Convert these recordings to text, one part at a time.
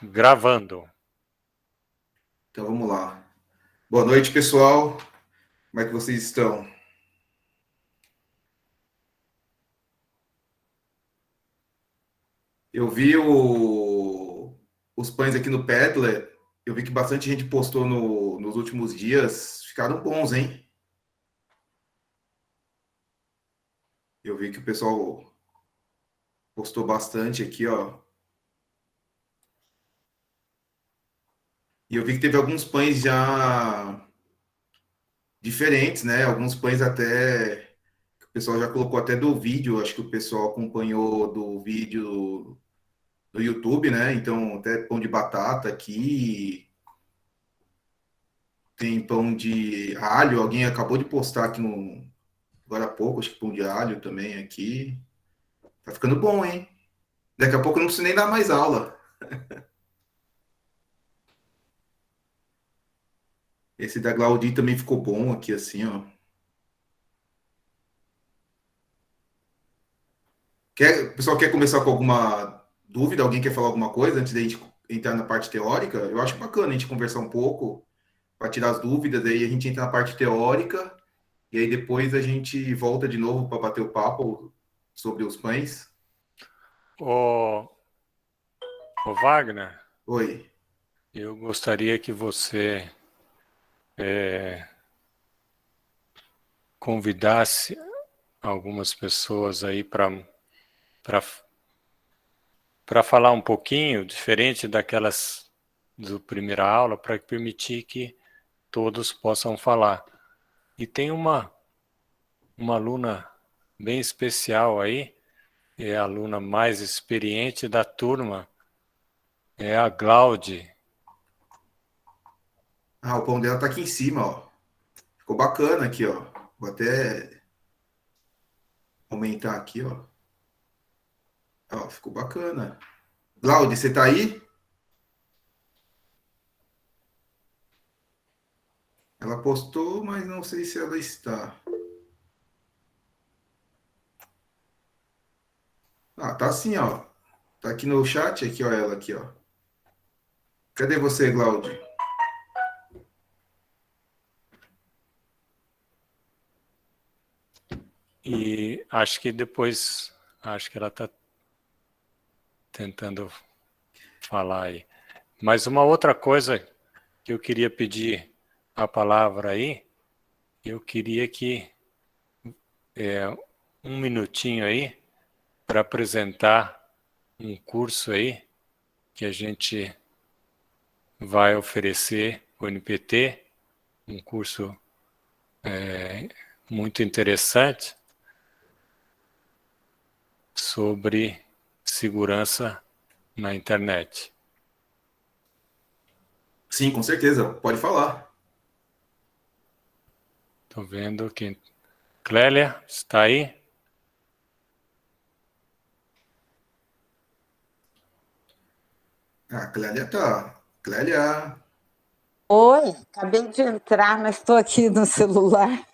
Gravando. Então vamos lá. Boa noite, pessoal. Como é que vocês estão? Eu vi os pães aqui no Peddler. Eu vi que bastante gente postou nos últimos dias. Ficaram bons, hein? Eu vi que o pessoal postou bastante aqui, ó. E eu vi que teve alguns pães já diferentes, né? Alguns pães até que o pessoal já colocou até do vídeo. Acho que o pessoal acompanhou do vídeo do YouTube, né? Então, até pão de batata aqui. Tem pão de alho. Alguém acabou de postar aqui agora há pouco, acho que pão de alho também aqui. Tá ficando bom, hein? Daqui a pouco eu não preciso nem dar mais aula. Esse da Glaudi também ficou bom aqui, assim, ó. O pessoal quer começar com alguma dúvida? Alguém quer falar alguma coisa antes da gente entrar na parte teórica? Eu acho bacana a gente conversar um pouco para tirar as dúvidas, aí a gente entra na parte teórica e aí depois a gente volta de novo para bater o papo sobre os pães. Ô, Wagner, Oi. eu gostaria que você convidasse algumas pessoas aí para falar um pouquinho, diferente daquelas do primeira aula, para permitir que todos possam falar. E tem uma aluna bem especial aí, é a aluna mais experiente da turma, é a Glaudi. Ah, o pão dela tá aqui em cima, ó. Ficou bacana aqui, ó. Vou até aumentar aqui, ó. Ó, ficou bacana. Glaudi, você tá aí? Ela postou, mas não sei se ela está. Ah, tá assim, ó. Tá aqui no chat, aqui, ó, ela aqui, ó. Cadê você, Glaudi? E acho que ela está tentando falar aí. Mas uma outra coisa que eu queria pedir a palavra aí, eu queria que um minutinho aí para apresentar um curso aí que a gente vai oferecer, o NPT, um curso muito interessante sobre segurança na internet. Sim, com certeza. Pode falar. Estou vendo que Clélia está aí. Ah, Clélia tá. Clélia. Oi, acabei de entrar, mas estou aqui no celular.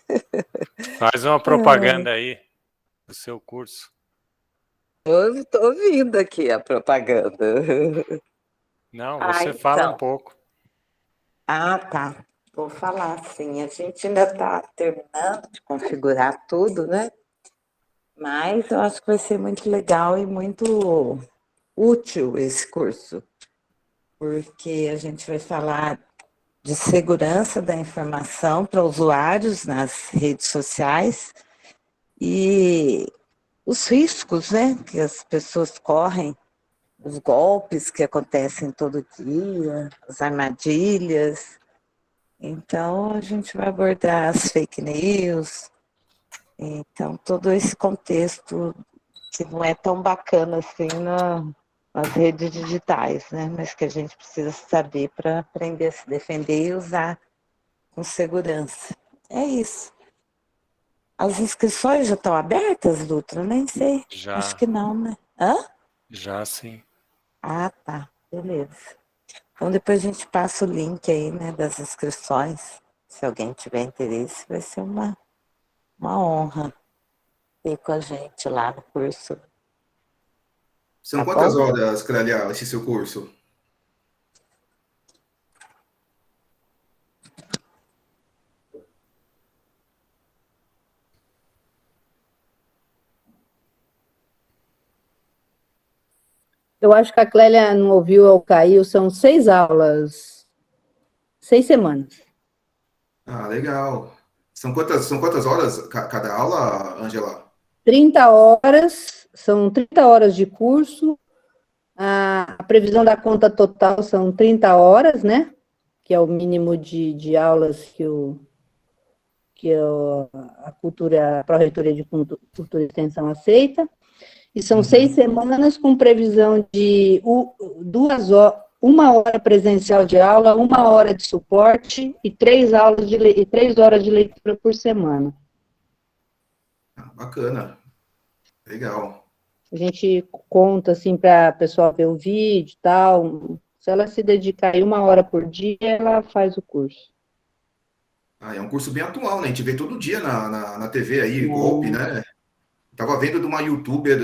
Faz uma propaganda aí do seu curso. Eu estou ouvindo aqui a propaganda. Não, Ah, você fala um então. pouco. Ah, tá. Vou falar sim. A gente ainda está terminando de configurar tudo, né? Mas eu acho que vai ser muito legal e muito útil esse curso, porque a gente vai falar de segurança da informação para usuários nas redes sociais e os riscos, né, que as pessoas correm, os golpes que acontecem todo dia, as armadilhas. Então, a gente vai abordar as fake news, então, todo esse contexto que não é tão bacana assim nas redes digitais, né, mas que a gente precisa saber para aprender a se defender e usar com segurança. É isso. As inscrições já estão abertas, Dutra? Nem sei. Acho Já, que não, né? Hã? já sim. Ah, tá. Beleza. Então depois a gente passa o link aí, né, das inscrições. Se alguém tiver interesse, vai ser uma honra ter com a gente lá no curso. São Tá quantas bom? horas, Clélia, esse seu curso? Eu acho que a Clélia não ouviu ou caiu, são 6 aulas, 6 semanas. Ah, legal. São quantas horas cada aula, Ângela? 30 horas, são 30 horas de curso, a previsão da conta total são 30 horas, né? Que é o mínimo de aulas a cultura, a Pró-Reitoria de Cultura e Extensão aceita. E são 6 semanas com previsão de 1 hora presencial de aula, 1 hora de suporte e 3 horas de leitura por semana. Ah, bacana. Legal. A gente conta, assim, para a pessoa ver o vídeo e tal. Se ela se dedicar aí 1 hora por dia, ela faz o curso. Ah, é um curso bem atual, né? A gente vê todo dia na TV aí, golpe, né? Tava vendo de uma youtuber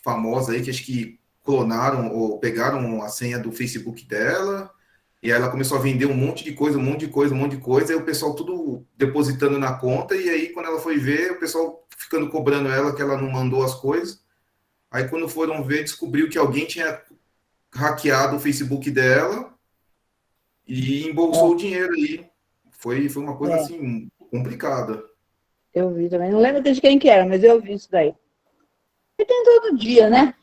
famosa aí que acho que clonaram ou pegaram a senha do Facebook dela e aí ela começou a vender um monte de coisa, um monte de coisa, um monte de coisa, e o pessoal tudo depositando na conta, e aí quando ela foi ver, o pessoal ficando cobrando ela que ela não mandou as coisas. Aí quando foram ver, descobriu que alguém tinha hackeado o Facebook dela e embolsou o dinheiro aí. Foi uma coisa assim complicada. Eu vi também. Não lembro de quem que era, mas eu vi isso daí. E tem todo dia, né?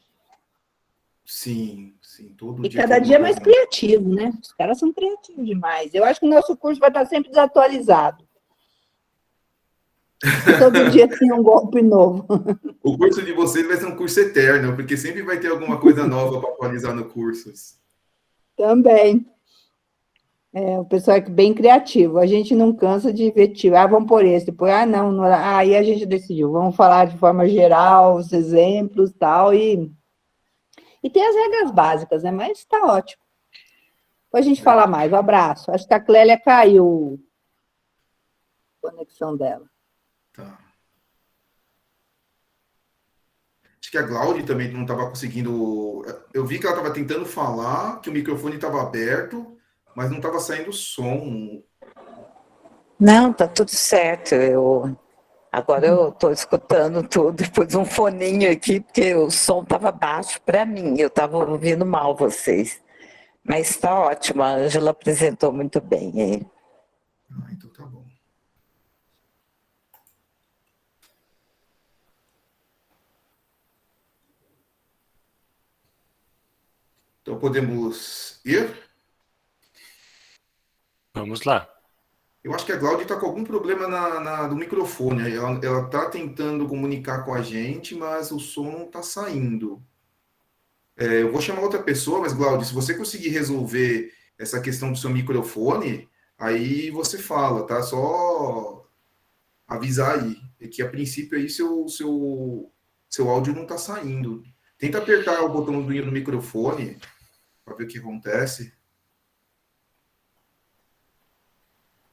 Sim, todo E dia cada tem alguma dia mais coisa. criativo, né? Os caras são criativos demais. Eu acho que o nosso curso vai estar sempre desatualizado. Todo dia tem um golpe novo. O curso de vocês vai ser um curso eterno, porque sempre vai ter alguma coisa nova para atualizar no curso. Também. O pessoal é bem criativo. A gente não cansa de ver, tipo, vamos por esse, depois, não. Aí a gente decidiu, vamos falar de forma geral, os exemplos tal, e tem as regras básicas, né? Mas está ótimo. Depois a gente fala mais. Um abraço. Acho que a Clélia caiu a conexão dela. Tá. Acho que a Glaudi também não estava conseguindo. Eu vi que ela estava tentando falar, que o microfone estava aberto, mas não estava saindo som. Não, tá tudo certo. Agora eu estou escutando tudo, pus um foninho aqui, porque o som estava baixo para mim, eu estava ouvindo mal vocês. Mas está ótimo, a Ângela apresentou muito bem aí. Ah, então tá bom. Então podemos ir? Vamos lá. Eu acho que a Glaudi está com algum problema no microfone. Ela está tentando comunicar com a gente, mas o som não está saindo. Eu vou chamar outra pessoa, mas, Glaudi, se você conseguir resolver essa questão do seu microfone, aí você fala, tá? Só avisar aí. É que, a princípio, aí seu áudio não está saindo. Tenta apertar o botãozinho do microfone para ver o que acontece.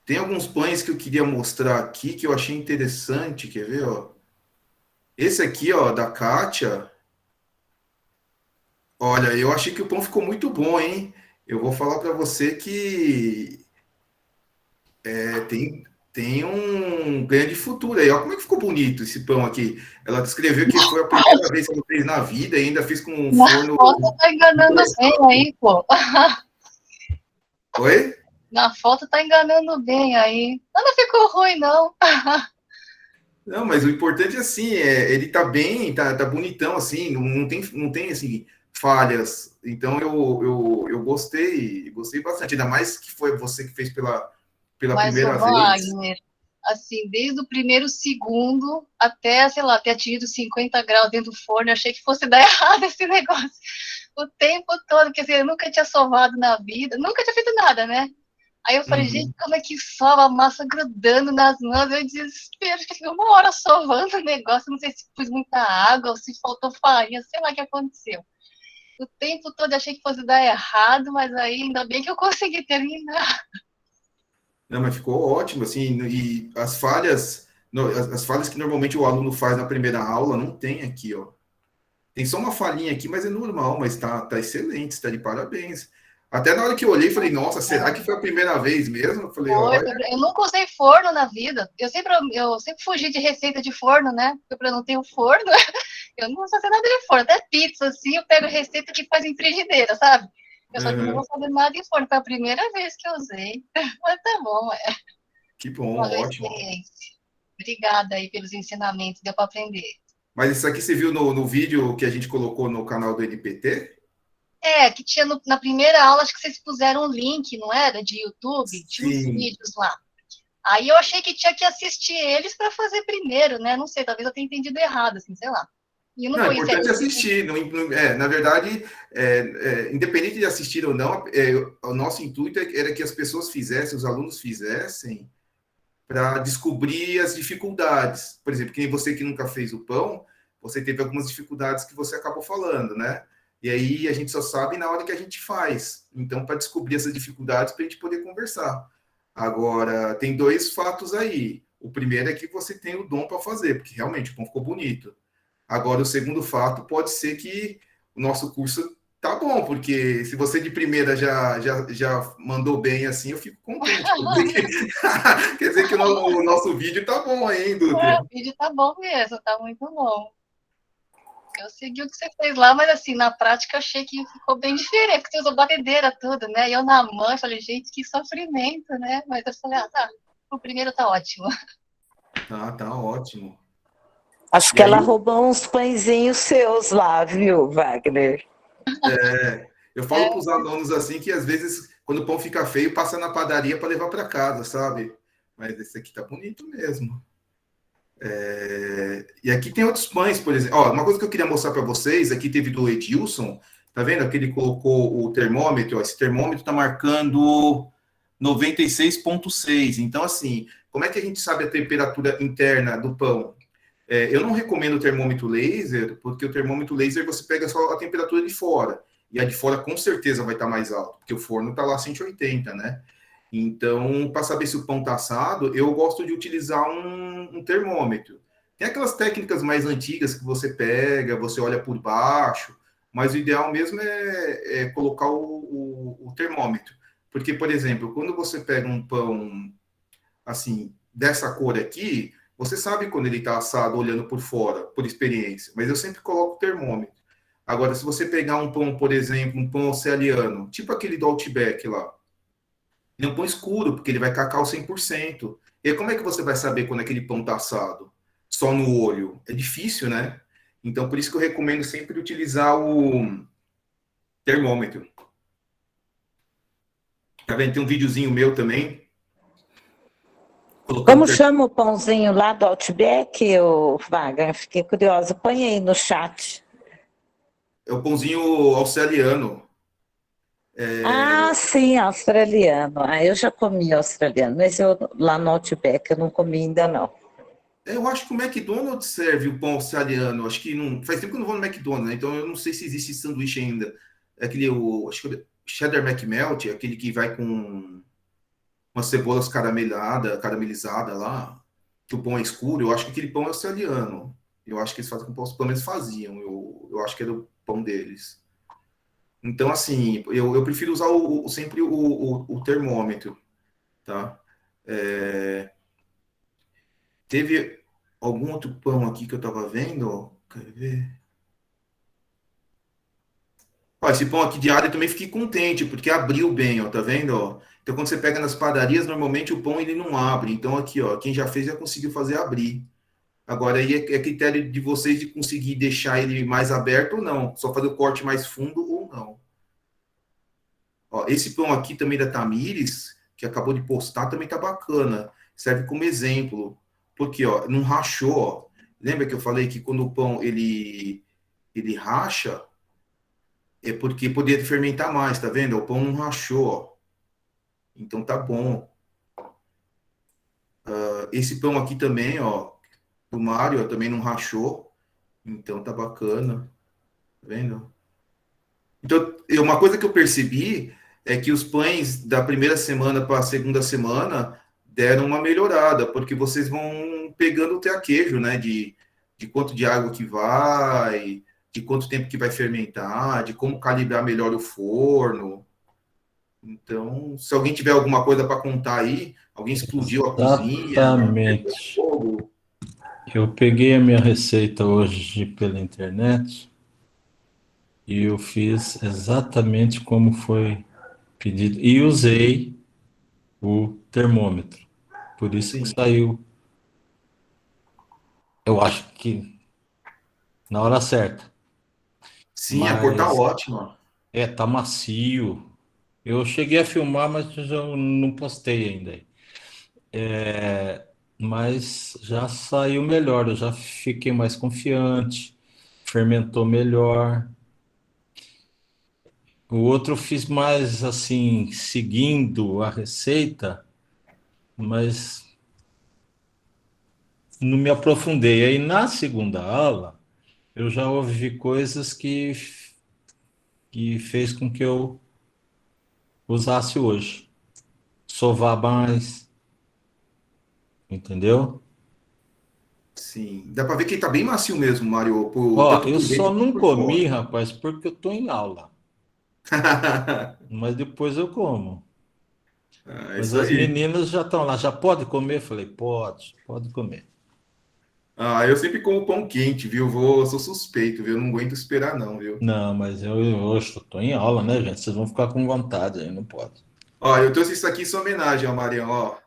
Tem alguns pães que eu queria mostrar aqui que eu achei interessante. Quer ver, ó? Esse aqui, ó, da Kátia. Olha, eu achei que o pão ficou muito bom, hein? Eu vou falar para você que tem um grande futuro aí. Olha como é que ficou bonito esse pão aqui. Ela descreveu que foi a primeira vez que ela fez na vida e ainda fez com um forno. Na foto tá enganando bem aí, pô. Oi? Na foto tá enganando bem aí. Não ficou ruim, não. Não, mas o importante é assim, ele tá bem, tá bonitão, assim, não tem assim, falhas. Então eu gostei bastante, ainda mais que foi você que fez pela Mas o primeira vez. Wagner, assim, desde o primeiro segundo até, sei lá, ter atingido 50 graus dentro do forno, eu achei que fosse dar errado esse negócio. O tempo todo, quer dizer, eu nunca tinha sovado na vida, nunca tinha feito nada, né? Aí eu falei, gente, como é que sova a massa grudando nas mãos? Eu desespero, acho que fiquei 1 hora sovando o negócio, não sei se pus muita água ou se faltou farinha, sei lá o que aconteceu. O tempo todo eu achei que fosse dar errado, mas aí ainda bem que eu consegui terminar. Não, mas ficou ótimo, assim, e as falhas, as falhas que normalmente o aluno faz na primeira aula, não tem aqui, ó. Tem só uma falhinha aqui, mas é normal, mas tá excelente, está de parabéns. Até na hora que eu olhei, falei, nossa, será que foi a primeira vez mesmo? Eu falei, Foi, olha. eu nunca usei forno na vida. Eu sempre fugi de receita de forno, né? Porque eu não tenho forno. Eu não vou fazer nada de forno, até pizza, assim, eu pego receita que faz em frigideira, sabe? Eu só que não vou fazer nada de forno, foi a primeira vez que eu usei. Mas tá bom, Que bom, uma ótimo. experiência. Obrigada aí pelos ensinamentos, deu para aprender. Mas isso aqui você viu no vídeo que a gente colocou no canal do NPT? Que tinha na primeira aula, acho que vocês puseram um link, não era? De YouTube, tinha uns Sim. vídeos lá. Aí eu achei que tinha que assistir eles para fazer primeiro, né? Não sei, talvez eu tenha entendido errado, assim, sei lá. E eu não Não, é conhecia. importante assistir. Na verdade, independente de assistir ou não, o nosso intuito era que as pessoas fizessem, os alunos fizessem, para descobrir as dificuldades. Por exemplo, que nem você que nunca fez o pão, você teve algumas dificuldades que você acabou falando, né? E aí a gente só sabe na hora que a gente faz. Então, para descobrir essas dificuldades, para a gente poder conversar. Agora, tem dois fatos aí. O primeiro é que você tem o dom para fazer, porque realmente o pão ficou bonito. Agora, o segundo fato pode ser que o nosso curso tá bom, porque se você de primeira já mandou bem assim, eu fico contente. Quer dizer que o nosso vídeo tá bom aí, Dutra. O vídeo tá bom mesmo, tá muito bom. Eu segui o que você fez lá, mas assim, na prática eu achei que ficou bem diferente, porque você usou batedeira, tudo, né? E eu na mão, falei, gente, que sofrimento, né? Mas eu falei, tá, o primeiro tá ótimo. Tá ótimo. Acho E que ela aí, roubou uns pãezinhos seus lá, viu, Wagner? eu falo para os alunos assim que às vezes, quando o pão fica feio, passa na padaria para levar para casa, sabe? Mas esse aqui tá bonito mesmo. E aqui tem outros pães, por exemplo. Ó, uma coisa que eu queria mostrar para vocês, aqui teve do Edilson, tá vendo? Aqui ele colocou o termômetro, ó, esse termômetro está marcando 96,6. Então, assim, como é que a gente sabe a temperatura interna do pão? Eu não recomendo o termômetro laser, porque o termômetro laser você pega só a temperatura de fora. E a de fora com certeza vai estar mais alta, porque o forno está lá 180, né? Então, para saber se o pão está assado, eu gosto de utilizar um termômetro. Tem aquelas técnicas mais antigas que você pega, você olha por baixo, mas o ideal mesmo é colocar o termômetro. Porque, por exemplo, quando você pega um pão assim, dessa cor aqui, você sabe quando ele está assado olhando por fora, por experiência, mas eu sempre coloco o termômetro. Agora, se você pegar um pão, por exemplo, um pão australiano, tipo aquele do Outback lá, ele é um pão escuro, porque ele vai cacau 100%. E aí, como é que você vai saber quando aquele pão está assado? Só no olho? É difícil, né? Então, por isso que eu recomendo sempre utilizar o termômetro. Tá vendo? Tem um videozinho meu também. Como chama o pãozinho lá do Outback, Wagner? Fiquei curiosa. Põe aí no chat. É o pãozinho australiano. Sim, australiano. Eu já comi australiano, mas lá no Outback eu não comi ainda não. Eu acho que o McDonald's serve o pão australiano. Acho que não. Faz tempo que eu não vou no McDonald's, né? Então eu não sei se existe esse sanduíche ainda. É aquele, acho que cheddar McMelt, aquele que vai com umas cebolas caramelizadas lá, que o pão é escuro. Eu acho que aquele pão é australiano. Eu acho que eles fazem com pão, pelo menos faziam. Eu acho que era o pão deles. Então, assim, eu prefiro usar sempre o termômetro, tá? Teve algum outro pão aqui que eu tava vendo? Quer ver? Ó, esse pão aqui de alho eu também fiquei contente, porque abriu bem, ó, tá vendo? Ó? Então, quando você pega nas padarias, normalmente o pão ele não abre. Então, aqui, ó, quem já fez já conseguiu fazer abrir. Agora, aí é critério de vocês de conseguir deixar ele mais aberto ou não. Só fazer o corte mais fundo ou não. Ó, esse pão aqui também da Tamires, que acabou de postar, também tá bacana. Serve como exemplo. Porque, ó, não rachou, ó. Lembra que eu falei que quando o pão ele racha, é porque poderia fermentar mais, tá vendo? O pão não rachou, ó. Então tá bom. Esse pão aqui também, ó, do Mário, ó, também não rachou. Então tá bacana. Tá vendo? Então, uma coisa que eu percebi é que os pães da primeira semana para a segunda semana deram uma melhorada, porque vocês vão pegando o teaquejo, né? De quanto de água que vai, de quanto tempo que vai fermentar, de como calibrar melhor o forno. Então, se alguém tiver alguma coisa para contar aí, alguém explodiu a cozinha, Exatamente. fogo. eu peguei a minha receita hoje pela internet e eu fiz exatamente como foi pedido. E usei o termômetro. Por isso que Sim. saiu, eu acho que na hora certa. Sim, a cor tá Mas ótima. tá macio. Eu cheguei a filmar, mas eu já não postei ainda. Mas já saiu melhor, eu já fiquei mais confiante, fermentou melhor. O outro eu fiz mais assim, seguindo a receita, mas não me aprofundei. Aí na segunda aula, eu já ouvi coisas que fez com que eu usasse hoje. Sovar mais, entendeu? Sim. Dá pra ver que ele tá bem macio mesmo, Mário, Ó, tanto eu por só dentro quanto não por comi, fora. rapaz, porque eu tô em aula. Mas depois eu como. É Mas isso as aí. meninas já estão lá, já pode comer? Eu falei, pode comer. Ah, eu sempre como pão quente, viu? Sou suspeito, viu? Não aguento esperar, não, viu? Não, mas eu estou em aula, né, gente? Vocês vão ficar com vontade aí, não pode. Ó, eu trouxe isso aqui em sua homenagem, ó, Marião, ó.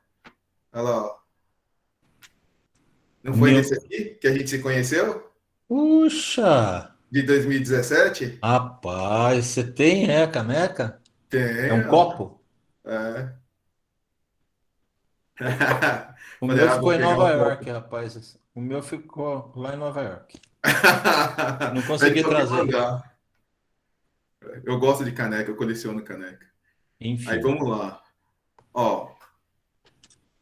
Olha lá, ó. Não O foi meu. nesse aqui que a gente se conheceu? Puxa! De 2017? Rapaz, você tem, caneca? É um Tenho. copo? É. O Falei, meu ah, ficou vou em pegar Nova o York, copo. rapaz. O meu ficou lá em Nova York. Não Pede consegui pra me trazer. mandar. Eu gosto de caneca, eu coleciono caneca. Aí Enfim. vamos lá. Ó,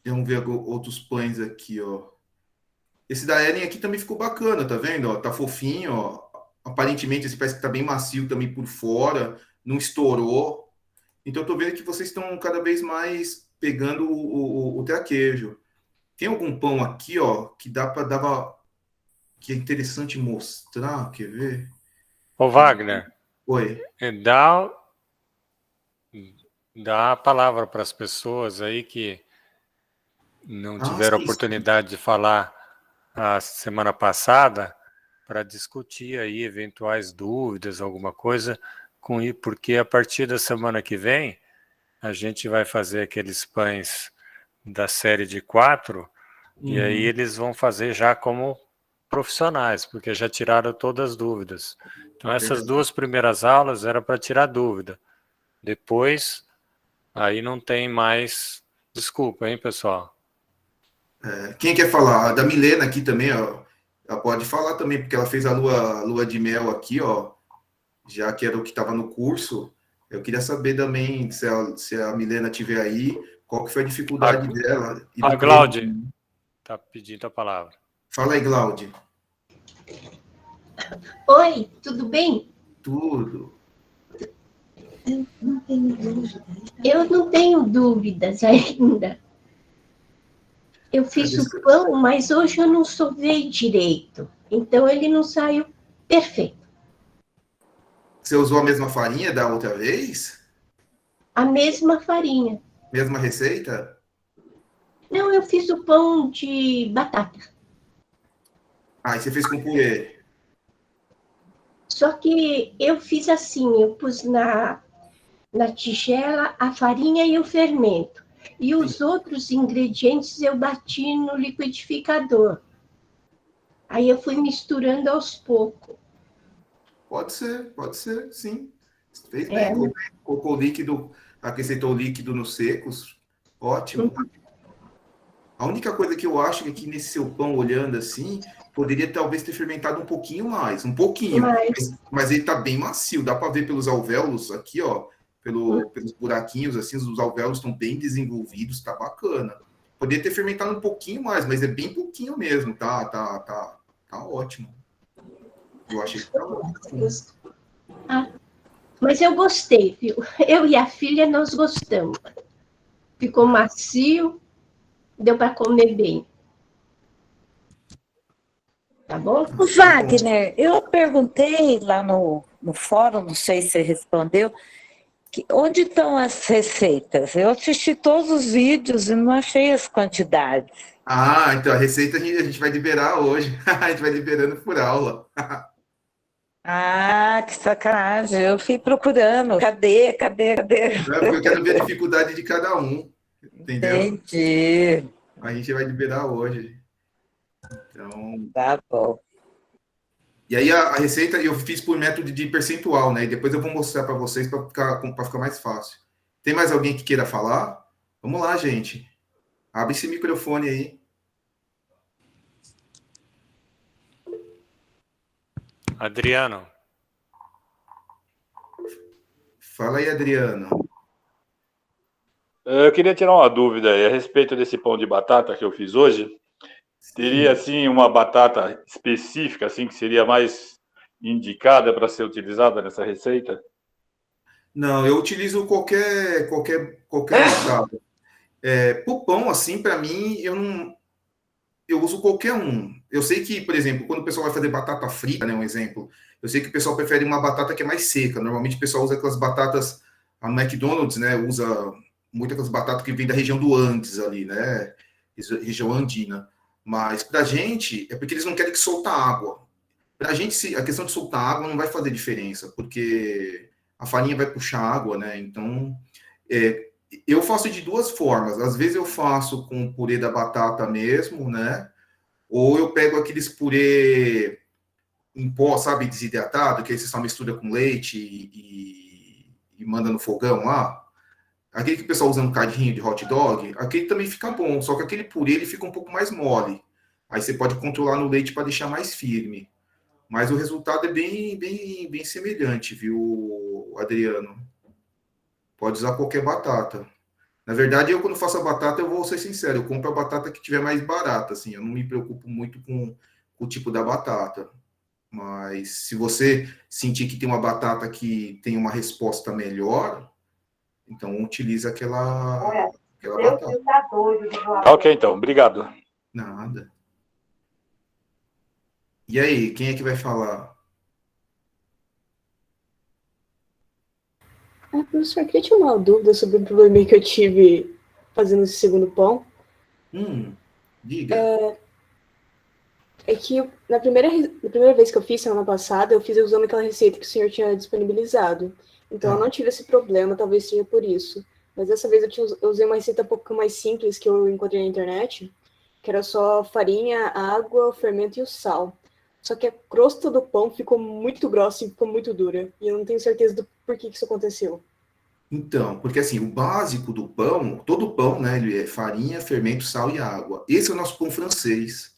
vamos ver outros pães aqui, ó. Esse da Ellen aqui também ficou bacana, tá vendo? Ó, tá fofinho, ó. Aparentemente esse parece que tá bem macio também por fora, não estourou. Então eu tô vendo que vocês estão cada vez mais pegando o traquejo. Tem algum pão aqui, ó, que que é interessante mostrar, quer ver? Ô Wagner, Oi. dá, dá a palavra para as pessoas aí que não Ah, tiveram sim, sim. oportunidade de falar a semana passada para discutir aí eventuais dúvidas, alguma coisa com isso, porque a partir da semana que vem a gente vai fazer aqueles pães da série de 4 e aí Uhum. eles vão fazer já como profissionais, porque já tiraram todas as dúvidas. Então essas Verdade. duas primeiras aulas era para tirar dúvida. Depois, aí não tem mais desculpa, hein, pessoal? Quem quer falar? A da Milena aqui também, ó. Ela pode falar também, porque ela fez a lua de mel aqui, ó. Já que era o que estava no curso. Eu queria saber também se a Milena tiver aí, qual que foi a A, dificuldade dela e a do creme. Glaudi está pedindo a palavra. Fala aí, Glaudi. Oi, tudo bem? Tudo. Eu não tenho dúvidas ainda. Eu fiz o pão, mas hoje eu não sovei direito. Então ele não saiu perfeito. Você usou a mesma farinha da outra vez? A mesma farinha. Mesma receita? Não, eu fiz o pão de batata. Ah, e você fez com purê. Só que eu fiz assim, eu pus na tigela a farinha e o fermento. E os outros ingredientes eu bati no liquidificador. Aí eu fui misturando aos poucos. Pode ser, sim. Fez bem, colocou o líquido, acrescentou o líquido nos secos. Ótimo. A única coisa que eu acho é que nesse seu pão, olhando assim, poderia talvez ter fermentado um pouquinho mais, um pouquinho. Mas ele tá bem macio, dá para ver pelos alvéolos aqui, ó, pelos buraquinhos, assim, os alvéolos estão bem desenvolvidos, tá bacana. Poderia ter fermentado um pouquinho mais, mas é bem pouquinho mesmo, tá ótimo. Eu achei que tava ótimo. Mas eu gostei, viu? Eu e a filha, nós gostamos. Ficou macio, deu para comer bem. Tá bom? Wagner, eu perguntei lá no fórum, não sei se você respondeu, Onde estão as receitas? Eu assisti todos os vídeos e não achei as quantidades. Ah, então a receita a gente vai liberar hoje. A gente vai liberando por aula. Ah, que sacanagem. Eu fui procurando. Cadê? Né? Porque eu quero ver a dificuldade de cada um. Entendeu? Entendi. A gente vai liberar hoje. Então, Tá bom. e aí a receita eu fiz por método de percentual, né? E depois eu vou mostrar para vocês para ficar mais fácil. Tem mais alguém que queira falar? Vamos lá, gente. Abre esse microfone aí. Adriano, Fala aí, Adriano. Eu queria tirar uma dúvida aí a respeito desse pão de batata que eu fiz hoje. Teria, assim, uma batata específica, assim, que seria mais indicada para ser utilizada nessa receita? Não, eu utilizo qualquer batata. Pro pão, assim, para mim, eu uso qualquer um. Eu sei que, por exemplo, quando o pessoal vai fazer batata frita, né, um exemplo, eu sei que o pessoal prefere uma batata que é mais seca. Normalmente o pessoal usa aquelas batatas, a McDonald's, né, usa muito aquelas batatas que vêm da região do Andes ali, né, região andina. Mas pra gente, é porque eles não querem que solta água. Pra gente, a questão de soltar água não vai fazer diferença, porque a farinha vai puxar água, né, então... eu faço de duas formas. Às vezes eu faço com purê da batata mesmo, né? Ou eu pego aqueles purê em pó, sabe, desidratado, que aí você só mistura com leite e manda no fogão lá. Aquele que o pessoal usa no cadinho de hot dog, aquele também fica bom, só que aquele purê ele fica um pouco mais mole. Aí você pode controlar no leite para deixar mais firme. Mas o resultado é bem semelhante, viu, Adriano? Pode usar qualquer batata. Na verdade, eu quando faço a batata, eu vou ser sincero, eu compro a batata que tiver mais barata, assim, eu não me preocupo muito com o tipo da batata. Mas se você sentir que tem uma batata que tem uma resposta melhor, então utiliza aquela batata. Ok, então. Obrigado. Nada. E aí, quem é que vai falar? Professor, eu queria tirar uma dúvida sobre um probleminha que eu tive fazendo esse segundo pão. Diga. É que na primeira vez que eu fiz, semana passada, eu fiz usando aquela receita que o senhor tinha disponibilizado. Então eu não tive esse problema, talvez seja por isso. Mas dessa vez eu usei uma receita um pouco mais simples que eu encontrei na internet, que era só farinha, água, o fermento e o sal. Só que a crosta do pão ficou muito grossa e ficou muito dura. E eu não tenho certeza do porquê que isso aconteceu. Então, porque assim, o básico do pão, todo pão, né, ele é farinha, fermento, sal e água. Esse é o nosso pão francês.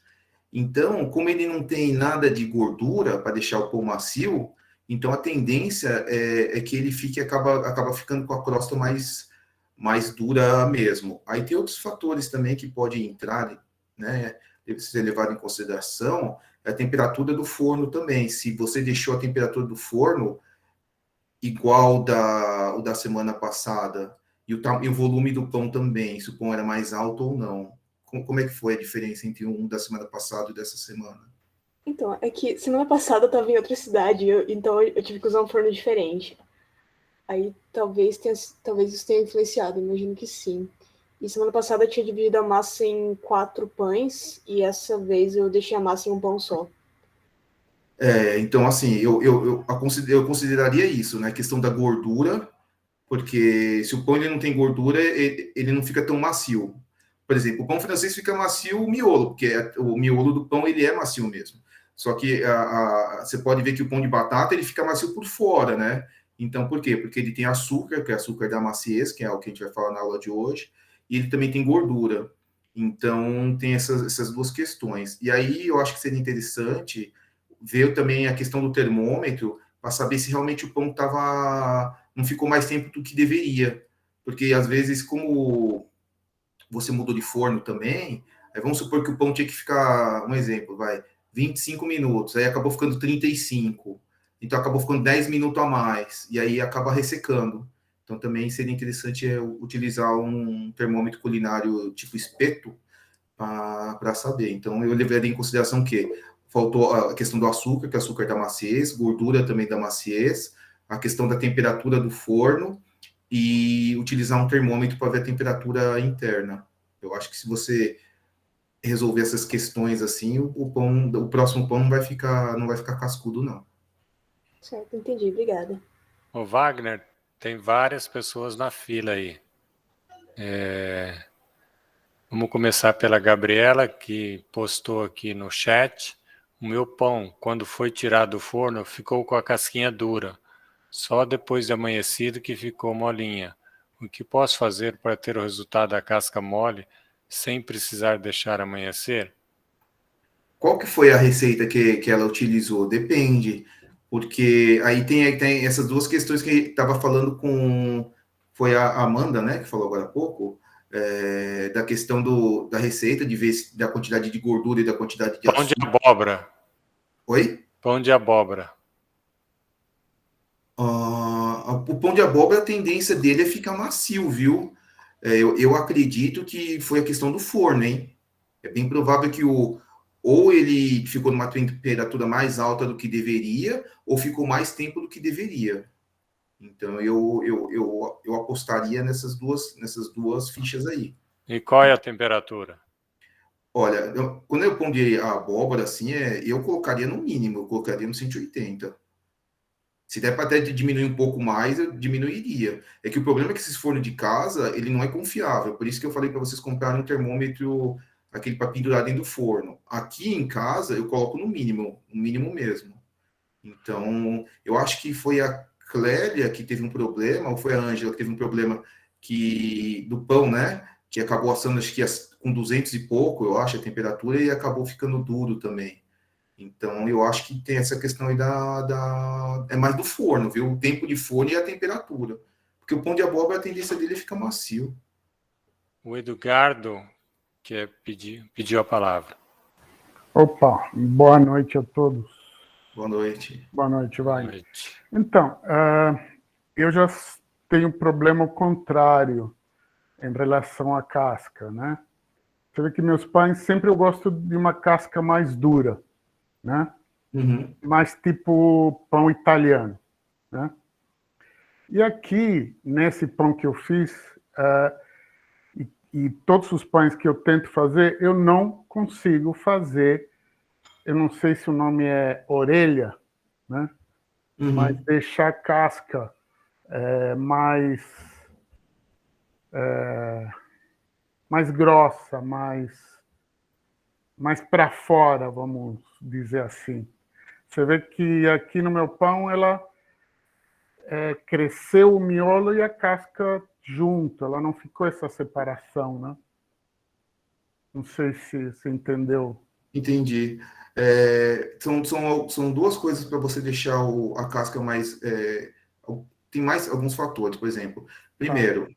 Então, como ele não tem nada de gordura para deixar o pão macio, então a tendência é que ele acaba ficando com a crosta mais dura mesmo. Aí tem outros fatores também que podem entrar, né, deve ser levado em consideração, a temperatura do forno também. Se você deixou a temperatura do forno igual o da semana passada, e o volume do pão também, se o pão era mais alto ou não. Como é que foi a diferença entre um da semana passada e dessa semana? Então, é que semana passada eu estava em outra cidade, então eu tive que usar um forno diferente. Aí talvez isso tenha influenciado, imagino que sim. E semana passada eu tinha dividido a massa em 4 pães, e essa vez eu deixei a massa em um pão só. Então, assim, eu consideraria isso, né? A questão da gordura, porque se o pão ele não tem gordura, ele não fica tão macio. Por exemplo, o pão francês fica macio o miolo, porque o miolo do pão ele é macio mesmo. Só que você pode ver que o pão de batata ele fica macio por fora, né? Então, por quê? Porque ele tem açúcar, que é açúcar da maciez, que é o que a gente vai falar na aula de hoje, e ele também tem gordura. Então, tem essas duas questões. E aí, eu acho que seria interessante ver também a questão do termômetro, para saber se realmente o pão não ficou mais tempo do que deveria. Porque, às vezes, como você mudou de forno também, aí vamos supor que o pão tinha que ficar, um exemplo, 25 minutos, aí acabou ficando 35, então acabou ficando 10 minutos a mais, e aí acaba ressecando. Então também seria interessante utilizar um termômetro culinário tipo espeto para saber. Então eu levaria em consideração que faltou a questão do açúcar, que é açúcar da maciez, gordura também da maciez, a questão da temperatura do forno e utilizar um termômetro para ver a temperatura interna. Eu acho que se você resolver essas questões assim, o próximo pão não vai ficar cascudo, não. Certo, entendi. Obrigada. Ô Wagner, tem várias pessoas na fila aí. Vamos começar pela Gabriela, que postou aqui no chat. O meu pão, quando foi tirado do forno, ficou com a casquinha dura. Só depois de amanhecido que ficou molinha. O que posso fazer para ter o resultado da casca mole sem precisar deixar amanhecer? Qual que foi a receita que ela utilizou? Depende, porque aí tem essas duas questões que estava falando com... Foi a Amanda, né, que falou agora há pouco, da questão da receita, de ver da quantidade de gordura e da quantidade de Pão de açúcar. abóbora. Oi? Pão de abóbora. O pão de abóbora, a tendência dele é ficar macio, viu? Eu acredito que foi a questão do forno, hein? É bem provável que ou ele ficou numa temperatura mais alta do que deveria, ou ficou mais tempo do que deveria. Então, eu apostaria nessas duas fichas aí. E qual é a temperatura? Olha, quando eu pão de abóbora, assim, eu colocaria no mínimo, eu colocaria no 180. Se der para até diminuir um pouco mais, eu diminuiria. É que o problema é que esse forno de casa, ele não é confiável. Por isso que eu falei para vocês comprarem um termômetro, aquele para pendurar dentro do forno. Aqui em casa, eu coloco no mínimo mesmo. Então, eu acho que foi a Clélia que teve um problema, ou foi a Ângela que teve um problema do pão, né? Que acabou assando, acho que com 200 e pouco, eu acho, a temperatura, e acabou ficando duro também. Então, eu acho que tem essa questão aí é mais do forno, viu? O tempo de forno e a temperatura. Porque o pão de abóbora, a tendência dele é ficar macio. O Eduardo, que pediu a palavra. Opa, boa noite a todos. Boa noite. Boa noite, Boa Wagner. noite. Então, eu já tenho um problema contrário em relação à casca, né? Você vê que meus pães, sempre eu gosto de uma casca mais dura, né? Uhum. Mais tipo pão italiano, né? E aqui, nesse pão que eu fiz, e todos os pães que eu tento fazer, eu não consigo fazer, eu não sei se o nome é orelha, né? Uhum. Mas deixar a casca mais grossa, mais para fora, vamos dizer assim. Você vê que aqui no meu pão ela cresceu o miolo e a casca junto, ela não ficou essa separação, né? Não sei se você entendeu. Entendi. São duas coisas para você deixar a casca mais... tem mais alguns fatores, por exemplo. Primeiro,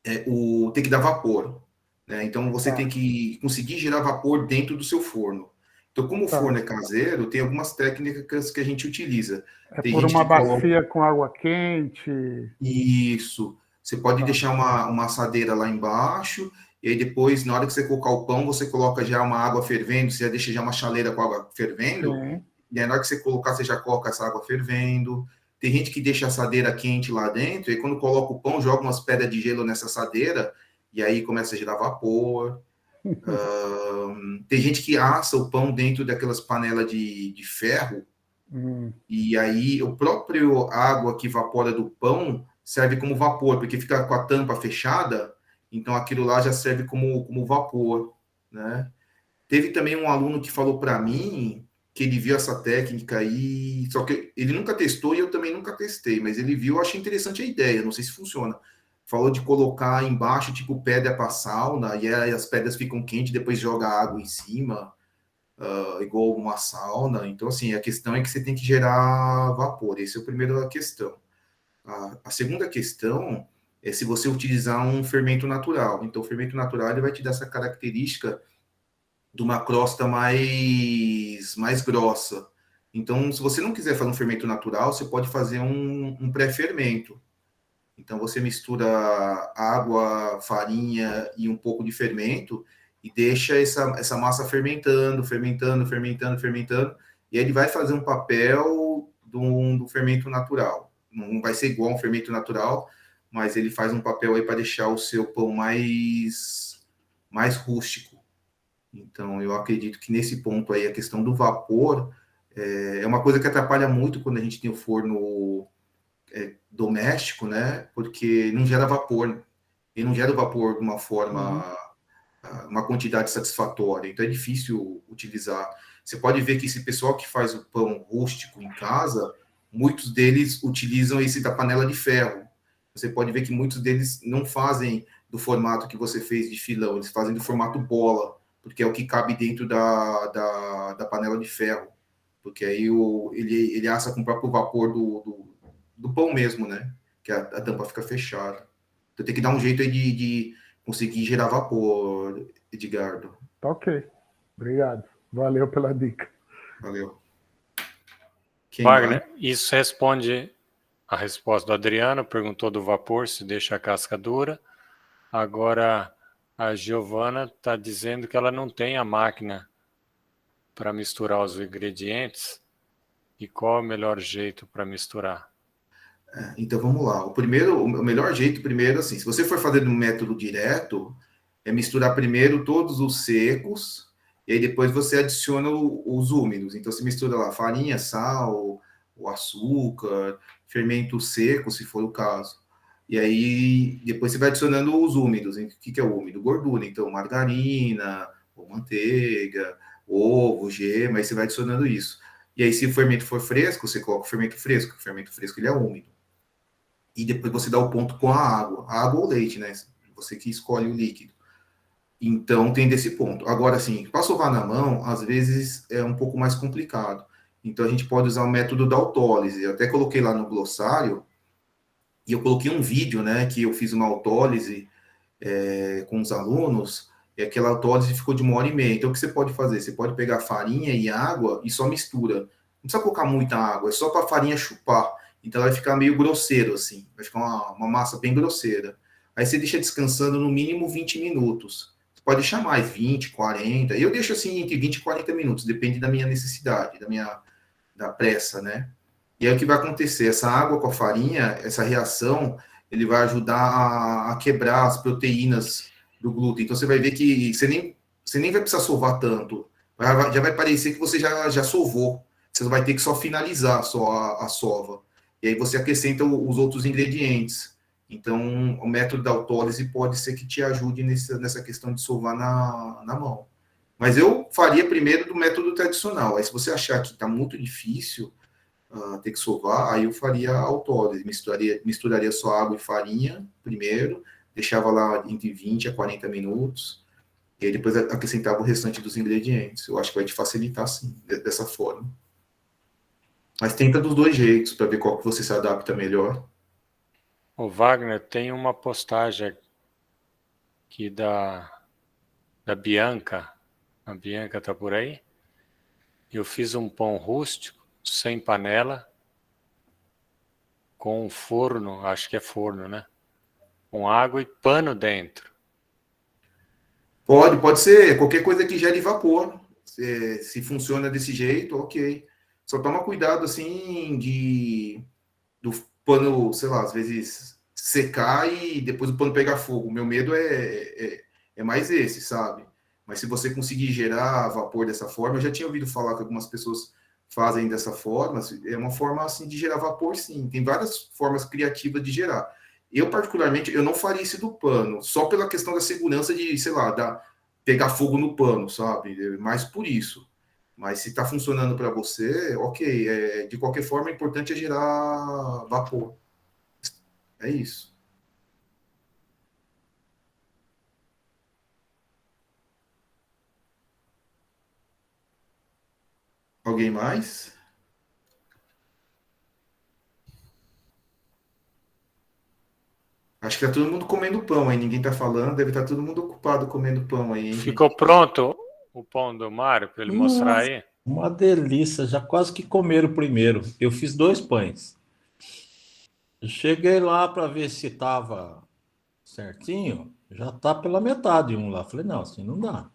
tem que dar vapor, né? Então, você tem que conseguir gerar vapor dentro do seu forno. Então, como o forno é caseiro, tem algumas técnicas que a gente utiliza. Tem por gente uma que bacia com água quente. Isso. Você pode deixar uma assadeira lá embaixo, e aí depois, na hora que você colocar o pão, você coloca já uma água fervendo, você já deixa já uma chaleira com água fervendo, e aí na hora que você colocar, você já coloca essa água fervendo. Tem gente que deixa a assadeira quente lá dentro, e quando coloca o pão, joga umas pedras de gelo nessa assadeira, e aí começa a gerar vapor. Tem gente que assa o pão dentro daquelas panelas de ferro, e aí o próprio água que evapora do pão serve como vapor, porque fica com a tampa fechada, então aquilo lá já serve como vapor, né? Teve também um aluno que falou para mim que ele viu essa técnica aí, só que ele nunca testou e eu também nunca testei, mas ele viu, eu achei interessante a ideia, não sei se funciona. Falou de colocar embaixo, tipo, pedra para sauna, e aí as pedras ficam quentes, depois joga água em cima, igual uma sauna. Então, assim, a questão é que você tem que gerar vapor. Essa é a primeira questão. A segunda questão é se você utilizar um fermento natural. Então, o fermento natural ele vai te dar essa característica de uma crosta mais grossa. Então, se você não quiser fazer um fermento natural, você pode fazer um pré-fermento. Então, você mistura água, farinha e um pouco de fermento e deixa essa massa fermentando, e aí ele vai fazer um papel do fermento natural. Não vai ser igual a um fermento natural, mas ele faz um papel aí para deixar o seu pão mais rústico. Então, eu acredito que nesse ponto aí, a questão do vapor é uma coisa que atrapalha muito quando a gente tem o forno doméstico, né? Porque não gera vapor. Ele não gera o vapor de uma forma, uma quantidade satisfatória. Então, é difícil utilizar. Você pode ver que esse pessoal que faz o pão rústico em casa, muitos deles utilizam esse da panela de ferro. Você pode ver que muitos deles não fazem do formato que você fez de filão, eles fazem do formato bola, porque é o que cabe dentro da panela de ferro. Porque aí ele assa com o próprio vapor do pão mesmo, né? Que a tampa fica fechada. Então tem que dar um jeito aí de conseguir gerar vapor, Edgardo. Tá ok. Obrigado. Valeu pela dica. Valeu. Quem Wagner, mais? isso responde a resposta do Adriano, perguntou do vapor, se deixa a casca dura. Agora, a Giovana está dizendo que ela não tem a máquina para misturar os ingredientes. E qual é o melhor jeito para misturar? Então vamos lá. O melhor jeito primeiro, assim, se você for fazer no método direto, é misturar primeiro todos os secos, e aí depois você adiciona os úmidos. Então você mistura lá farinha, sal, o açúcar, fermento seco, se for o caso. E aí depois você vai adicionando os úmidos. O que é o úmido? Gordura. Então margarina, ou manteiga, ovo, gema, aí você vai adicionando isso. E aí se o fermento for fresco, você coloca o fermento fresco. O fermento fresco ele é úmido. E depois você dá o ponto com a água ou leite, né? Você que escolhe o líquido. Então, tem desse ponto. Agora, assim, para sovar na mão, às vezes é um pouco mais complicado. Então, a gente pode usar o método da autólise. Eu até coloquei lá no glossário, e eu coloquei um vídeo, né, que eu fiz uma autólise com os alunos, e aquela autólise ficou de 1h30. Então, o que você pode fazer? Você pode pegar farinha e água e só mistura. Não precisa colocar muita água, é só para a farinha chupar. Então, ela vai ficar meio grosseiro, assim. Vai ficar uma massa bem grosseira. Aí você deixa descansando no mínimo 20 minutos. Você pode deixar mais, 20, 40. Eu deixo, assim, entre 20 e 40 minutos. Depende da minha necessidade, da pressa, né? E aí o que vai acontecer? Essa água com a farinha, essa reação, ele vai ajudar a quebrar as proteínas do glúten. Então, você vai ver que você nem vai precisar sovar tanto. Já vai parecer que você já sovou. Você vai ter que só finalizar só a sova. E aí você acrescenta os outros ingredientes. Então, o método da autólise pode ser que te ajude nessa questão de sovar na mão. Mas eu faria primeiro do método tradicional. Aí, se você achar que está muito difícil ter que sovar, aí eu faria a autólise. Misturaria só água e farinha primeiro, deixava lá entre 20 a 40 minutos, e aí depois acrescentava o restante dos ingredientes. Eu acho que vai te facilitar, sim, dessa forma. Mas tenta dos dois jeitos, para ver qual que você se adapta melhor. O Wagner, tem uma postagem aqui da Bianca. A Bianca está por aí. Eu fiz um pão rústico, sem panela, com um forno, acho que é forno, né? Com água e pano dentro. Pode ser qualquer coisa que gere vapor. Se funciona desse jeito, ok. Só toma cuidado, assim, do pano, sei lá, às vezes secar e depois o pano pegar fogo. O meu medo é mais esse, sabe? Mas se você conseguir gerar vapor dessa forma, eu já tinha ouvido falar que algumas pessoas fazem dessa forma. É uma forma, assim, de gerar vapor, sim. Tem várias formas criativas de gerar. Eu, particularmente, eu não faria isso do pano, só pela questão da segurança de, sei lá, pegar fogo no pano, sabe? Mais por isso. Mas se está funcionando para você, ok. De qualquer forma, o importante é gerar vapor. É isso. Alguém mais? Acho que tá todo mundo comendo pão aí. Ninguém tá falando. Deve estar todo mundo ocupado comendo pão aí, hein, gente? Ficou pronto o pão do Mário para ele mostrar aí? Uma delícia, já quase que comeram o primeiro. Eu fiz 2 pães. Eu cheguei lá para ver se estava certinho, já tá pela metade um lá. Falei, não, assim não dá.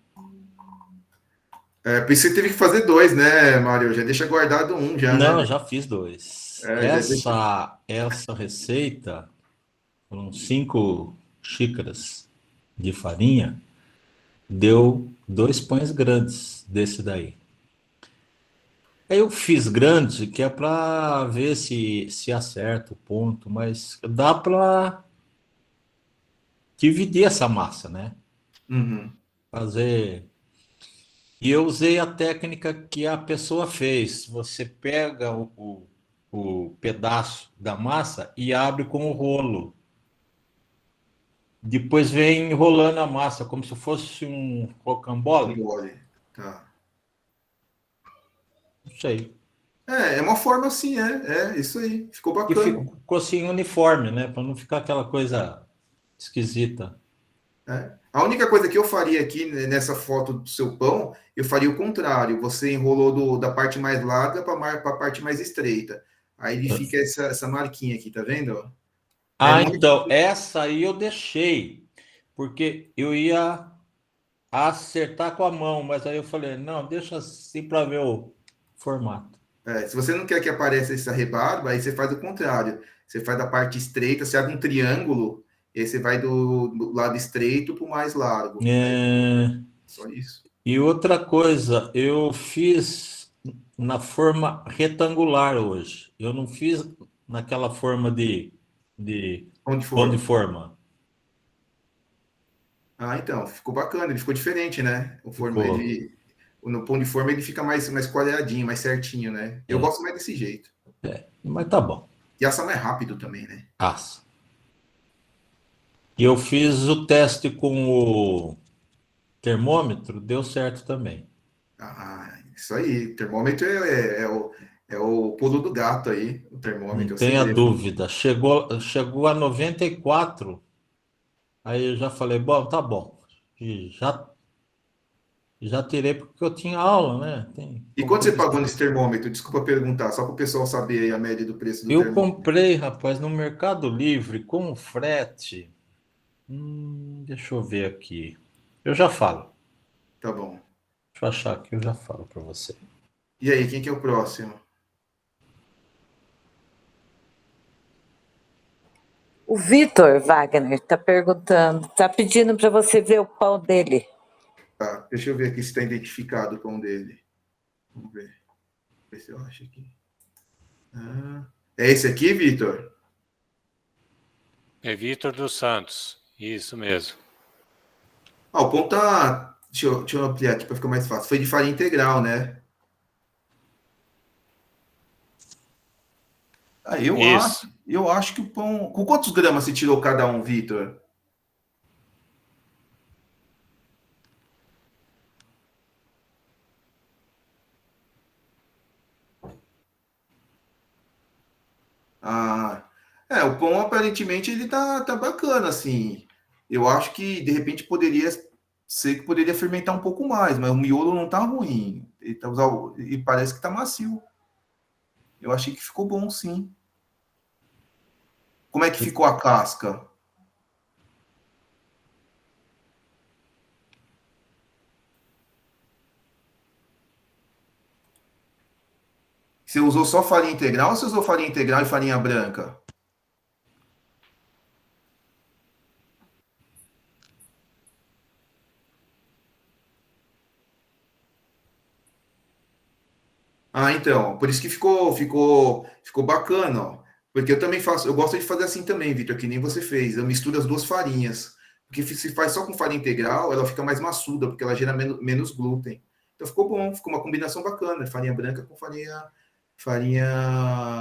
Por isso você teve que fazer 2, né, Mário? Já deixa guardado um já, Não, né? já fiz 2. Já deixa... Essa receita foram 5 xícaras de farinha, deu 2 pães grandes desse daí. Aí eu fiz grande, que é para ver se acerta o ponto, mas dá para dividir essa massa, né? Uhum. Fazer. E eu usei a técnica que a pessoa fez. Você pega o pedaço da massa e abre com o rolo. Depois vem enrolando a massa, como se fosse um rocambole. Olha, tá. Não sei. É uma forma assim, isso aí. Ficou E bacana. ficou assim uniforme, né? Para não ficar aquela coisa esquisita. A única coisa que eu faria aqui nessa foto do seu pão, eu faria o contrário. Você enrolou da parte mais larga para a parte mais estreita. Aí ele fica essa marquinha aqui, tá vendo? Ah, então, essa aí eu deixei, porque eu ia acertar com a mão, mas aí eu falei, não, deixa assim para ver o formato. Se você não quer que apareça essa rebarba, aí você faz o contrário. Você faz da parte estreita, você abre um triângulo, e aí você vai do lado estreito para o mais largo. Só isso. E outra coisa, eu fiz na forma retangular hoje. Eu não fiz naquela forma de pão de forma. Ah, então, ficou bacana, ele ficou diferente, né? No pão de forma ele fica mais quadradinho, mais certinho, né? Eu gosto mais desse jeito. Mas tá bom. E assa mais rápido também, né? Assa. E eu fiz o teste com o termômetro, deu certo também. Ah, isso aí. Termômetro é o pulo do gato aí. O termômetro. Não tenha dúvida. Chegou a 94. Aí eu já falei, bom, tá bom. E já tirei porque eu tinha aula, né? E quanto você pagou nesse termômetro? Desculpa perguntar, só para o pessoal saber aí a média do preço do Eu termômetro. comprei, rapaz, no Mercado Livre com frete. Deixa eu ver aqui. Eu já falo. Tá bom. Deixa eu achar aqui, eu já falo para você. E aí, quem que é o próximo? O Vitor Wagner está perguntando, está pedindo para você ver o pão dele. Tá, deixa eu ver aqui se está identificado o pão dele. Vamos ver. Ver se eu acho aqui. É esse aqui, Vitor? É Vitor dos Santos, isso mesmo. O pão tá... Deixa eu ampliar aqui para ficar mais fácil. Foi de farinha integral, né? Eu acho que o pão... Com quantos gramas você tirou cada um, Vitor? O pão aparentemente ele tá bacana, assim. Eu acho que de repente poderia fermentar um pouco mais, mas o miolo não tá ruim. E parece que tá macio. Eu achei que ficou bom, sim. Como é que ficou a casca? Você usou só farinha integral ou você usou farinha integral e farinha branca? Então, por isso que ficou bacana, ó. Porque eu também faço, eu gosto de fazer assim também, Vitor, que nem você fez. Eu misturo as duas farinhas. Porque se faz só com farinha integral, ela fica mais maçuda, porque ela gera menos glúten. Então ficou bom, ficou uma combinação bacana, farinha branca com farinha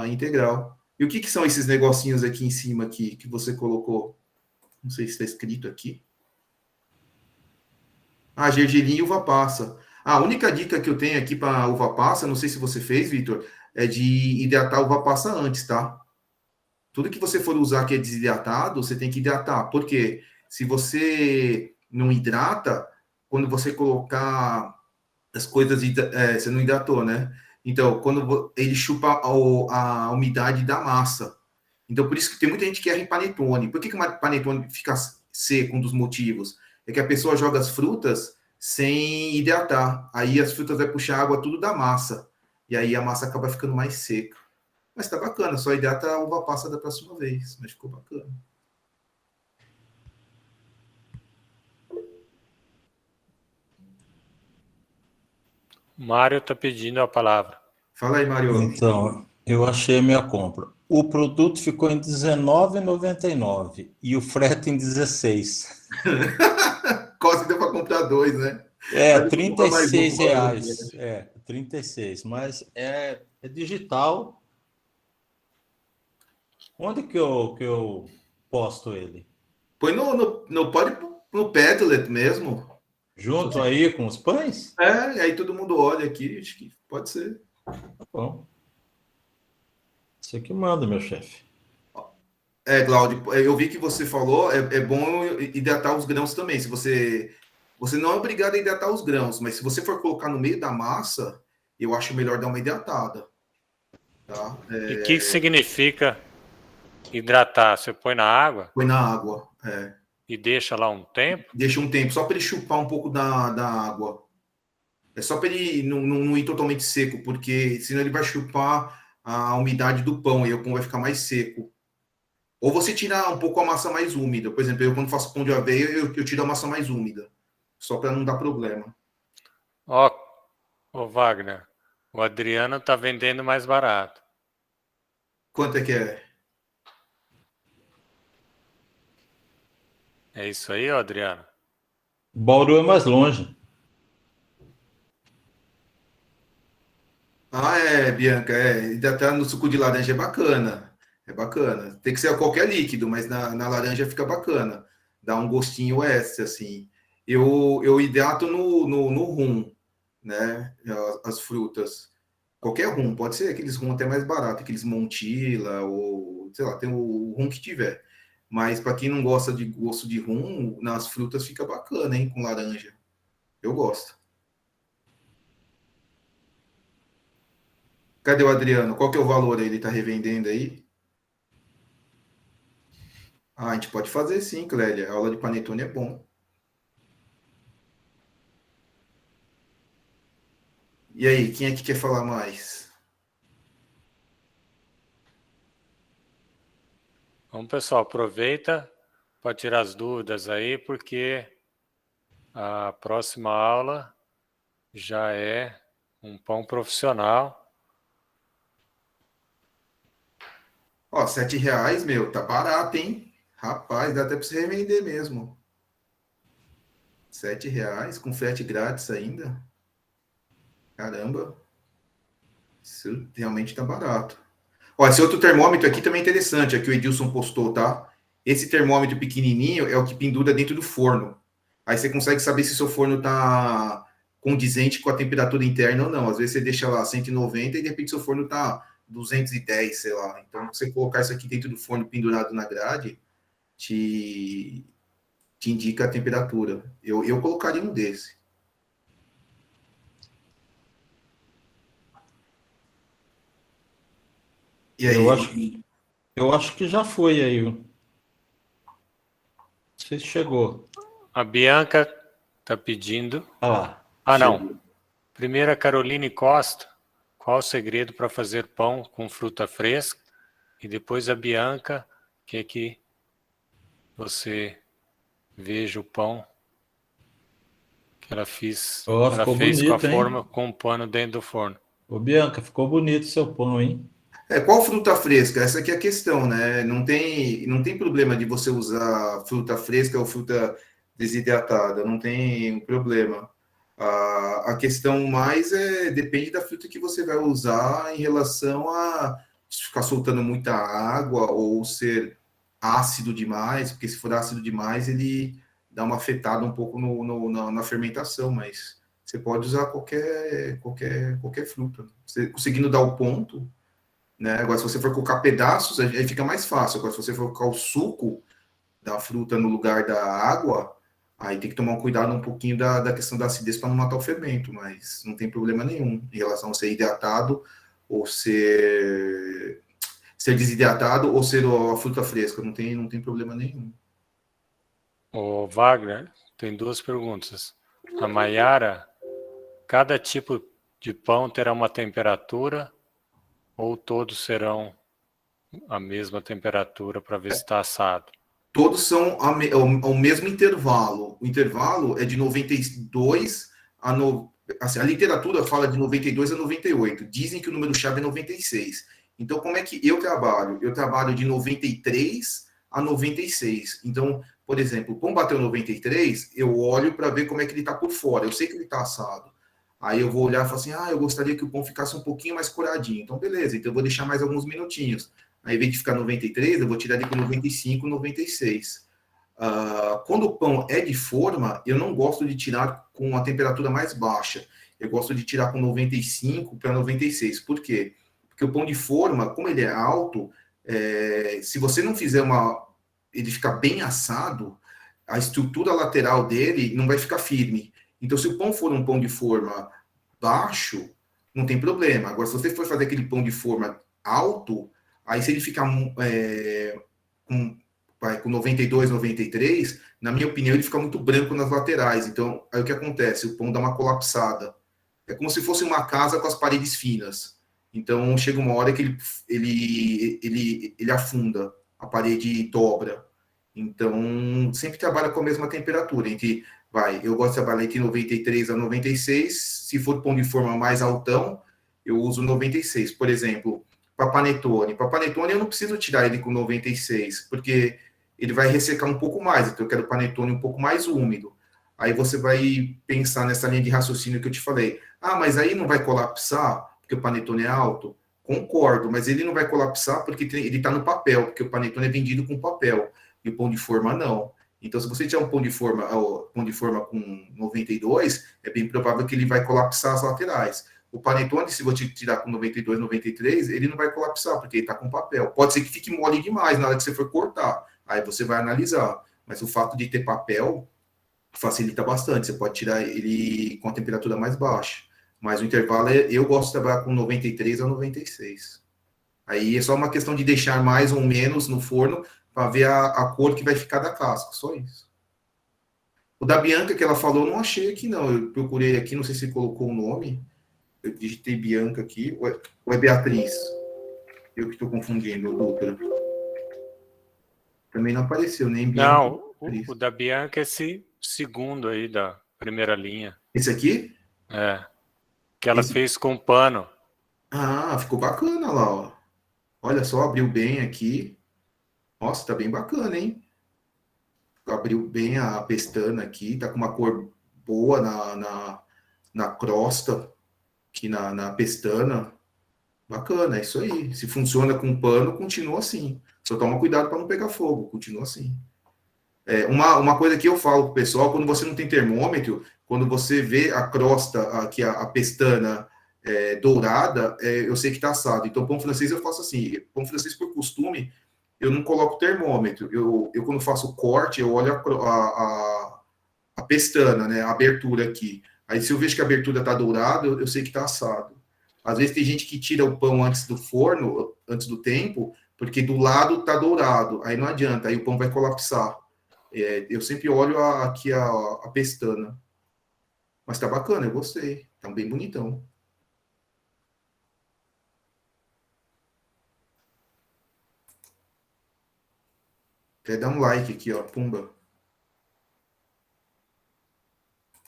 integral. E o que são esses negocinhos aqui em cima aqui que você colocou? Não sei se está escrito aqui. Gergelim e uva passa. A única dica que eu tenho aqui para uva passa, não sei se você fez, Vitor, é de hidratar a uva passa antes, tá? Tudo que você for usar que é desidratado, você tem que hidratar. Por quê? Se você não hidrata, quando você colocar as coisas, você não hidratou, né? Então, quando ele chupa a umidade da massa. Então, por isso que tem muita gente que erra em panetone. Por que o panetone fica seco? Um dos motivos é que a pessoa joga as frutas sem hidratar. Aí as frutas vai puxar água tudo da massa. E aí a massa acaba ficando mais seca. Mas tá bacana, só hidrata a uva passa da próxima vez. Mas ficou bacana. Mário está pedindo a palavra. Fala aí, Mário. Então, eu achei a minha compra. O produto ficou em R$19,99 e o frete em 16. Quase deu para comprar dois, né? É, Mas eu vou comprar mais um, R$36. É, 36. Mas é digital. Onde que eu posto ele? Põe pode no Padlet mesmo. Junto aí com os pães? É, e aí todo mundo olha aqui, acho que pode ser. Tá bom. Você que manda, meu chefe. Cláudio, eu vi que você falou, é bom hidratar os grãos também. Se você não é obrigado a hidratar os grãos, mas se você for colocar no meio da massa, eu acho melhor dar uma hidratada. Tá? E o que significa hidratar? Você põe na água? Põe na água, E deixa lá um tempo? Deixa um tempo, só para ele chupar um pouco da água. É só para ele não ir totalmente seco, porque senão ele vai chupar a umidade do pão e o pão vai ficar mais seco. Ou você tirar um pouco a massa mais úmida. Por exemplo, eu quando faço pão de aveia, eu tiro a massa mais úmida. Só para não dar problema. Ó, Wagner, o Adriano está vendendo mais barato. Quanto é que é? É isso aí, ó, Adriano? Bauru é mais longe. Bianca, hidratar no suco de laranja é bacana. É bacana. Tem que ser qualquer líquido, mas na laranja fica bacana. Dá um gostinho extra, assim. Eu hidrato no rum, né? As frutas. Qualquer rum, pode ser aqueles rum até mais barato, aqueles Montila, ou sei lá, tem o rum que tiver. Mas para quem não gosta de gosto de rum, nas frutas fica bacana, hein? Com laranja. Eu gosto. Cadê o Adriano? Qual que é o valor aí? Ele tá revendendo aí? A gente pode fazer sim, Clélia. A aula de panetone é bom. E aí, quem é que quer falar mais? Então, pessoal, aproveita para tirar as dúvidas aí, porque a próxima aula já é um pão profissional. Ó, R$7, meu, tá barato, hein? Rapaz, dá até para você revender mesmo. R$7, com frete grátis ainda. Caramba. Isso realmente tá barato. Ó, esse outro termômetro aqui também é interessante, é que o Edilson postou, tá? Esse termômetro pequenininho é o que pendura dentro do forno. Aí você consegue saber se o seu forno tá condizente com a temperatura interna ou não. Às vezes você deixa lá 190 e de repente seu forno tá 210, sei lá. Então, você colocar isso aqui dentro do forno pendurado na grade, te indica a temperatura. Eu colocaria um desse. E aí? Eu acho que já foi aí. Não sei se chegou. A Bianca está pedindo. Lá. Não. Primeiro a Caroline Costa. Qual o segredo para fazer pão com fruta fresca? E depois a Bianca, que você veja o pão que ela fez. Ela fez bonito, com a forma, com o pano dentro do forno. Ô, Bianca, ficou bonito o seu pão, hein? Qual fruta fresca? Essa aqui é a questão, né? Não tem problema de você usar fruta fresca ou fruta desidratada, não tem problema. A questão mais depende da fruta que você vai usar em relação a ficar soltando muita água ou ser ácido demais, porque se for ácido demais, ele dá uma afetada um pouco na fermentação, mas você pode usar qualquer fruta. Você conseguindo dar o ponto, né? Agora, se você for colocar pedaços, aí fica mais fácil. Agora, se você for colocar o suco da fruta no lugar da água, aí tem que tomar um cuidado um pouquinho da questão da acidez para não matar o fermento, mas não tem problema nenhum em relação a ser hidratado ou ser desidratado ou ser a fruta fresca, não tem problema nenhum. Ô, Wagner, tem duas perguntas. A Maiara, cada tipo de pão terá uma temperatura ou todos serão a mesma temperatura para ver se está assado? Todos são ao mesmo intervalo. O intervalo é de 92 a assim, a literatura fala de 92 a 98, dizem que o número-chave é 96. Então, como é que eu trabalho? Eu trabalho de 93 a 96. Então, por exemplo, o pão bateu 93, eu olho para ver como é que ele está por fora. Eu sei que ele está assado. Aí eu vou olhar e falar assim, eu gostaria que o pão ficasse um pouquinho mais coradinho. Então, beleza, então eu vou deixar mais alguns minutinhos. Aí, ao invés de ficar 93, eu vou tirar ele com 95, 96. Quando o pão é de forma, eu não gosto de tirar com a temperatura mais baixa. Eu gosto de tirar com 95 para 96. Por quê? Porque o pão de forma, como ele é alto, se você não fizer ele ficar bem assado, a estrutura lateral dele não vai ficar firme. Então, se o pão for um pão de forma baixo, não tem problema. Agora, se você for fazer aquele pão de forma alto, aí se ele ficar com 92, 93, na minha opinião, ele fica muito branco nas laterais. Então, aí o que acontece? O pão dá uma colapsada. É como se fosse uma casa com as paredes finas. Então, chega uma hora que ele afunda, a parede dobra. Então, sempre trabalha com a mesma temperatura. Eu gosto de trabalhar entre 93 a 96. Se for pão de forma mais altão, eu uso 96. Por exemplo, para panetone. Para panetone, eu não preciso tirar ele com 96, porque ele vai ressecar um pouco mais. Então, eu quero panetone um pouco mais úmido. Aí você vai pensar nessa linha de raciocínio que eu te falei. Mas aí não vai colapsar porque o panetone é alto? Concordo, mas ele não vai colapsar porque ele está no papel, porque o panetone é vendido com papel. E o pão de forma, não. Então, se você tiver um pão de forma com 92, é bem provável que ele vai colapsar as laterais. O panetone, se você tirar com 92, 93, ele não vai colapsar, porque ele está com papel. Pode ser que fique mole demais na hora que você for cortar. Aí você vai analisar. Mas o fato de ter papel facilita bastante. Você pode tirar ele com a temperatura mais baixa. Mas o intervalo, eu gosto de trabalhar com 93 a 96. Aí é só uma questão de deixar mais ou menos no forno para ver a cor que vai ficar da casca, só isso. O da Bianca que ela falou, eu não achei aqui não, eu procurei aqui, não sei se colocou o nome, eu digitei Bianca aqui, ou é Beatriz? Eu que estou confundindo, doutora. Também não apareceu, nem Bianca. Não, o da Bianca é esse segundo aí da primeira linha. Esse aqui? É, que ela fez com pano. Ficou bacana lá, ó. Olha só, abriu bem aqui. Nossa, tá bem bacana, hein? Abriu bem a pestana aqui, tá com uma cor boa na crosta, aqui na pestana. Bacana, é isso aí. Se funciona com pano, continua assim. Só toma cuidado para não pegar fogo, continua assim. Uma coisa que eu falo pro pessoal, quando você não tem termômetro, quando você vê a crosta, aqui a pestana dourada, eu sei que tá assado. Então, pão francês eu faço assim. Pão francês, por costume, eu não coloco termômetro. Eu quando faço o corte, eu olho a pestana, né? A abertura aqui. Aí, se eu vejo que a abertura tá dourada, eu sei que tá assado. Às vezes tem gente que tira o pão antes do forno, antes do tempo, porque do lado tá dourado. Aí não adianta, aí o pão vai colapsar. Eu sempre olho aqui a pestana. Mas tá bacana, eu gostei. Tá bem bonitão. Quer dar um like aqui, ó, pumba.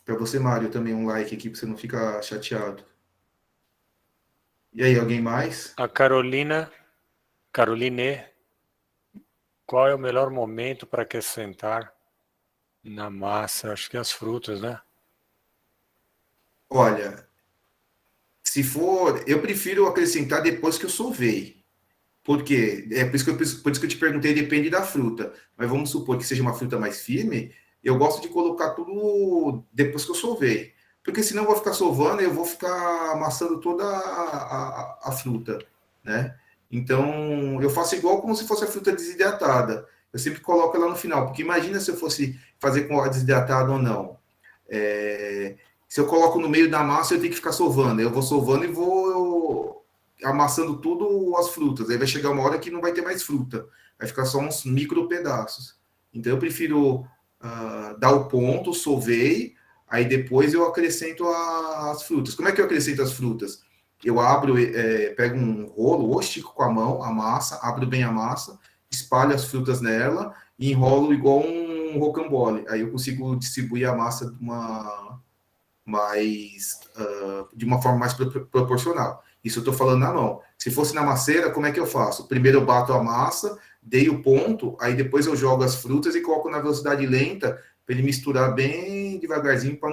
Para você, Mário, também um like aqui, para você não ficar chateado. E aí, alguém mais? A Caroline, qual é o melhor momento para acrescentar na massa? Acho que as frutas, né? Olha, se for, eu prefiro acrescentar depois que eu solvei. Por quê? Por isso que eu te perguntei, depende da fruta. Mas vamos supor que seja uma fruta mais firme, eu gosto de colocar tudo depois que eu solvei. Porque senão eu vou ficar sovando e eu vou ficar amassando toda a fruta, né? Então, eu faço igual como se fosse a fruta desidratada. Eu sempre coloco ela no final, porque imagina se eu fosse fazer com ela desidratada ou não. Se eu coloco no meio da massa, eu tenho que ficar sovando. Eu vou sovando e vou amassando tudo as frutas. Aí vai chegar uma hora que não vai ter mais fruta. Vai ficar só uns micro pedaços. Então, eu prefiro dar o ponto, solvei, aí depois eu acrescento as frutas. Como é que eu acrescento as frutas? Eu abro, pego um rolo, ou estico com a mão a massa, abro bem a massa, espalho as frutas nela e enrolo igual um rocambole. Aí eu consigo distribuir a massa mais de uma forma mais proporcional. Isso eu estou falando na mão. Se fosse na masseira, como é que eu faço? Primeiro eu bato a massa, dei o ponto, aí depois eu jogo as frutas e coloco na velocidade lenta para ele misturar bem devagarzinho para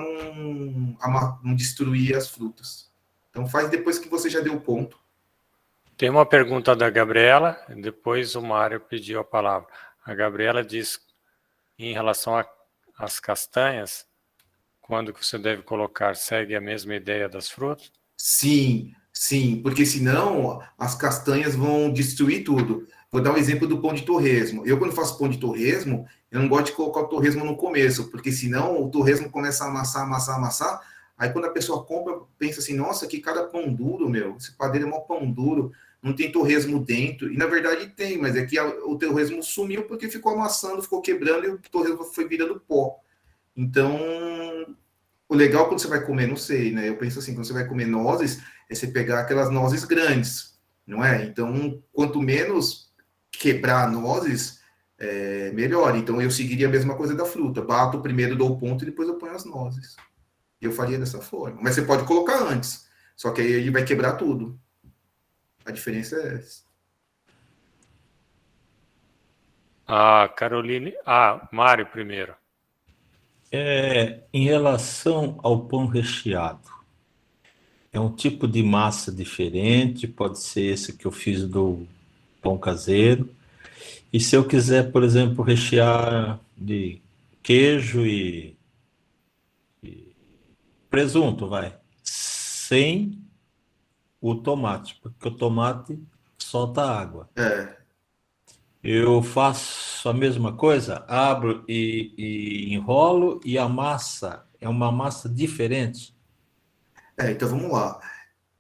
não destruir as frutas. Então faz depois que você já deu o ponto. Tem uma pergunta da Gabriela, depois o Mário pediu a palavra. A Gabriela diz, em relação às castanhas, quando que você deve colocar, segue a mesma ideia das frutas? Sim, sim, porque senão as castanhas vão destruir tudo. Vou dar um exemplo do pão de torresmo. Eu, quando faço pão de torresmo, eu não gosto de colocar o torresmo no começo, porque senão o torresmo começa a amassar, amassar, amassar. Aí quando a pessoa compra, pensa assim, nossa, que cara pão duro, meu. Esse padeiro é mó pão duro, não tem torresmo dentro. E na verdade tem, mas é que o torresmo sumiu porque ficou amassando, ficou quebrando e o torresmo foi virando pó. Então, o legal quando você vai comer, não sei, né? Eu penso assim, quando você vai comer nozes, é você pegar aquelas nozes grandes, não é? Então, quanto menos quebrar nozes, melhor. Então, eu seguiria a mesma coisa da fruta. Bato primeiro, dou o ponto e depois eu ponho as nozes. Eu faria dessa forma. Mas você pode colocar antes. Só que aí ele vai quebrar tudo. A diferença é essa. Caroline... Mário primeiro. Em relação ao pão recheado, é um tipo de massa diferente, pode ser esse que eu fiz do pão caseiro. E se eu quiser, por exemplo, rechear de queijo e presunto, sem o tomate, porque o tomate solta água. Eu faço a mesma coisa, abro e enrolo, e a massa é uma massa diferente. Então vamos lá.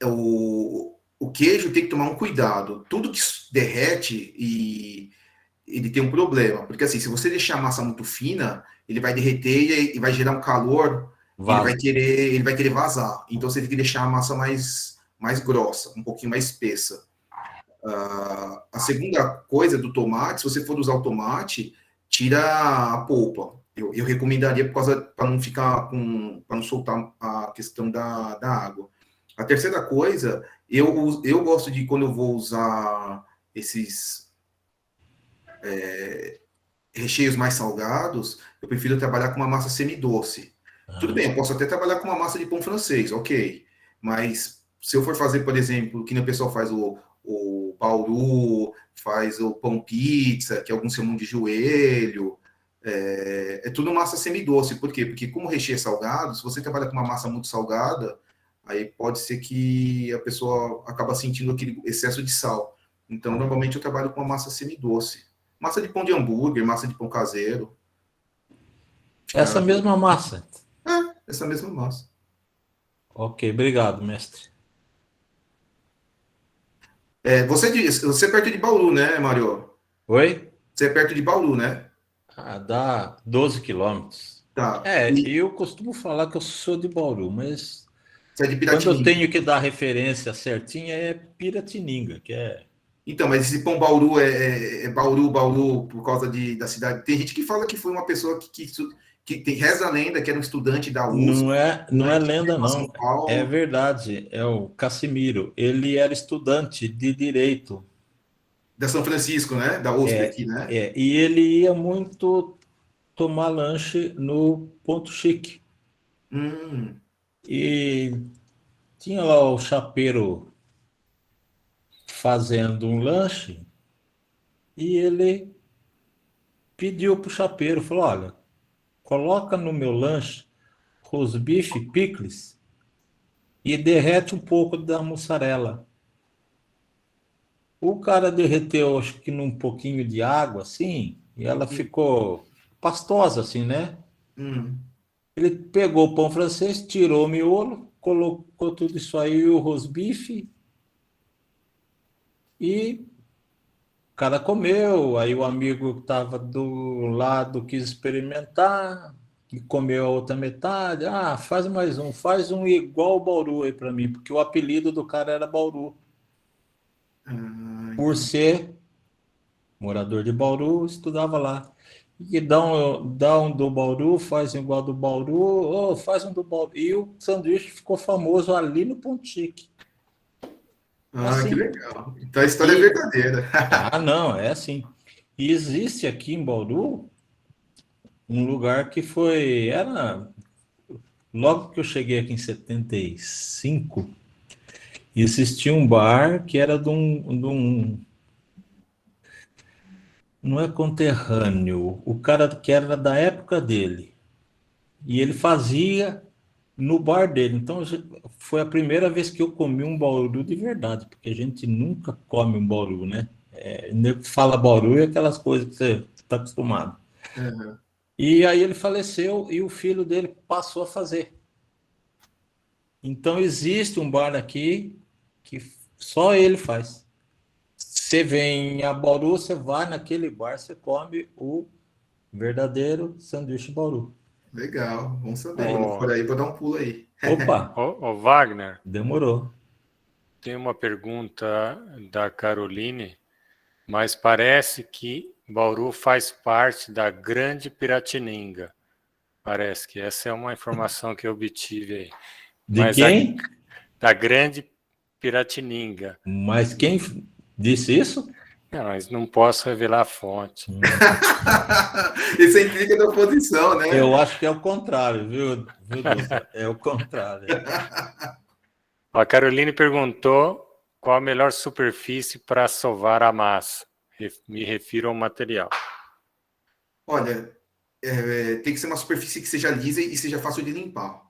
O queijo tem que tomar um cuidado. Tudo que derrete e ele tem um problema, porque assim, se você deixar a massa muito fina, ele vai derreter e vai gerar um calor, ele vai querer vazar. Então você tem que deixar a massa mais grossa, um pouquinho mais espessa. A segunda coisa do tomate, se você for usar o tomate, tira a polpa. Eu recomendaria para não ficar para não soltar a questão da água. A terceira coisa, eu gosto de, quando eu vou usar esses recheios mais salgados, eu prefiro trabalhar com uma massa semidoce. Tudo bem, eu posso até trabalhar com uma massa de pão francês, ok. Mas se eu for fazer, por exemplo, que nem o pessoal faz o bauru, faz o pão pizza, que alguns chamam de joelho, é tudo massa semidoce. Por quê? Porque como o recheio é salgado, se você trabalha com uma massa muito salgada, aí pode ser que a pessoa acaba sentindo aquele excesso de sal. Então, normalmente eu trabalho com uma massa semidoce. Massa de pão de hambúrguer, massa de pão caseiro. Essa mesma massa? Essa mesma massa. Ok, obrigado, mestre. Você é perto de Bauru, né, Mário? Oi? Você é perto de Bauru, né? Dá 12 quilômetros. Tá. Eu costumo falar que eu sou de Bauru, mas você é de quando eu Piratininga. tenho que dar referência certinha é Piratininga, que é... Então, mas esse pão Bauru é Bauru por causa da cidade. Tem gente que fala que foi uma pessoa que reza a lenda, que era um estudante da USP. Não é lenda, não. São Paulo. É verdade. É o Cassimiro. Ele era estudante de Direito. Da São Francisco, né? Da USP aqui, né? E ele ia muito tomar lanche no Ponto Chique. E tinha lá o chapeiro fazendo um lanche e ele pediu para o chapeiro, falou, olha, coloca no meu lanche rosbife, picles e derrete um pouco da mussarela. O cara derreteu, acho que num pouquinho de água, assim, e ela ficou pastosa, assim, né? Ele pegou o pão francês, tirou o miolo, colocou tudo isso aí, o rosbife, e o cara comeu. Aí o amigo que estava do lado quis experimentar, e comeu a outra metade. Faz mais um, faz um igual o Bauru aí para mim, porque o apelido do cara era Bauru. Por ser morador de Bauru, estudava lá. E dá um do Bauru, faz igual do Bauru, faz um do Bauru. E o sanduíche ficou famoso ali no Ponto Chique. Ah, Assim. que legal. Então a história é verdadeira. Não, é assim. E existe aqui em Bauru um lugar que logo que eu cheguei aqui em 75, existia um bar que era não é conterrâneo, o cara que era da época dele. E ele fazia no bar dele. Então, foi a primeira vez que eu comi um Bauru de verdade, porque a gente nunca come um Bauru, né? Fala Bauru e aquelas coisas que você está acostumado. Uhum. E aí ele faleceu e o filho dele passou a fazer. Então, existe um bar aqui que só ele faz. Você vem a Bauru, você vai naquele bar, você come o verdadeiro sanduíche Bauru. Legal, bom saber. Quando for aí, vou dar um pulo aí. Opa, Ô, Wagner, demorou. tem uma pergunta da Caroline, mas parece que Bauru faz parte da Grande Piratininga. Parece que essa é uma informação que eu obtive aí. De quem? Da Grande Piratininga. Mas quem disse isso? Não, mas não posso revelar a fonte. Isso é intriga da oposição, né? Eu acho que é o contrário, viu, Dutra? É o contrário. A Caroline perguntou qual a melhor superfície para sovar a massa. Me refiro ao material. Olha, tem que ser uma superfície que seja lisa e seja fácil de limpar.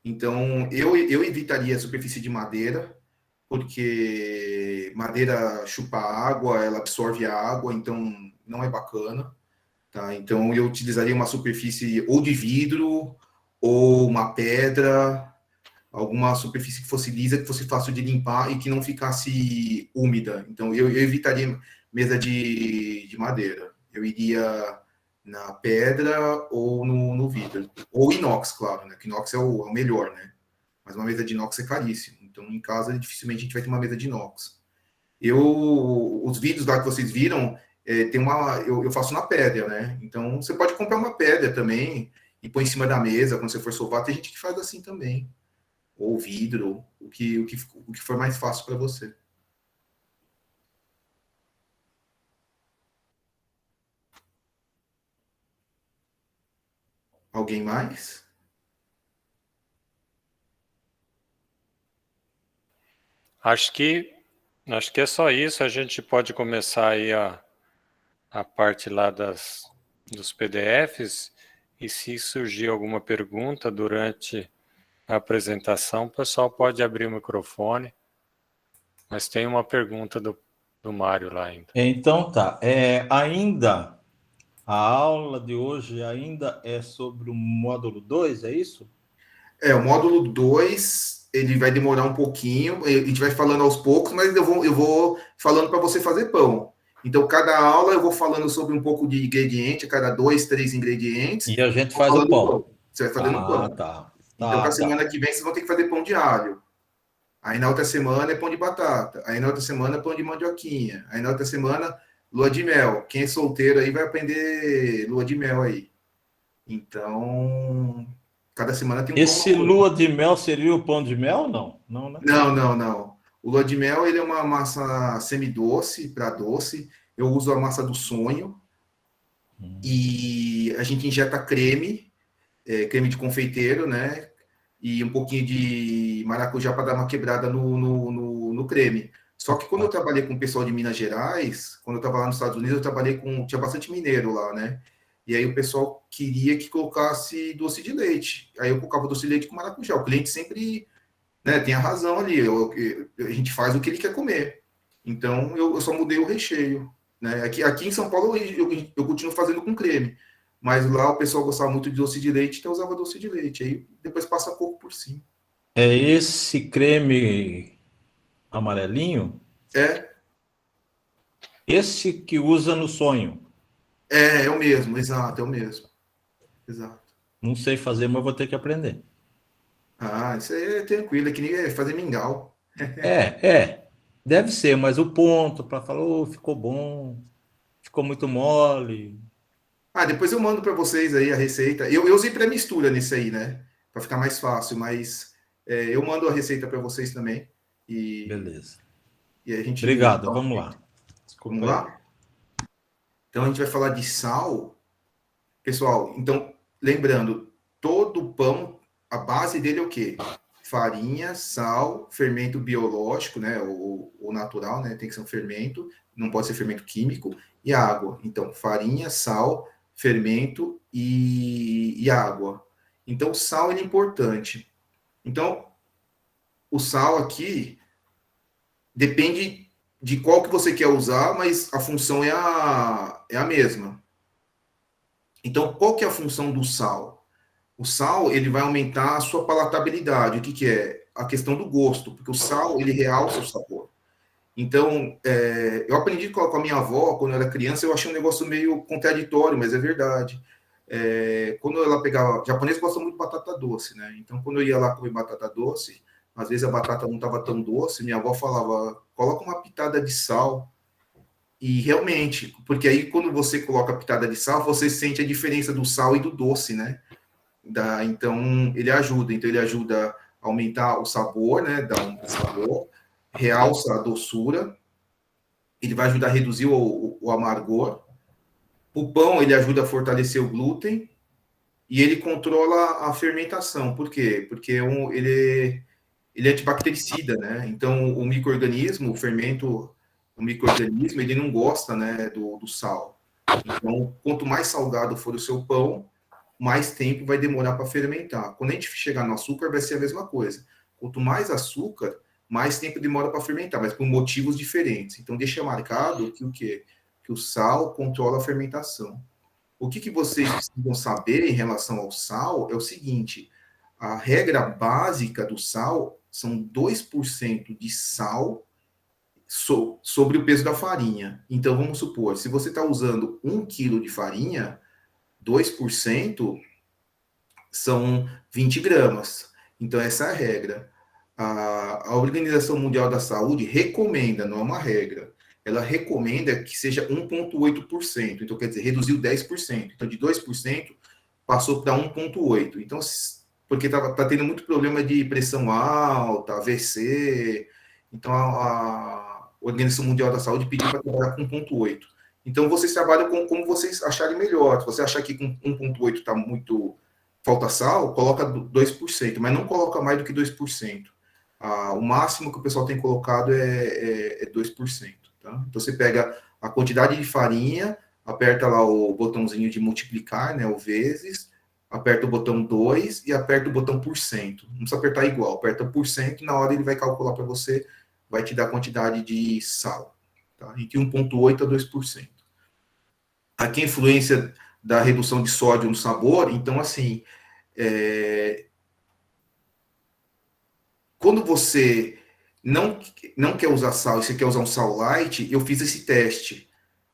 Então, eu evitaria a superfície de madeira, porque madeira chupa água, ela absorve a água, então não é bacana. Tá? Então, eu utilizaria uma superfície ou de vidro, ou uma pedra, alguma superfície que fosse lisa, que fosse fácil de limpar e que não ficasse úmida. Então, eu evitaria mesa de madeira. Eu iria na pedra ou no vidro. Ou inox, claro, né? Que inox é o melhor, né? Mas uma mesa de inox é caríssimo. Então, em casa, dificilmente a gente vai ter uma mesa de inox. Os vídeos lá que vocês viram, eu faço na pedra, né? Então, você pode comprar uma pedra também e pôr em cima da mesa quando você for sovar. Tem gente que faz assim também. Ou vidro, o que for mais fácil para você. Alguém mais? Acho que é só isso. A gente pode começar aí a parte lá dos PDFs, e se surgir alguma pergunta durante a apresentação, o pessoal pode abrir o microfone, mas tem uma pergunta do Mário lá ainda. Então tá, ainda a aula de hoje ainda é sobre o módulo 2, é isso? O módulo 2, ele vai demorar um pouquinho, a gente vai falando aos poucos, mas eu vou falando para você fazer pão. Então, cada aula eu vou falando sobre um pouco de ingrediente, a cada 2, 3 ingredientes. E a gente faz o pão. Você vai fazendo pão. Tá. Então, para a semana que vem, vocês vão ter que fazer pão de alho. Aí, na outra semana, é pão de batata. Aí, na outra semana, pão de mandioquinha. Aí, na outra semana, lua de mel. Quem é solteiro aí vai aprender lua de mel aí. Então, cada semana tem um Esse pão. lua de mel seria o pão de mel? Não, né? Não. O lua de mel, ele é uma massa semidoce para doce. Eu uso a massa do sonho. E a gente injeta creme de confeiteiro, né? E um pouquinho de maracujá para dar uma quebrada no creme. Só que quando eu trabalhei com o pessoal de Minas Gerais, quando eu estava lá nos Estados Unidos, tinha bastante mineiro lá, né? E aí o pessoal queria que colocasse doce de leite. Aí eu colocava doce de leite com maracujá. O cliente sempre, né, tem a razão ali. A gente faz o que ele quer comer. Então eu só mudei o recheio. Né? Aqui em São Paulo eu continuo fazendo com creme. Mas lá o pessoal gostava muito de doce de leite, então eu usava doce de leite. Aí depois passa coco por cima. É esse creme amarelinho? É. Esse que usa no sonho? É o mesmo, exato, é o mesmo. Exato. Não sei fazer, mas vou ter que aprender. Isso aí é tranquilo, é que nem fazer mingau. Deve ser, mas o ponto para falar, ficou bom, ficou muito mole. Depois eu mando para vocês aí a receita. Eu usei pré-mistura nisso aí, né? Para ficar mais fácil, mas eu mando a receita para vocês também. Beleza. E a gente... Obrigado, vamos lá. Desculpa Vamos lá? aí. Então, a gente vai falar de sal. Pessoal, então, lembrando, todo pão, a base dele é o quê? Farinha, sal, fermento biológico, né? Ou natural, né? Tem que ser um fermento, não pode ser fermento químico, e água. Então, farinha, sal, fermento e água. Então, o sal ele é importante. Então, o sal aqui depende de qual que você quer usar, mas a função é a mesma. Então, qual que é a função do sal? O sal, ele vai aumentar a sua palatabilidade. O que é? A questão do gosto, porque o sal, ele realça o sabor. Então, eu aprendi com a minha avó, quando eu era criança, eu achei um negócio meio contraditório, mas é verdade. Quando ela pegava... Japonês gosta muito de batata doce, né? Então, quando eu ia lá comer batata doce, às vezes a batata não estava tão doce, minha avó falava, coloca uma pitada de sal. E realmente, porque aí quando você coloca a pitada de sal, você sente a diferença do sal e do doce, né? Então, ele ajuda. Então, ele ajuda a aumentar o sabor, né? Dá um sabor, realça a doçura. Ele vai ajudar a reduzir o amargor. O pão, ele ajuda a fortalecer o glúten. E ele controla a fermentação. Por quê? Porque ele é antibactericida, né? Então, o micro-organismo, o fermento, o micro-organismo, ele não gosta, né, do sal. Então, quanto mais salgado for o seu pão, mais tempo vai demorar para fermentar. Quando a gente chegar no açúcar, vai ser a mesma coisa. Quanto mais açúcar, mais tempo demora para fermentar, mas por motivos diferentes. Então, deixa marcado que o quê? Que o sal controla a fermentação. O que vocês precisam saber em relação ao sal é o seguinte: a regra básica do sal são 2% de sal sobre o peso da farinha. Então, vamos supor, se você está usando 1 quilo de farinha, 2% são 20 gramas. Então, essa é a regra. A Organização Mundial da Saúde recomenda, não é uma regra, ela recomenda que seja 1,8%. Então, quer dizer, reduziu 10%. Então, de 2% passou para 1,8%. Então, porque tá tendo muito problema de pressão alta, AVC. Então, a Organização Mundial da Saúde pediu para trabalhar com 1,8%. Então, vocês trabalham com como vocês acharem melhor. Se você achar que com 1,8% está muito... falta sal, coloca 2%, mas não coloca mais do que 2%. O máximo que o pessoal tem colocado é 2%. Tá? Então, você pega a quantidade de farinha, aperta lá o botãozinho de multiplicar, né, o vezes, aperta o botão 2 e aperta o botão %. Não precisa apertar igual, aperta %, e na hora ele vai calcular para você, vai te dar a quantidade de sal. Tá? Entre 1,8% a 2%. Aqui a influência da redução de sódio no sabor, então, assim, quando você não quer usar sal e você quer usar um sal light, eu fiz esse teste,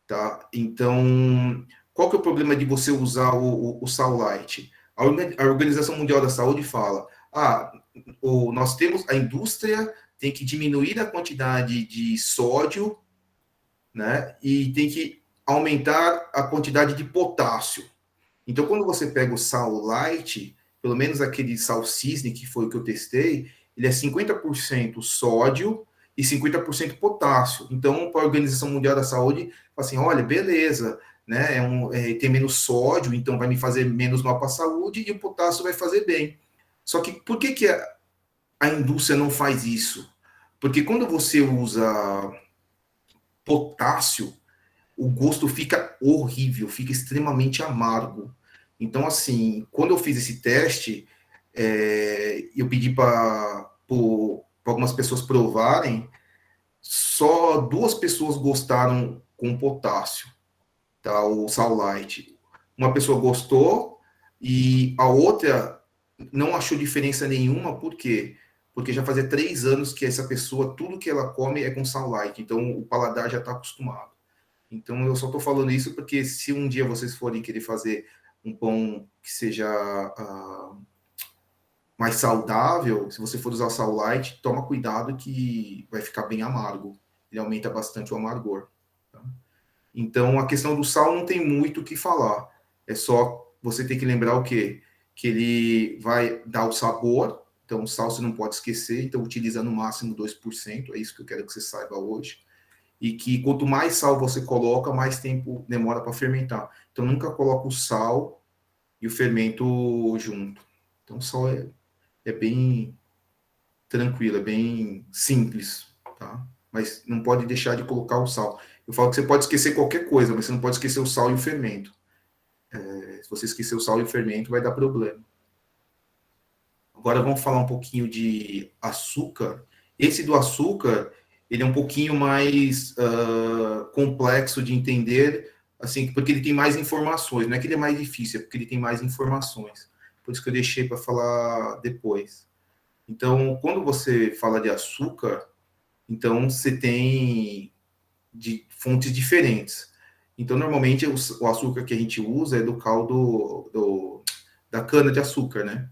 tá? Então, qual que é o problema de você usar o sal light? A Organização Mundial da Saúde fala, nós temos, a indústria tem que diminuir a quantidade de sódio, né? E tem que aumentar a quantidade de potássio. Então, quando você pega o sal light, pelo menos aquele sal cisne, que foi o que eu testei, ele é 50% sódio e 50% potássio. Então, para a Organização Mundial da Saúde, fala assim, olha, beleza, né? Tem menos sódio, então vai me fazer menos mal para a saúde, e o potássio vai fazer bem. Só que por que a indústria não faz isso? Porque quando você usa potássio, o gosto fica horrível, fica extremamente amargo. Então, assim, quando eu fiz esse teste, eu pedi para algumas pessoas provarem, só 2 pessoas gostaram com potássio, tá? O sal light. Uma pessoa gostou e a outra não achou diferença nenhuma, por quê? Porque já fazia 3 anos que essa pessoa, tudo que ela come é com sal light, então o paladar já está acostumado. Então, eu só estou falando isso porque se um dia vocês forem querer fazer um pão que seja mais saudável, se você for usar sal light, toma cuidado que vai ficar bem amargo. Ele aumenta bastante o amargor. Tá? Então, a questão do sal não tem muito o que falar. é só você ter que lembrar o quê? Que ele vai dar o sabor, então o sal você não pode esquecer, então utiliza no máximo 2%, é isso que eu quero que você saiba hoje. E que quanto mais sal você coloca, mais tempo demora para fermentar. Então nunca coloca o sal e o fermento junto. Então o sal é bem tranquilo, é bem simples, tá? Mas não pode deixar de colocar o sal. Eu falo que você pode esquecer qualquer coisa, mas você não pode esquecer o sal e o fermento. Se você esquecer o sal e o fermento, vai dar problema. Agora vamos falar um pouquinho de açúcar. Esse do açúcar, ele é um pouquinho mais complexo de entender, assim, porque ele tem mais informações. Não é que ele é mais difícil, é porque ele tem mais informações. Por isso que eu deixei para falar depois. Então, quando você fala de açúcar, então você tem de fontes diferentes. Então, normalmente, o açúcar que a gente usa é do caldo da cana-de-açúcar, né?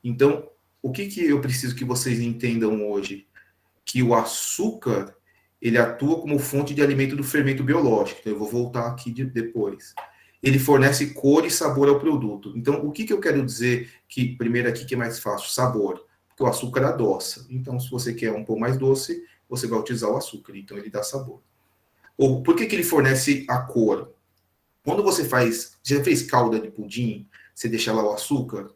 Então, o que eu preciso que vocês entendam hoje? Que o açúcar, ele atua como fonte de alimento do fermento biológico. Então, eu vou voltar aqui depois. Ele fornece cor e sabor ao produto. Então, o que eu quero dizer que, primeiro aqui, que é mais fácil? Sabor. Porque o açúcar adoça. Então, se você quer um pão mais doce, você vai utilizar o açúcar. Então, ele dá sabor. Ou por que ele fornece a cor? Quando você já fez calda de pudim, você deixa lá o açúcar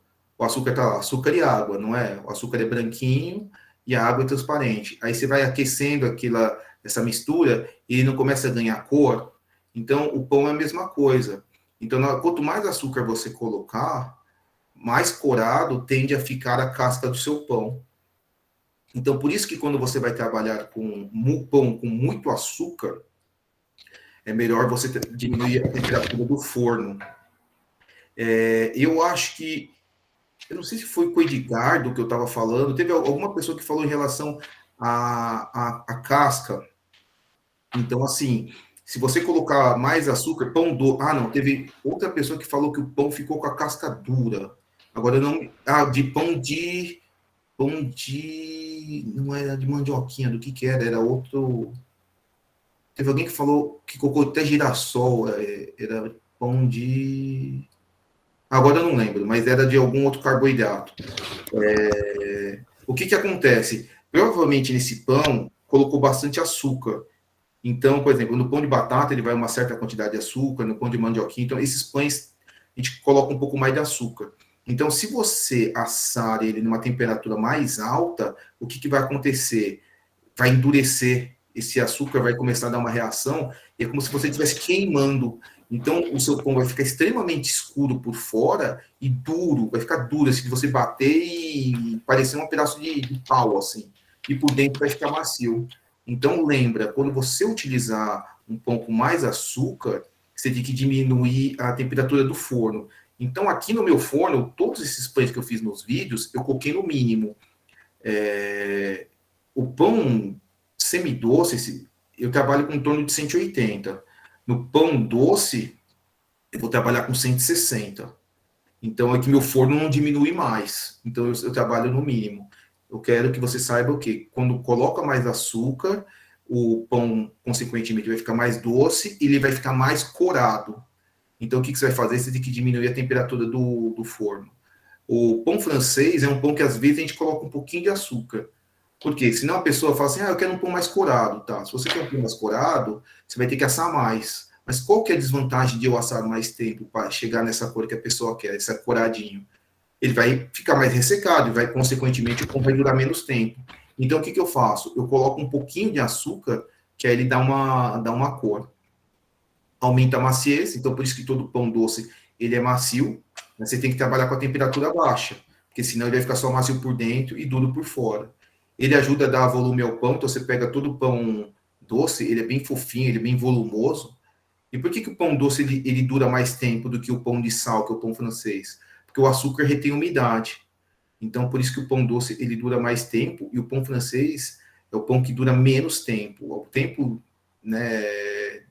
tá lá, açúcar e água, não é? O açúcar é branquinho e a água é transparente. Aí você vai aquecendo essa mistura e ele não começa a ganhar cor. Então, o pão é a mesma coisa. Então, quanto mais açúcar você colocar, mais corado tende a ficar a casca do seu pão. Então, por isso que quando você vai trabalhar com pão com muito açúcar, é melhor você diminuir a temperatura do forno. Eu acho que, eu não sei se foi com o Edgardo que eu estava falando, teve alguma pessoa que falou em relação à casca. Então, assim, se você colocar mais açúcar, pão doce. Ah, não, teve outra pessoa que falou que o pão ficou com a casca dura. Agora não. De pão de. Não era de mandioquinha, do que era? Era outro. Teve alguém que falou que colocou até girassol, era pão de. Agora eu não lembro, mas era de algum outro carboidrato. O que acontece? Provavelmente nesse pão colocou bastante açúcar. Então, por exemplo, no pão de batata ele vai uma certa quantidade de açúcar, no pão de mandioquinha. Então, esses pães a gente coloca um pouco mais de açúcar. Então, se você assar ele numa temperatura mais alta, o que vai acontecer? Vai endurecer. Esse açúcar vai começar a dar uma reação, e é como se você estivesse queimando. Então, o seu pão vai ficar extremamente escuro por fora e duro, vai ficar duro, assim, de você bater e parecer um pedaço de pau, assim. E por dentro vai ficar macio. Então, lembra, quando você utilizar um pão com mais açúcar, você tem que diminuir a temperatura do forno. Então, aqui no meu forno, todos esses pães que eu fiz nos vídeos, eu coloquei no mínimo. O pão semidoce, eu trabalho com em torno de 180. No pão doce, eu vou trabalhar com 160. Então, é que meu forno não diminui mais. Então, eu trabalho no mínimo. Eu quero que você saiba o quê? Quando coloca mais açúcar, o pão, consequentemente, vai ficar mais doce e ele vai ficar mais corado. Então, o que você vai fazer? Você tem que diminuir a temperatura do forno. O pão francês é um pão que, às vezes, a gente coloca um pouquinho de açúcar. Por quê? Senão a pessoa fala assim, eu quero um pão mais corado, tá? Se você quer um pão mais corado, você vai ter que assar mais. Mas qual que é a desvantagem de eu assar mais tempo para chegar nessa cor que a pessoa quer, esse coradinho? Ele vai ficar mais ressecado e vai, consequentemente, o pão vai durar menos tempo. Então, o que eu faço? Eu coloco um pouquinho de açúcar, que aí ele dá uma cor. Aumenta a maciez, então por isso que todo pão doce, ele é macio, mas você tem que trabalhar com a temperatura baixa, porque senão ele vai ficar só macio por dentro e duro por fora. Ele ajuda a dar volume ao pão, então você pega todo o pão doce, ele é bem fofinho, ele é bem volumoso. E por que o pão doce ele dura mais tempo do que o pão de sal, que é o pão francês? Porque o açúcar retém umidade. Então, por isso que o pão doce ele dura mais tempo e o pão francês é o pão que dura menos tempo. O tempo, né,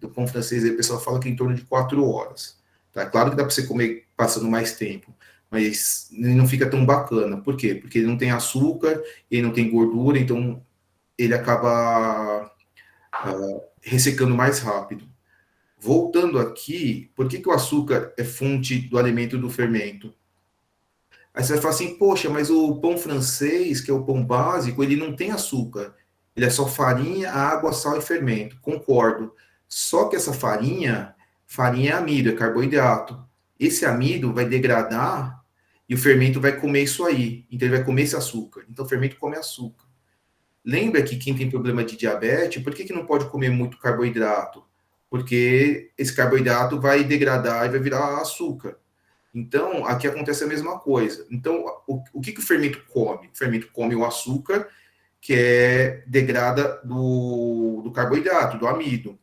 do pão francês, aí o pessoal fala que é em torno de 4 horas. Tá? Claro que dá para você comer passando mais tempo, mas não fica tão bacana. Por quê? Porque ele não tem açúcar, ele não tem gordura, então ele acaba ressecando mais rápido. voltando aqui, por que o açúcar é fonte do alimento do fermento? Aí você vai falar assim, poxa, mas o pão francês, que é o pão básico, ele não tem açúcar. Ele é só farinha, água, sal e fermento. Concordo. Só que essa farinha é amido, é carboidrato. Esse amido vai degradar e o fermento vai comer isso aí. Então ele vai comer esse açúcar. Então o fermento come açúcar. Lembra que quem tem problema de diabetes, por que não pode comer muito carboidrato? Porque esse carboidrato vai degradar e vai virar açúcar. Então, aqui acontece a mesma coisa. Então, o que o fermento come? O fermento come o açúcar, que degrada do carboidrato, do amido.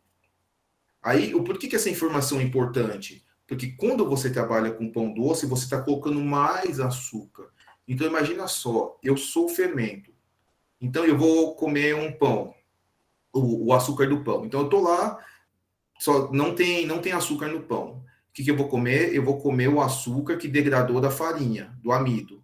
Aí, por que essa informação é importante? Porque quando você trabalha com pão doce, você está colocando mais açúcar. Então, imagina só, eu sou o fermento. Então, eu vou comer um pão, o açúcar do pão. Então, eu estou lá, só não tem açúcar no pão. O que eu vou comer? Eu vou comer o açúcar que degradou da farinha, do amido.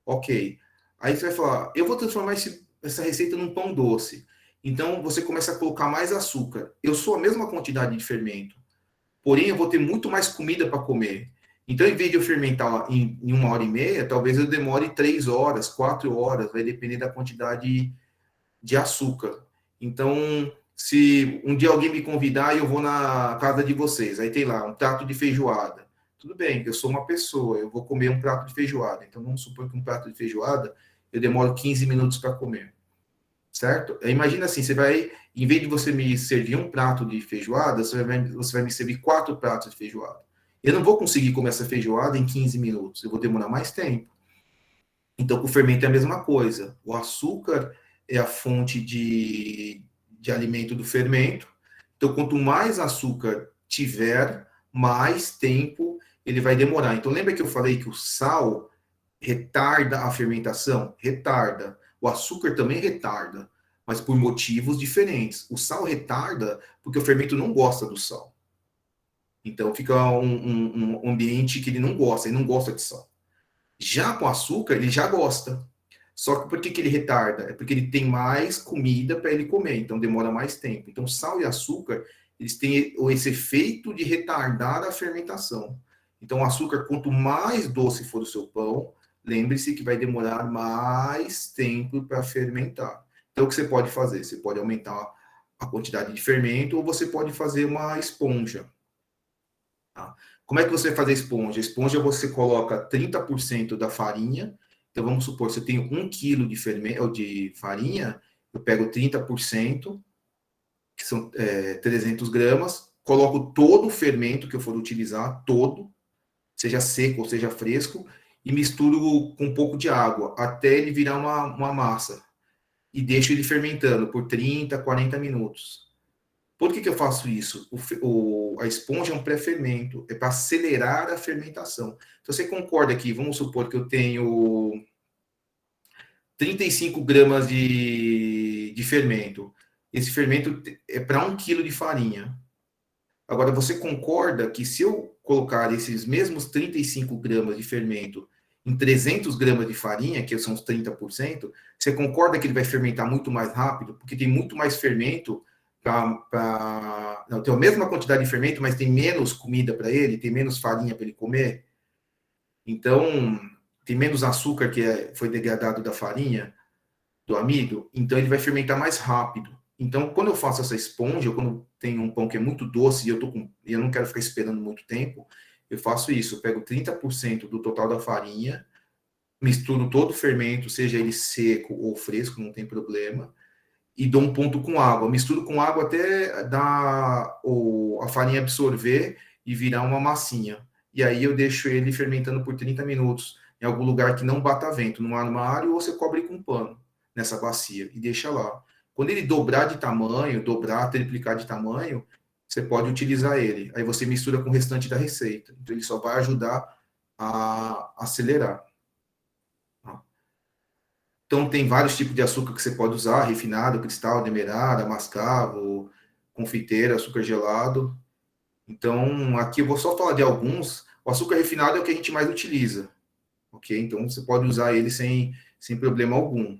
Ok. Aí você vai falar, eu vou transformar essa receita num pão doce. Então, você começa a colocar mais açúcar. Eu sou a mesma quantidade de fermento. Porém, eu vou ter muito mais comida para comer. Então, em vez de eu fermentar em 1h30, talvez eu demore 3 horas, 4 horas. Vai depender da quantidade de açúcar. Então, se um dia alguém me convidar e eu vou na casa de vocês, aí tem lá um prato de feijoada. Tudo bem, eu sou uma pessoa, eu vou comer um prato de feijoada. Então, vamos supor que um prato de feijoada eu demoro 15 minutos para comer. Certo? Imagina assim, você vai, em vez de você me servir um prato de feijoada, você vai me servir 4 pratos de feijoada. Eu não vou conseguir comer essa feijoada em 15 minutos, eu vou demorar mais tempo. Então, com o fermento é a mesma coisa. O açúcar é a fonte de alimento do fermento. Então, quanto mais açúcar tiver, mais tempo ele vai demorar. Então, lembra que eu falei que o sal retarda a fermentação? Retarda. O açúcar também retarda, mas por motivos diferentes. O sal retarda porque o fermento não gosta do sal. Então, fica um ambiente que ele não gosta de sal. Já com açúcar, ele já gosta. Só que por que ele retarda? É porque ele tem mais comida para ele comer, então demora mais tempo. Então, sal e açúcar, eles têm esse efeito de retardar a fermentação. Então, o açúcar, quanto mais doce for o seu pão, lembre-se que vai demorar mais tempo para fermentar. Então, o que você pode fazer? Você pode aumentar a quantidade de fermento ou você pode fazer uma esponja. Tá? Como é que você vai fazer esponja? Esponja você coloca 30% da farinha. Então, vamos supor, se eu tenho 1 quilo de farinha, eu pego 30%, que são 300 gramas, coloco todo o fermento que eu for utilizar, todo, seja seco ou seja fresco, e misturo com um pouco de água, até ele virar uma massa. E deixo ele fermentando por 30, 40 minutos. Por que eu faço isso? A esponja é um pré-fermento, é para acelerar a fermentação. Então, você concorda que, vamos supor que eu tenho 35 gramas de fermento. Esse fermento é para 1 quilo de farinha. Agora, você concorda que se eu colocar esses mesmos 35 gramas de fermento em 300 gramas de farinha, que são os 30%, você concorda que ele vai fermentar muito mais rápido? Porque tem muito mais fermento não, tem a mesma quantidade de fermento, mas tem menos comida para ele, tem menos farinha para ele comer. Então, tem menos açúcar que foi degradado da farinha, do amido, então ele vai fermentar mais rápido. Então, quando eu faço essa esponja, ou quando tenho um pão que é muito doce e eu não quero ficar esperando muito tempo, eu faço isso, eu pego 30% do total da farinha, misturo todo o fermento, seja ele seco ou fresco, não tem problema, e dou um ponto com água. Misturo com água até dar a farinha absorver e virar uma massinha. E aí eu deixo ele fermentando por 30 minutos, em algum lugar que não bata vento, num armário, ou você cobre com pano nessa bacia e deixa lá. Quando ele dobrar de tamanho, triplicar de tamanho, você pode utilizar ele. Aí você mistura com o restante da receita. Então ele só vai ajudar a acelerar. Então, tem vários tipos de açúcar que você pode usar, refinado, cristal, demerara, mascavo, confiteiro, açúcar gelado. Então, aqui eu vou só falar de alguns. O açúcar refinado é o que a gente mais utiliza, ok? Então, você pode usar ele sem problema algum.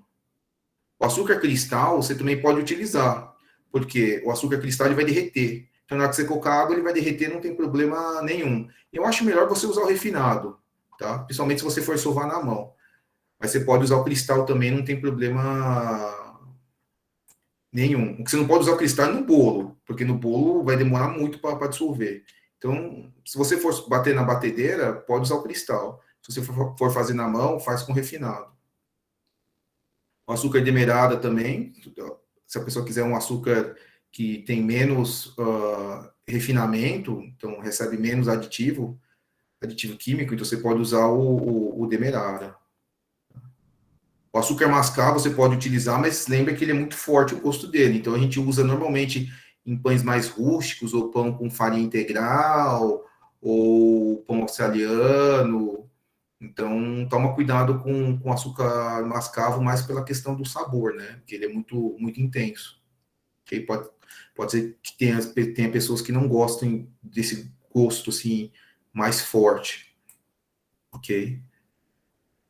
O açúcar cristal, você também pode utilizar, porque o açúcar cristal ele vai derreter. Então, na hora que você colocar água, ele vai derreter, não tem problema nenhum. Eu acho melhor você usar o refinado, tá? Principalmente se você for sovar na mão. Mas você pode usar o cristal também, não tem problema nenhum. O que você não pode usar o cristal é no bolo, porque no bolo vai demorar muito para dissolver. Então, se você for bater na batedeira, pode usar o cristal. Se você for fazer na mão, faz com refinado. O açúcar demerara também, se a pessoa quiser um açúcar que tem menos refinamento, então recebe menos aditivo químico, então você pode usar o demerara. O açúcar mascavo você pode utilizar, mas lembra que ele é muito forte o gosto dele, então a gente usa normalmente em pães mais rústicos, ou pão com farinha integral, ou pão australiano. Então, toma cuidado com açúcar mascavo, mais pela questão do sabor, né? Porque ele é muito, muito intenso. Okay? Pode ser que tenha pessoas que não gostem desse gosto, assim, mais forte. Ok?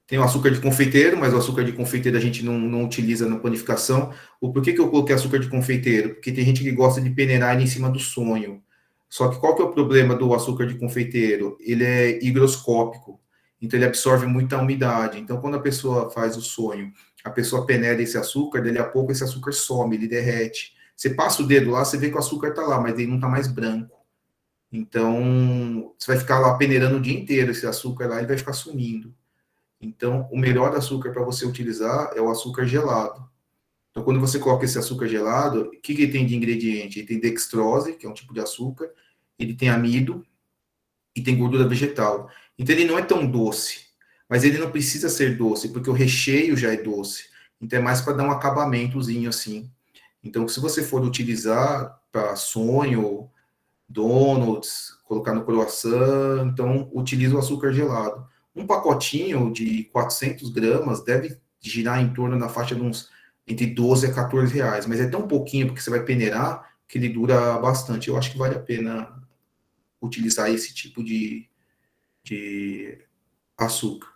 Tem o açúcar de confeiteiro, mas o açúcar de confeiteiro a gente não utiliza na panificação. Por que eu coloquei açúcar de confeiteiro? Porque tem gente que gosta de peneirar ele em cima do sonho. Só que qual que é o problema do açúcar de confeiteiro? Ele é higroscópico. Então, ele absorve muita umidade. Então, quando a pessoa faz o sonho, a pessoa peneira esse açúcar, dali a pouco esse açúcar some, ele derrete. Você passa o dedo lá, você vê que o açúcar está lá, mas ele não está mais branco. Então, você vai ficar lá peneirando o dia inteiro esse açúcar lá, ele vai ficar sumindo. Então, o melhor açúcar para você utilizar é o açúcar gelado. Então, quando você coloca esse açúcar gelado, o que ele tem de ingrediente? Ele tem dextrose, que é um tipo de açúcar, ele tem amido e tem gordura vegetal. Então, ele não é tão doce, mas ele não precisa ser doce, porque o recheio já é doce. Então, é mais para dar um acabamentozinho assim. Então, se você for utilizar para sonho, donuts, colocar no croissant, então, utilize o açúcar gelado. Um pacotinho de 400 gramas deve girar em torno da faixa de uns entre 12 a 14 reais, mas é tão pouquinho, porque você vai peneirar, que ele dura bastante. Eu acho que vale a pena utilizar esse tipo de açúcar.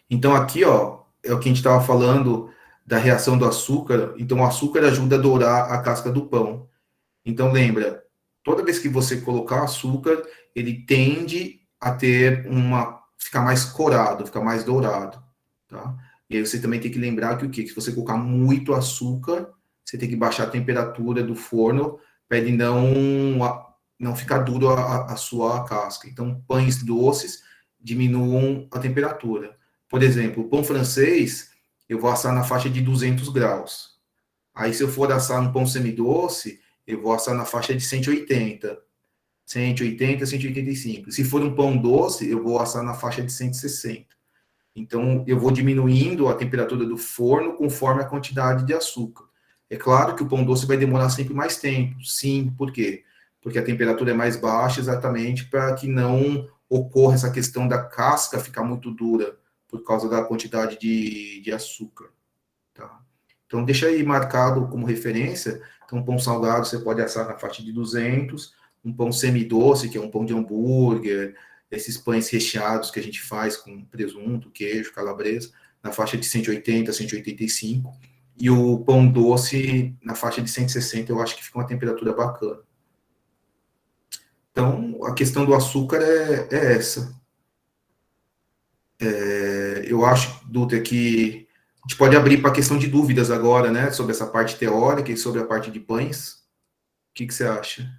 Então, aqui, ó, é o que a gente estava falando da reação do açúcar. Então, o açúcar ajuda a dourar a casca do pão. Então, lembra, toda vez que você colocar açúcar, ele tende a ficar mais corado, ficar mais dourado, tá? E aí você também tem que lembrar que o quê? Que se você colocar muito açúcar, você tem que baixar a temperatura do forno para ele não ficar duro a sua casca. Então, pães doces diminuam a temperatura. Por exemplo, o pão francês, eu vou assar na faixa de 200 graus. Aí, se eu for assar um pão semidoce, eu vou assar na faixa de 180, 185. Se for um pão doce, eu vou assar na faixa de 160. Então, eu vou diminuindo a temperatura do forno conforme a quantidade de açúcar. É claro que o pão doce vai demorar sempre mais tempo. Sim, por quê? Porque a temperatura é mais baixa exatamente para que não ocorra essa questão da casca ficar muito dura por causa da quantidade de açúcar. Tá? Então, deixa aí marcado como referência. Então, pão salgado você pode assar na faixa de 200, um pão semidoce, que é um pão de hambúrguer, esses pães recheados que a gente faz com presunto, queijo, calabresa, na faixa de 180, 185, e o pão doce na faixa de 160, eu acho que fica uma temperatura bacana. Então, a questão do açúcar é essa. Eu acho, Dutra, que a gente pode abrir para a questão de dúvidas agora, né, sobre essa parte teórica e sobre a parte de pães. O que você acha?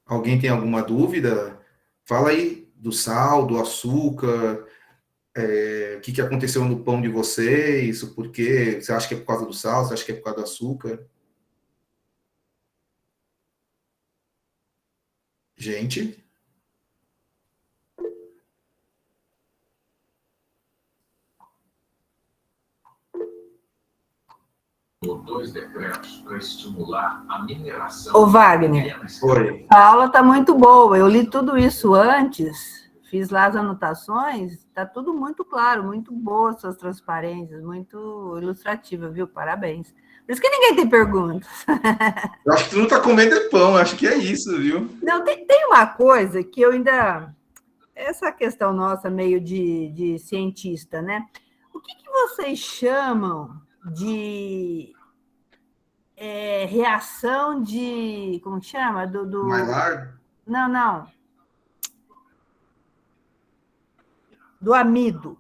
Alguém tem alguma dúvida? Fala aí do sal, do açúcar, o que aconteceu no pão de vocês, o porquê, você acha que é por causa do sal, você acha que é por causa do açúcar? Gente? Dois decretos para estimular a mineração. Ô, Wagner, Oi. a aula está muito boa. Eu li tudo isso antes, fiz lá as anotações, está tudo muito claro, muito boa suas transparências, muito ilustrativa, viu? Parabéns. Por isso que ninguém tem perguntas. Eu acho que tu não está comendo pão, eu acho que é isso, viu? Não, tem uma coisa que eu ainda... Essa questão nossa meio de cientista, né? O O que vocês chamam de reação de... Como que chama? Maillard? Não. Do amido.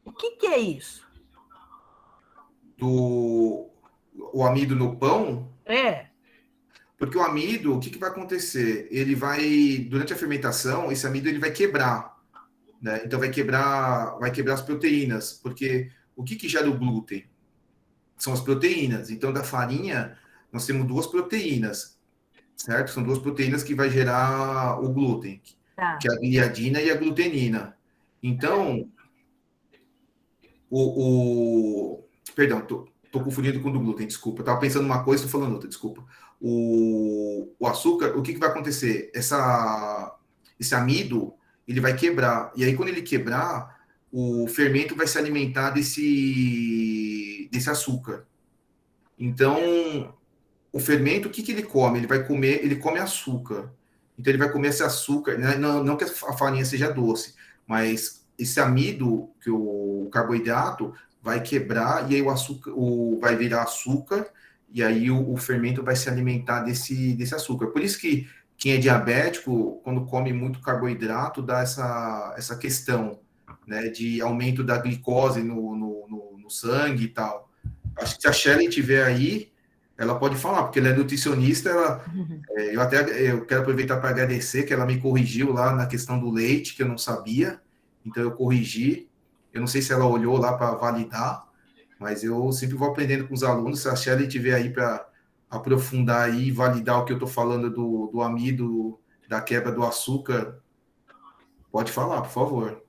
O que é isso? O amido no pão? É. Porque o amido, o que vai acontecer? Ele vai, durante a fermentação, esse amido ele vai quebrar, né? Então vai quebrar as proteínas, porque o que gera o glúten? São as proteínas. Então, da farinha, nós temos 2 proteínas, certo? São 2 proteínas que vai gerar o glúten, que é a gliadina e a glutenina. Então, perdão, tô confundindo com o do glúten, desculpa. Eu estava pensando uma coisa e estou falando outra, desculpa. O açúcar, o que vai acontecer? Esse amido, ele vai quebrar. E aí, quando ele quebrar, o fermento vai se alimentar desse açúcar. Então, o fermento, o que ele come? Ele come açúcar. Então, ele vai comer esse açúcar, né? Não que a farinha seja doce, mas esse amido, que o carboidrato, vai quebrar e aí o açúcar vai virar açúcar e aí o fermento vai se alimentar desse açúcar. Por isso que quem é diabético, quando come muito carboidrato, dá essa questão, né, de aumento da glicose no sangue e tal. Acho que se a Shelley tiver aí, ela pode falar, porque ela é nutricionista. Eu quero aproveitar para agradecer que ela me corrigiu lá na questão do leite, que eu não sabia, então eu corrigi. Eu não sei se ela olhou lá para validar, mas eu sempre vou aprendendo com os alunos. Se a Shelley tiver aí para aprofundar aí e validar o que eu estou falando do amido, da quebra do açúcar, pode falar, por favor.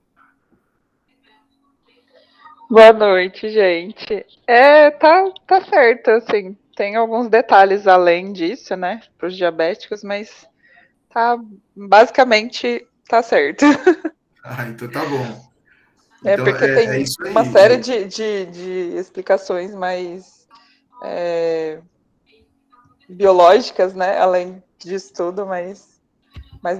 Boa noite, gente. Tá certo, assim, tem alguns detalhes além disso, né, para os diabéticos, mas basicamente tá certo. Então tá bom. Então, porque tem isso aí, uma série de explicações mais biológicas, né, além disso tudo, mais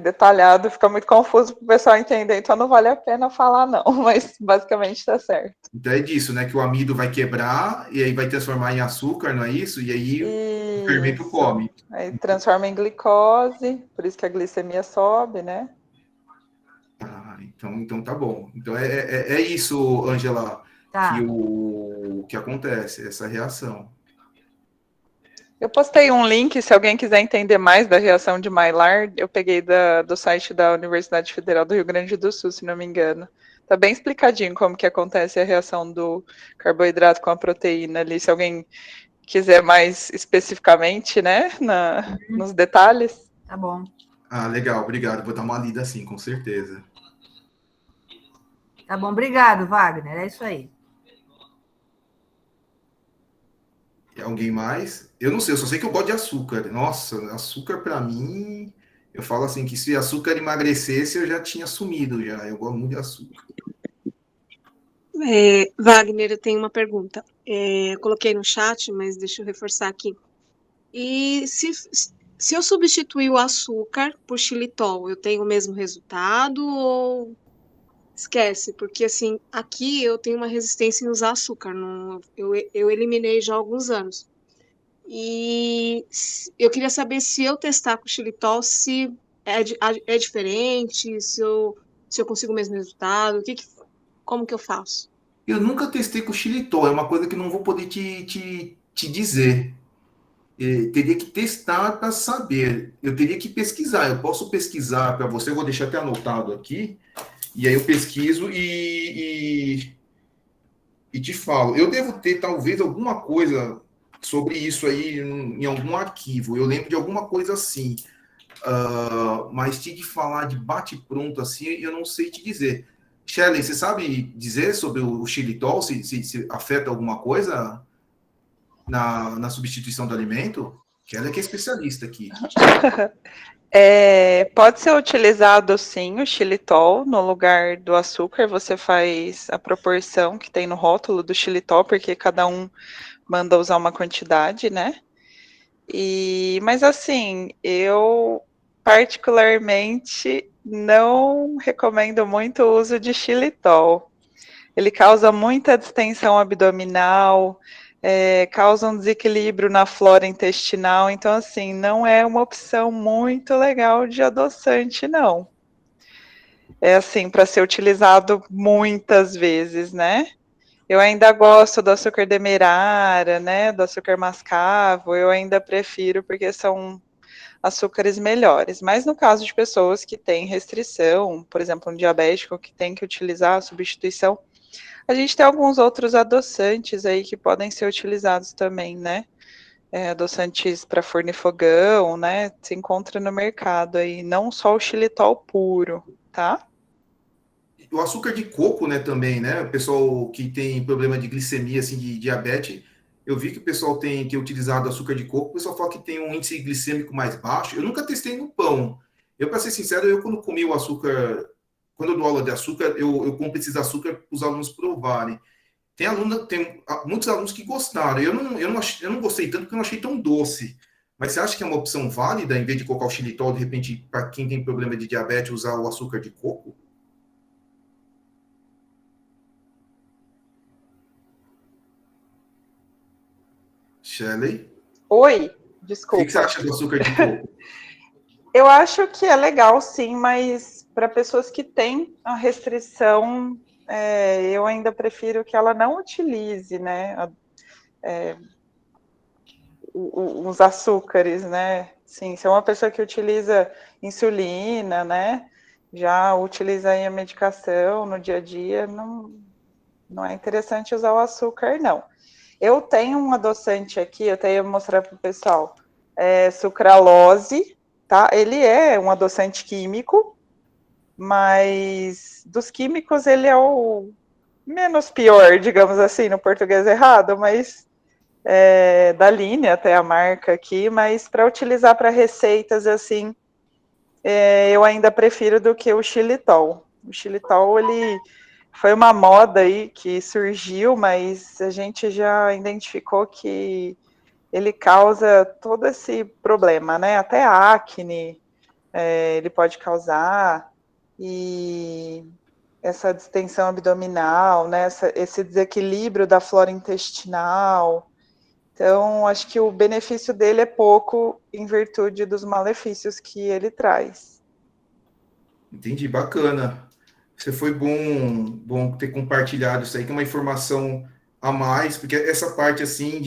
detalhado, fica muito confuso para o pessoal entender, então não vale a pena falar não, mas basicamente tá certo. Então é disso, né, que o amido vai quebrar e aí vai transformar em açúcar, não é isso? E aí o fermento come. Aí transforma em glicose, por isso que a glicemia sobe, né? Então tá bom. Então é isso, Ângela, que acontece, essa reação. Eu postei um link, se alguém quiser entender mais da reação de Maillard, eu peguei do site da Universidade Federal do Rio Grande do Sul, se não me engano. Tá bem explicadinho como que acontece a reação do carboidrato com a proteína ali, se alguém quiser mais especificamente, né, nos detalhes. Tá bom. Legal, obrigado. Vou dar uma lida assim, com certeza. Tá bom, obrigado, Wagner, é isso aí. Alguém mais? Eu não sei, eu só sei que eu gosto de açúcar. Nossa, açúcar para mim, eu falo assim que se açúcar emagrecesse, eu já tinha sumido já. Eu gosto muito de açúcar. Wagner, eu tenho uma pergunta. Eu coloquei no chat, mas deixa eu reforçar aqui. E se eu substituir o açúcar por xilitol, eu tenho o mesmo resultado ou esquece? Porque assim, aqui eu tenho uma resistência em usar açúcar. Eu eliminei já há alguns anos. E eu queria saber se eu testar com xilitol, se é diferente, se eu consigo o mesmo resultado, como que eu faço? Eu nunca testei com xilitol, é uma coisa que não vou poder te dizer. Teria que testar para saber. Eu teria que pesquisar. Eu posso pesquisar para você, eu vou deixar até anotado aqui, e aí eu pesquiso e te falo. Eu devo ter, talvez, alguma coisa sobre isso aí em algum arquivo. Eu lembro de alguma coisa assim. Mas te falar de bate-pronto assim, eu não sei te dizer. Shelley, você sabe dizer sobre o xilitol, se afeta alguma coisa na substituição do alimento? Que ela é que é especialista aqui. Pode ser utilizado sim o xilitol no lugar do açúcar. Você faz a proporção que tem no rótulo do xilitol, porque cada um manda usar uma quantidade, né? Mas assim, eu particularmente não recomendo muito o uso de xilitol. ele causa muita distensão abdominal, causa um desequilíbrio na flora intestinal, então, assim, não é uma opção muito legal de adoçante, não. É assim, para ser utilizado muitas vezes, né? Eu ainda gosto do açúcar demerara, né, do açúcar mascavo, eu ainda prefiro porque são açúcares melhores. Mas no caso de pessoas que têm restrição, por exemplo, um diabético que tem que utilizar a substituição, a gente tem alguns outros adoçantes aí que podem ser utilizados também, né? Adoçantes para forno e fogão, né? Se encontra no mercado aí, não só o xilitol puro, tá? O açúcar de coco, né, também, né? O pessoal que tem problema de glicemia, assim, de diabetes, eu vi que o pessoal tem utilizado açúcar de coco, o pessoal fala que tem um índice glicêmico mais baixo. Eu nunca testei no pão. Eu, para ser sincero, eu quando comi o açúcar, quando eu dou aula de açúcar, eu compro esses açúcar para os alunos provarem. Tem muitos alunos que gostaram. Eu não gostei tanto porque eu não achei tão doce. Mas você acha que é uma opção válida, em vez de colocar o xilitol, de repente, para quem tem problema de diabetes, usar o açúcar de coco? Shelley? Oi, O desculpa. que você acha do açúcar de coco? Eu acho que é legal, sim, mas para pessoas que têm a restrição, eu ainda prefiro que ela não utilize, né, os açúcares, né? Sim, se é uma pessoa que utiliza insulina, né, já utiliza aí a medicação no dia a dia, não é interessante usar o açúcar, não. Eu tenho um adoçante aqui, eu até ia mostrar para o pessoal, sucralose, tá? Ele é um adoçante químico, mas dos químicos ele é o menos pior, digamos assim, no português errado, mas da linha até a marca aqui, mas para utilizar para receitas assim, eu ainda prefiro do que o xilitol. O xilitol, ele foi uma moda aí que surgiu, mas a gente já identificou que ele causa todo esse problema, né? Até acne ele pode causar, e essa distensão abdominal, né? Esse desequilíbrio da flora intestinal. Então, acho que o benefício dele é pouco em virtude dos malefícios que ele traz. Entendi, bacana. Você foi bom ter compartilhado isso aí, que é uma informação a mais, porque essa parte, assim,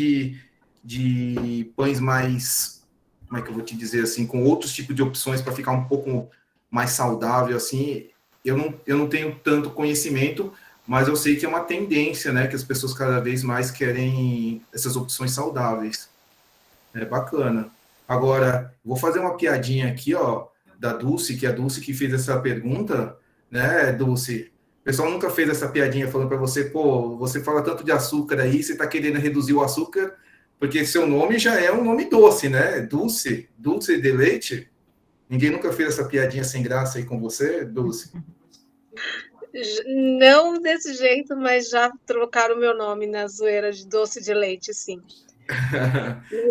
de pães mais, como é que eu vou te dizer, assim, com outros tipos de opções para ficar um pouco mais saudável, assim, eu não tenho tanto conhecimento, mas eu sei que é uma tendência, né, que as pessoas cada vez mais querem essas opções saudáveis. É bacana. Agora, vou fazer uma piadinha aqui, ó, da Dulce, que é a Dulce que fez essa pergunta, né, Dulce? O pessoal nunca fez essa piadinha falando para você, pô, você fala tanto de açúcar aí, você está querendo reduzir o açúcar, porque seu nome já é um nome doce, né? Dulce, Dulce de leite. Ninguém nunca fez essa piadinha sem graça aí com você, Dulce? Não desse jeito, mas já trocaram o meu nome na zoeira de doce de leite, sim.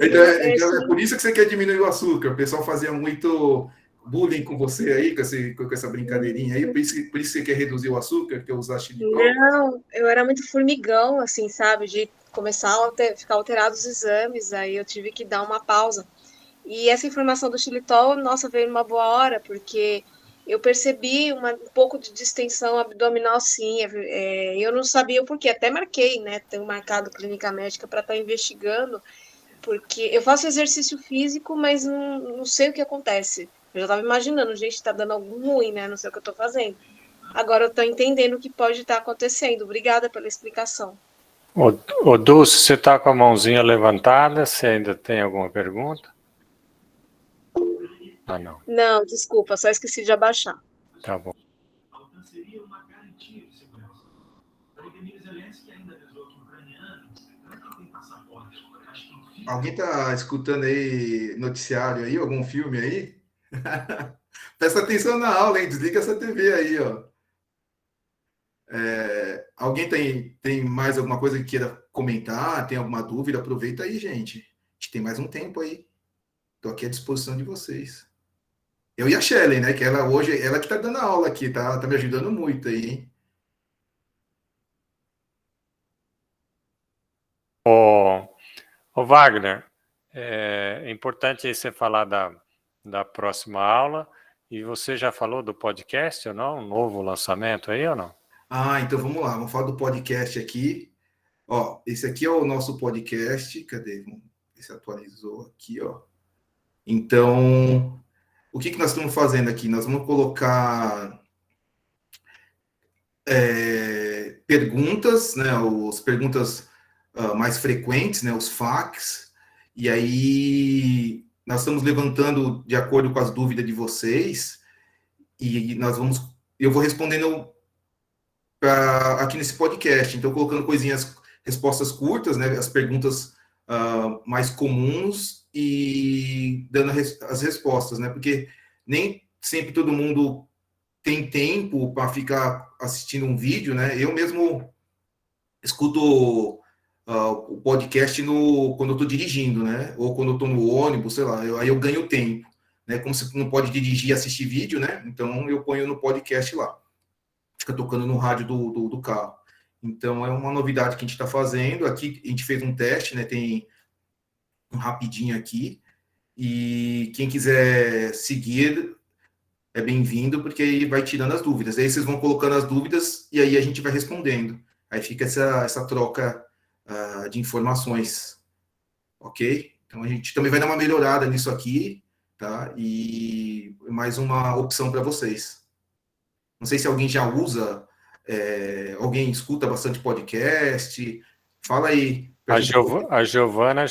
Então é por isso que você quer diminuir o açúcar. O pessoal fazia muito bullying com você aí, com essa brincadeirinha aí, por isso que você quer reduzir o açúcar, que eu usar xilitol? Não, eu era muito formigão, assim, sabe, de começar a ficar alterados os exames, aí eu tive que dar uma pausa. E essa informação do xilitol, nossa, veio numa boa hora, porque eu percebi um pouco de distensão abdominal, sim, eu não sabia o porquê, até marquei, né, tenho marcado clínica médica para estar investigando, porque eu faço exercício físico, mas não sei o que acontece. Eu já estava imaginando, gente, tá dando algum ruim, né? Não sei o que eu tô fazendo. Agora eu tô entendendo o que pode estar acontecendo. Obrigada pela explicação. Ô Dulce, você está com a mãozinha levantada? Você ainda tem alguma pergunta? Ah, não. Não, desculpa, só esqueci de abaixar. Tá bom. Alguém tá escutando aí noticiário aí, algum filme aí? Presta atenção na aula, hein? Desliga essa TV aí, ó. Alguém tem mais alguma coisa que queira comentar? Tem alguma dúvida? Aproveita aí, gente. A gente tem mais um tempo aí. Estou aqui à disposição de vocês. Eu e a Shelley, né? Que ela hoje, ela que está dando aula aqui, tá me ajudando muito aí, hein? Ô Wagner, é importante aí você falar da próxima aula. E você já falou do podcast ou não? Um novo lançamento aí ou não? Então vamos lá, vamos falar do podcast aqui. Ó, esse aqui é o nosso podcast. Cadê? Vamos ver se atualizou aqui, ó. Então, o que nós estamos fazendo aqui? Nós vamos colocar perguntas, né? As perguntas mais frequentes, né? Os FAQs. E aí nós estamos levantando de acordo com as dúvidas de vocês. E eu vou respondendo aqui nesse podcast. Então, colocando respostas curtas, né? As perguntas mais comuns e dando as respostas, né? Porque nem sempre todo mundo tem tempo para ficar assistindo um vídeo, né? Eu mesmo escuto o podcast quando eu estou dirigindo, né? Ou quando eu estou no ônibus, sei lá, aí eu ganho tempo, né? Como você não pode dirigir e assistir vídeo, né? Então eu ponho no podcast lá. Fica tocando no rádio do carro. Então é uma novidade que a gente está fazendo. Aqui a gente fez um teste, né? Tem um rapidinho aqui. E quem quiser seguir é bem-vindo, porque aí vai tirando as dúvidas. Aí vocês vão colocando as dúvidas e aí a gente vai respondendo. Aí fica essa troca de informações, ok? Então a gente também vai dar uma melhorada nisso aqui, tá? E mais uma opção para vocês. Não sei se alguém já usa, alguém escuta bastante podcast. Fala aí. A Giovana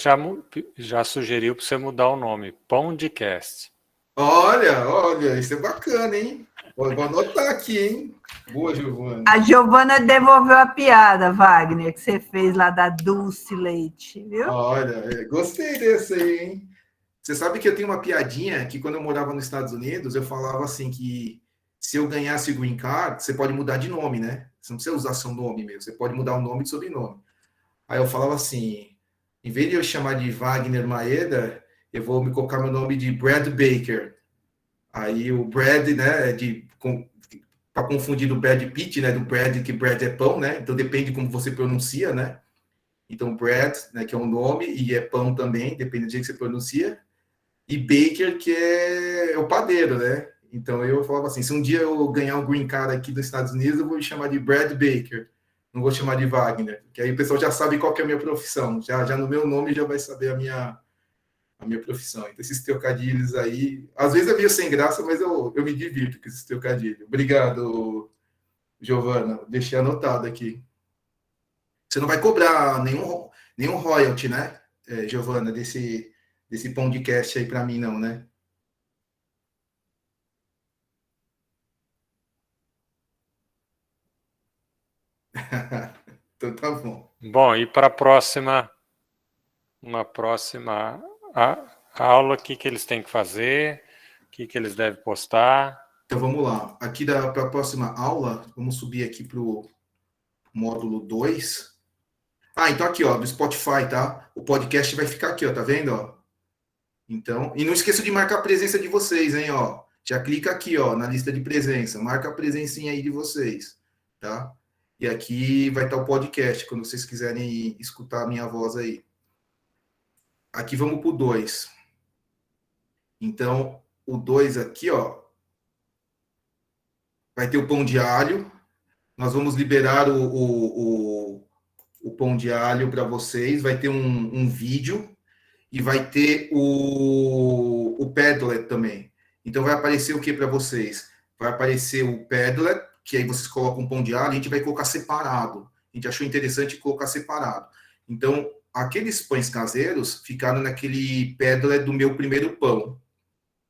já sugeriu para você mudar o nome, Pondcast. Olha, isso é bacana, hein? Vou anotar aqui, hein? Boa, Giovana. A Giovana devolveu a piada, Wagner, que você fez lá da Dulce Leite, viu? Olha, gostei desse aí, hein? Você sabe que eu tenho uma piadinha que quando eu morava nos Estados Unidos, eu falava assim que se eu ganhasse o Green Card, você pode mudar de nome, né? Você não precisa usar seu nome mesmo, você pode mudar o nome e sobrenome. Aí eu falava assim, em vez de eu chamar de Wagner Maeda, eu vou me colocar meu nome de Brad Baker. Aí o Brad, né, para confundir do Brad Pitt, né, do Brad, que Brad é pão, né? Então depende como você pronuncia, né? Então Brad, né, que é um nome, e é pão também, depende do jeito que você pronuncia. E Baker, que é o padeiro, né? Então eu falava assim, se um dia eu ganhar um green card aqui dos Estados Unidos, eu vou me chamar de Brad Baker. Não vou chamar de Wagner, porque aí o pessoal já sabe qual que é a minha profissão. Já no meu nome já vai saber a minha profissão. Então, esses trocadilhos aí, às vezes é meio sem graça, mas eu me divirto com esses trocadilhos. Obrigado, Giovana. Deixei anotado aqui. Você não vai cobrar nenhum royalty, né, Giovana, desse podcast aí para mim, não, né? Então tá bom. Bom, e para uma próxima aula, o que eles têm que fazer, o que eles devem postar? Então vamos lá. Aqui para a próxima aula, vamos subir aqui para o módulo 2. Então aqui, ó, do Spotify, tá? O podcast vai ficar aqui, ó, tá vendo, ó? Então, e não esqueça de marcar a presença de vocês, hein, ó. Já clica aqui, ó, na lista de presença, marca a presencinha aí de vocês, tá? E aqui vai estar o podcast, quando vocês quiserem escutar a minha voz aí. Aqui vamos para o 2. Então, o 2 aqui, ó, vai ter o pão de alho. Nós vamos liberar o pão de alho para vocês. Vai ter um vídeo e vai ter o Padlet também. Então, vai aparecer o que para vocês? Vai aparecer o Padlet, que aí vocês colocam o pão de alho, a gente vai colocar separado. A gente achou interessante colocar separado. Então, aqueles pães caseiros ficaram naquele Padlet do meu primeiro pão.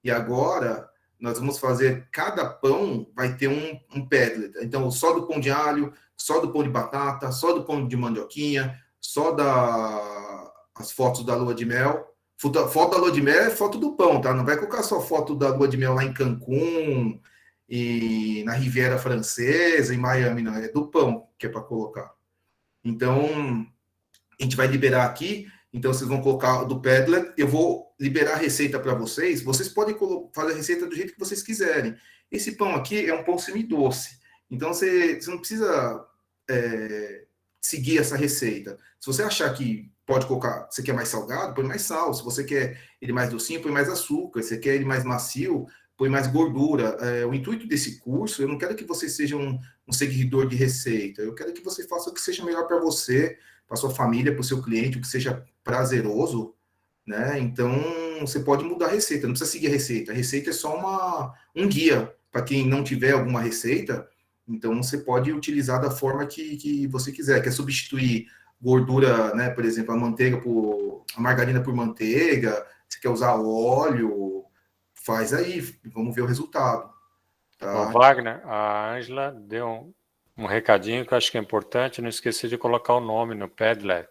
E agora, nós vamos fazer, cada pão vai ter um Padlet. Então, só do pão de alho, só do pão de batata, só do pão de mandioquinha, só as fotos da lua de mel. Foto da lua de mel é foto do pão, tá? Não vai colocar só foto da lua de mel lá em Cancún, e na Riviera Francesa, em Miami, não. É do pão que é para colocar. Então, a gente vai liberar aqui. Então, vocês vão colocar do Padlet. Eu vou liberar a receita para vocês. Vocês podem fazer a receita do jeito que vocês quiserem. Esse pão aqui é um pão semidoce. Então, você não precisa seguir essa receita. Se você achar que pode colocar, você quer mais salgado, põe mais sal. Se você quer ele mais docinho, põe mais açúcar. Se você quer ele mais macio, põe mais gordura. O intuito desse curso, eu não quero que você seja um seguidor de receita. Eu quero que você faça o que seja melhor para você, para sua família, para o seu cliente, o que seja prazeroso, né? Então, você pode mudar a receita, não precisa seguir a receita. A receita é só um guia para quem não tiver alguma receita. Então, você pode utilizar da forma que você quiser. Quer substituir gordura, né? Por exemplo, a margarina por manteiga, você quer usar óleo, faz aí, vamos ver o resultado. Tá? Bom, Wagner, a Ângela deu um recadinho que eu acho que é importante, não esqueci de colocar o nome no Padlet.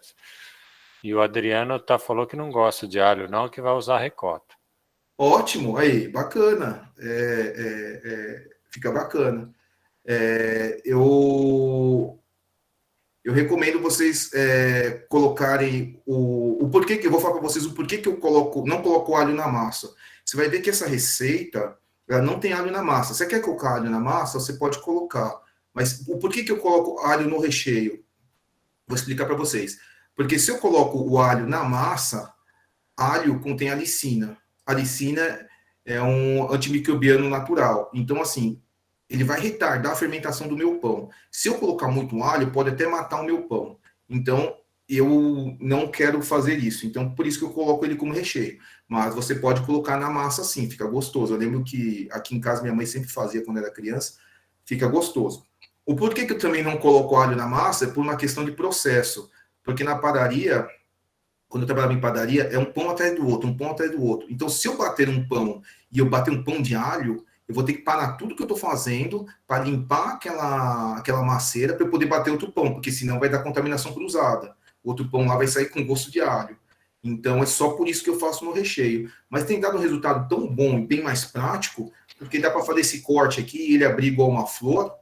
E o Adriano falou que não gosta de alho, não, que vai usar ricota. Ótimo, aí, bacana. Fica bacana. Eu recomendo vocês colocarem o porquê que eu vou falar para vocês o porquê que eu não coloco alho na massa. Você vai ver que essa receita ela não tem alho na massa. Você quer colocar alho na massa, você pode colocar. Mas o porquê que eu coloco alho no recheio? Vou explicar para vocês. Porque se eu coloco o alho na massa, alho contém alicina. Alicina é um antimicrobiano natural. Então, assim, ele vai retardar a fermentação do meu pão. Se eu colocar muito alho, pode até matar o meu pão. Então, eu não quero fazer isso. Então, por isso que eu coloco ele como recheio. Mas você pode colocar na massa sim, fica gostoso. Eu lembro que aqui em casa minha mãe sempre fazia quando era criança, fica gostoso. O porquê que eu também não coloco alho na massa é por uma questão de processo. Porque na padaria, quando eu trabalhava em padaria, é um pão atrás do outro, um pão atrás do outro. Então, se eu bater um pão e eu bater um pão de alho, eu vou ter que parar tudo que eu estou fazendo para limpar aquela maceira para eu poder bater outro pão, porque senão vai dar contaminação cruzada. O outro pão lá vai sair com gosto de alho. Então, é só por isso que eu faço no recheio. Mas tem dado um resultado tão bom e bem mais prático, porque dá para fazer esse corte aqui e ele abrir igual uma flor.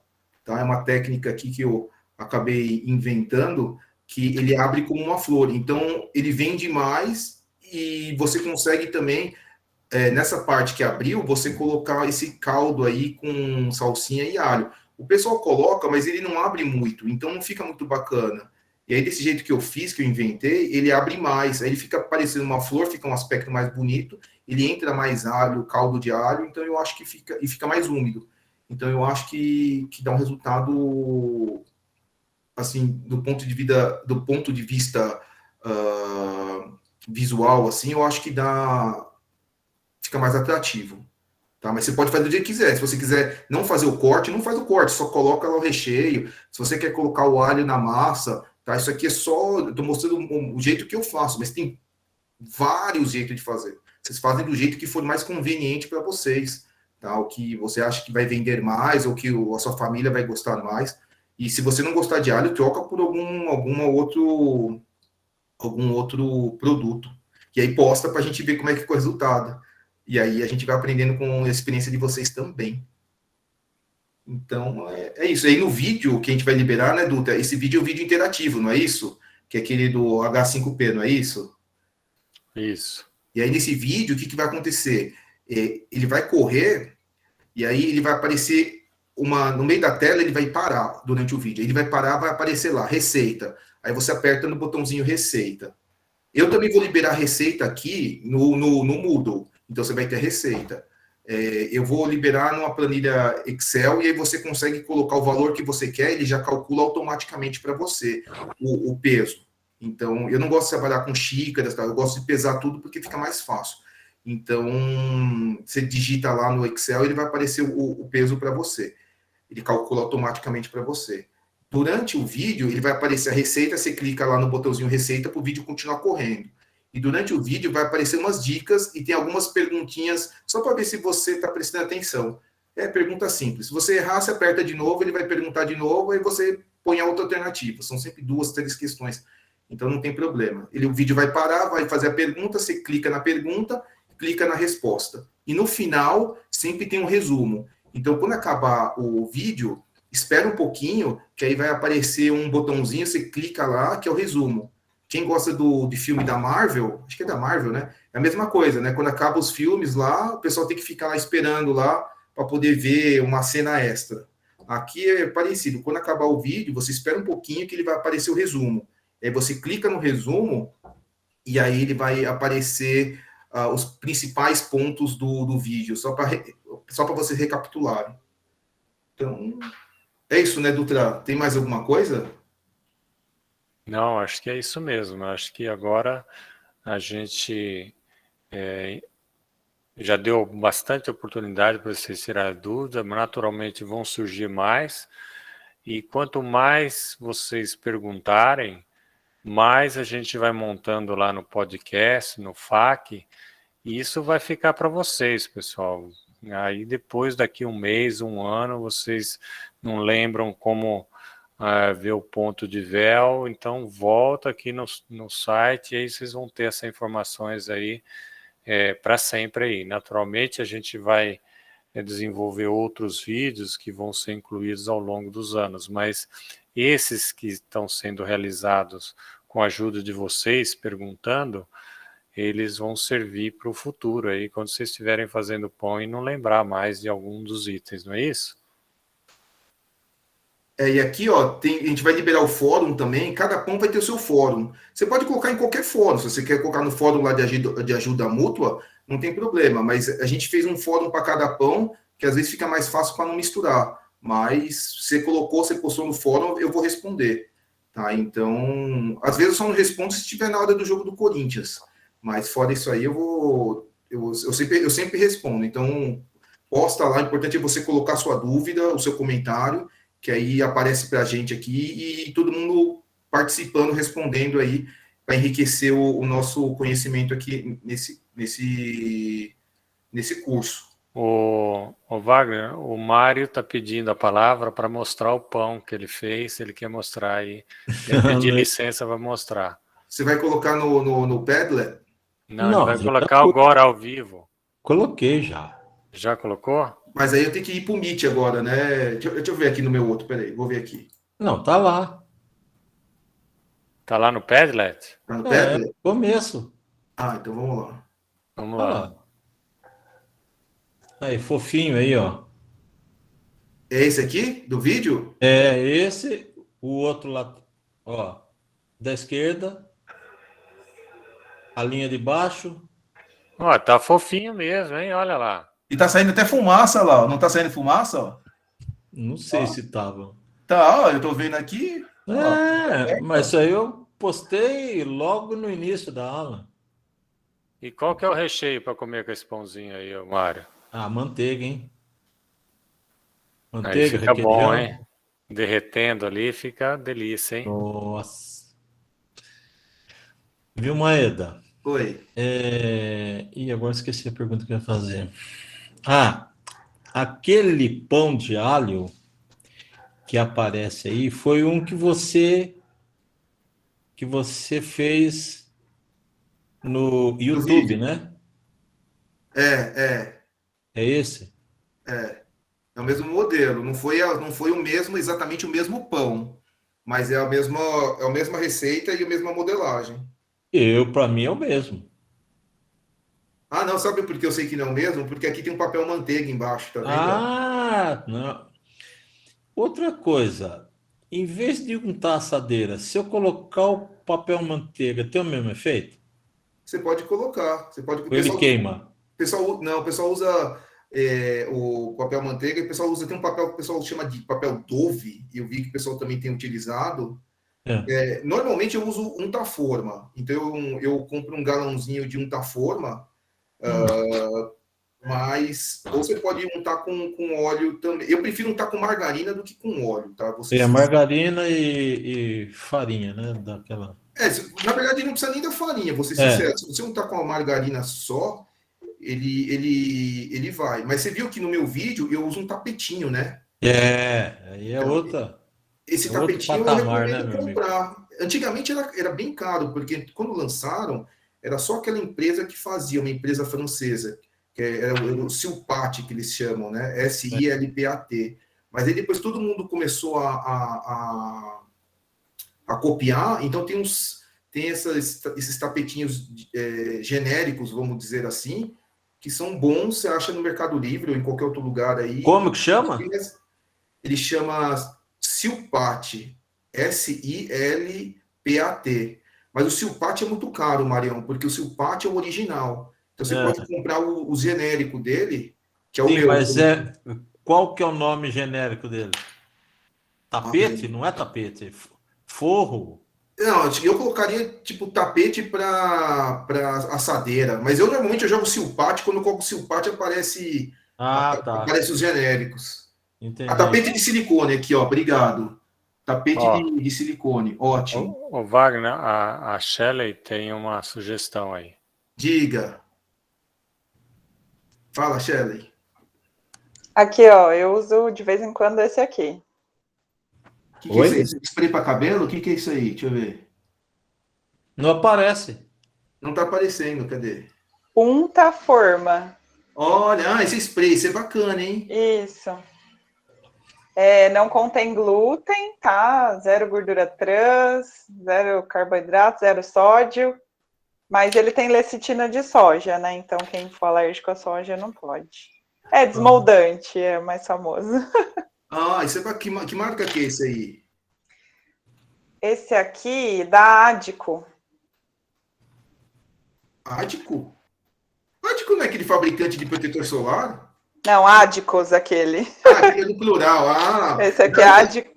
Tá? É uma técnica aqui que eu acabei inventando, que ele abre como uma flor. Então, ele vende mais e você consegue também, nessa parte que abriu, você colocar esse caldo aí com salsinha e alho. O pessoal coloca, mas ele não abre muito, então não fica muito bacana. E aí, desse jeito que eu fiz, que eu inventei, ele abre mais. Aí ele fica parecendo uma flor, fica um aspecto mais bonito, ele entra mais alho, caldo de alho, então eu acho que fica mais úmido. Então, eu acho que dá um resultado... assim, do ponto de vista visual, assim, eu acho que fica mais atrativo, tá? Mas você pode fazer do jeito que quiser. Se você quiser não fazer o corte, não faz o corte, só coloca lá o recheio. Se você quer colocar o alho na massa, tá? Isso aqui é só, eu tô mostrando o jeito que eu faço, mas tem vários jeitos de fazer. Vocês fazem do jeito que for mais conveniente para vocês, tá? O que você acha que vai vender mais, ou que a sua família vai gostar mais. E se você não gostar de alho, troca por algum outro produto. E aí posta para a gente ver como é que ficou o resultado. E aí a gente vai aprendendo com a experiência de vocês também. Então, é isso. Aí no vídeo que a gente vai liberar, né, Dutra? Esse vídeo é um vídeo interativo, não é isso? Que é aquele do H5P, não é isso? Isso. E aí nesse vídeo, o que vai acontecer? Ele vai correr e aí ele vai aparecer... no meio da tela, ele vai parar durante o vídeo. Ele vai parar, vai aparecer lá, receita. Aí você aperta no botãozinho receita. Eu também vou liberar receita aqui no Moodle. Então, você vai ter receita. Eu vou liberar numa planilha Excel e aí você consegue colocar o valor que você quer, ele já calcula automaticamente para você o peso. Então, eu não gosto de trabalhar com xícaras, tá? Eu gosto de pesar tudo porque fica mais fácil. Então, você digita lá no Excel, ele vai aparecer o peso para você. Ele calcula automaticamente para você. Durante o vídeo, ele vai aparecer a receita, você clica lá no botãozinho receita para o vídeo continuar correndo. E durante o vídeo vai aparecer umas dicas e tem algumas perguntinhas, só para ver se você está prestando atenção. É pergunta simples. Se você errar, você aperta de novo, ele vai perguntar de novo, aí você põe a outra alternativa. São sempre 2, 3 questões. Então não tem problema. O vídeo vai parar, vai fazer a pergunta, você clica na pergunta, clica na resposta. E no final, sempre tem um resumo. Então, quando acabar o vídeo, espera um pouquinho, que aí vai aparecer um botãozinho, você clica lá, que é o resumo. Quem gosta de filme da Marvel, acho que é da Marvel, né? É a mesma coisa, né? Quando acaba os filmes lá, o pessoal tem que ficar lá esperando lá para poder ver uma cena extra. Aqui é parecido. Quando acabar o vídeo, você espera um pouquinho que ele vai aparecer o resumo. Aí você clica no resumo e aí ele vai aparecer os principais pontos do vídeo, só para vocês recapitularem. Então, é isso, né, Dutra? Tem mais alguma coisa? Não, acho que é isso mesmo. Acho que agora a gente já deu bastante oportunidade para vocês tirarem dúvida, naturalmente vão surgir mais, e quanto mais vocês perguntarem, mais a gente vai montando lá no podcast, no FAQ, e isso vai ficar para vocês, pessoal. Aí depois, daqui um mês, um ano, vocês não lembram como ver o ponto de véu, então volta aqui no site, e aí vocês vão ter essas informações aí para sempre aí. Naturalmente, a gente vai desenvolver outros vídeos que vão ser incluídos ao longo dos anos, mas esses que estão sendo realizados com a ajuda de vocês, perguntando, eles vão servir para o futuro aí, quando vocês estiverem fazendo pão e não lembrar mais de algum dos itens, não é isso? E aqui, ó, a gente vai liberar o fórum também. Cada pão vai ter o seu fórum. Você pode colocar em qualquer fórum. Se você quer colocar no fórum lá de ajuda mútua, não tem problema. Mas a gente fez um fórum para cada pão, que às vezes fica mais fácil para não misturar. Mas você colocou, você postou no fórum, eu vou responder. Tá? Então, às vezes eu só não respondo se estiver na hora do jogo do Corinthians. Mas fora isso aí, eu sempre respondo. Então, posta lá. O importante é você colocar a sua dúvida, o seu comentário, que aí aparece para a gente aqui e todo mundo participando, respondendo aí, para enriquecer o nosso conhecimento aqui nesse curso. O Wagner, o Mário está pedindo a palavra para mostrar o pão que ele fez, ele quer mostrar aí. Ele pedir licença para mostrar. Você vai colocar no Padlet? Não, ele vai colocar agora ao vivo. Coloquei já. Já colocou? Mas aí eu tenho que ir para o Meet agora, né? Deixa eu ver aqui no meu outro, peraí, vou ver aqui. Não, tá lá. Tá lá no Padlet? Tá no Padlet? Começo. Então vamos lá. Vamos lá. Aí, fofinho aí, ó. É esse aqui, do vídeo? É esse, o outro lá, ó, da esquerda, a linha de baixo. Ó, tá fofinho mesmo, hein? Olha lá. E tá saindo até fumaça lá, ó. Não tá saindo fumaça, ó? Não sei se tava. Tá, ó, eu tô vendo aqui. Mas isso aí eu postei logo no início da aula. E qual que é o recheio para comer com esse pãozinho aí, Mário? Manteiga, hein? Aí Manteiga, fica requeijão. bom, hein? Derretendo ali, fica delícia, hein? Nossa. Viu, Maeda? Oi. E agora esqueci a pergunta que eu ia fazer. Aquele pão de alho que aparece aí foi um que você fez no YouTube, né? É esse? É o mesmo modelo. Não foi exatamente o mesmo pão, mas é a mesma receita e a mesma modelagem. Para mim é o mesmo. Não, sabe por que eu sei que não é o mesmo? Porque aqui tem um papel manteiga embaixo, tá vendo? Não. Outra coisa, em vez de untar a assadeira, se eu colocar o papel manteiga, tem o mesmo efeito? Você pode colocar. Ele queima? O pessoal usa o papel manteiga, o pessoal tem um papel que o pessoal chama de papel Dove, e eu vi que o pessoal também tem utilizado. Normalmente eu uso untaforma, então eu compro um galãozinho de untaforma, mas ou você pode untar com óleo também. Eu prefiro untar com margarina do que com óleo, tá? Margarina e farinha, né? Daquela... Na verdade não precisa nem da farinha, vou ser sincero. Se você untar com a margarina só, ele vai. Mas você viu que no meu vídeo eu uso um tapetinho, né? Aí é outra. Esse tapetinho patamar, eu recomendo comprar. Antigamente era bem caro, porque quando lançaram, era só aquela empresa que fazia, uma empresa francesa, que era o Silpat, que eles chamam, né? SILPAT. Mas aí depois todo mundo começou a copiar, então tem esses tapetinhos genéricos, vamos dizer assim, que são bons, você acha no Mercado Livre ou em qualquer outro lugar aí. Como que chama? ele chama Silpat, S-I-L-P-A-T. Mas o Silpat é muito caro, Marião, porque o Silpat é o original. Então você pode comprar o genérico dele, que é o Sim, meu. mas qual que é o nome genérico dele? Tapete? Não é tapete, forro. Não, eu colocaria tipo tapete para assadeira, mas eu normalmente jogo Silpat, quando eu coloco Silpat aparece os genéricos. Entendi. A tapete de silicone aqui, ó, obrigado. Tapete de silicone, ótimo. O Wagner, a Shelley tem uma sugestão aí. Diga. Fala, Shelley. Aqui, ó, eu uso de vez em quando esse aqui. O que é isso aí? Spray para cabelo? O que é isso aí? Deixa eu ver. Não aparece. Não tá aparecendo, cadê? Punta Forma. Olha, esse spray, isso é bacana, hein? Isso. Não contém glúten, tá? 0 gordura trans, 0 carboidrato, 0 sódio. Mas ele tem lecitina de soja, né? Então quem for alérgico à soja não pode. É desmoldante, é mais famoso. Isso é que marca que é esse aí? Esse aqui, da Adico. Adico? Adico não é aquele fabricante de protetor solar? Não, Adicos, aquele. Aquele é do plural. Esse aqui é Adico.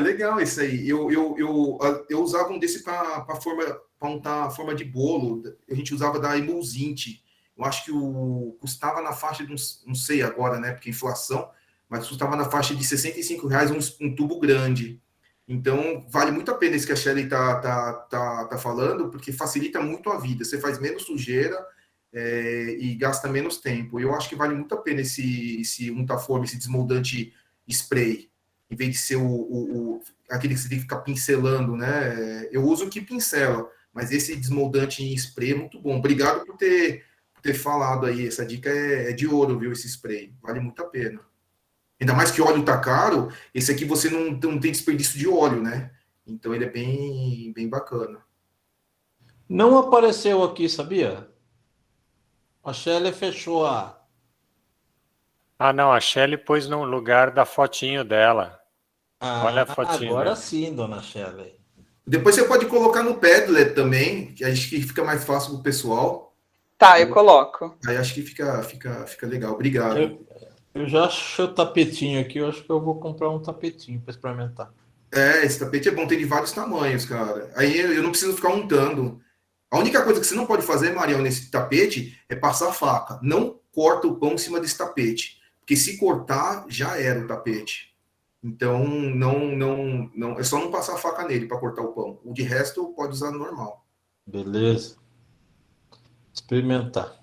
Legal isso aí. Eu usava um desse para untar forma de bolo. A gente usava da Emulsint. Eu acho que custava na faixa de não sei agora, né? Porque inflação, mas custava na faixa de R$65 um tubo grande. Então, vale muito a pena isso que a Shelley tá falando, porque facilita muito a vida. Você faz menos sujeira e gasta menos tempo. Eu acho que vale muito a pena esse untaforma, esse desmoldante spray, em vez de ser aquele que você tem que ficar pincelando, né? Eu uso o que pincela, mas esse desmoldante em spray é muito bom. Obrigado por ter falado aí. Essa dica é de ouro, viu? Esse spray. Vale muito a pena. Ainda mais que óleo tá caro, esse aqui você não tem desperdício de óleo, né? Então ele é bem, bem bacana. Não apareceu aqui, sabia? A Shelley fechou a... Não, a Shelley pôs no lugar da fotinho dela. Olha a fotinho agora dela. Sim, dona Shelley. Depois você pode colocar no Padlet também, que acho que fica mais fácil pro pessoal. Tá, eu coloco. Aí acho que fica legal. Obrigado. Eu já achei o tapetinho aqui, eu acho que eu vou comprar um tapetinho para experimentar. Esse tapete é bom, tem de vários tamanhos, cara. Aí eu não preciso ficar untando. A única coisa que você não pode fazer, Marião, nesse tapete é passar faca. Não corta o pão em cima desse tapete. Porque se cortar, já era o tapete. Então, não é só não passar a faca nele para cortar o pão. O de resto, pode usar normal. Beleza. Experimentar.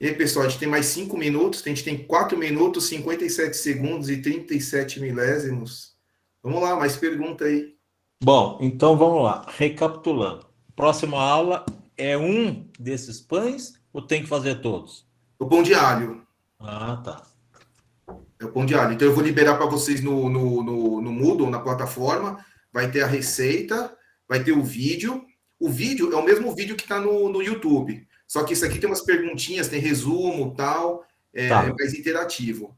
E aí, pessoal, a gente tem mais 5 minutos. A gente tem 4 minutos, 57 segundos e 37 milésimos. Vamos lá, mais pergunta aí. Bom, então vamos lá. Recapitulando. Próxima aula é um desses pães ou tem que fazer todos? O pão de alho. Tá. É o pão de alho. Então eu vou liberar para vocês no Moodle, na plataforma. Vai ter a receita, vai ter o vídeo. O vídeo é o mesmo vídeo que está no YouTube. Só que isso aqui tem umas perguntinhas, tem resumo, tal. É mais interativo.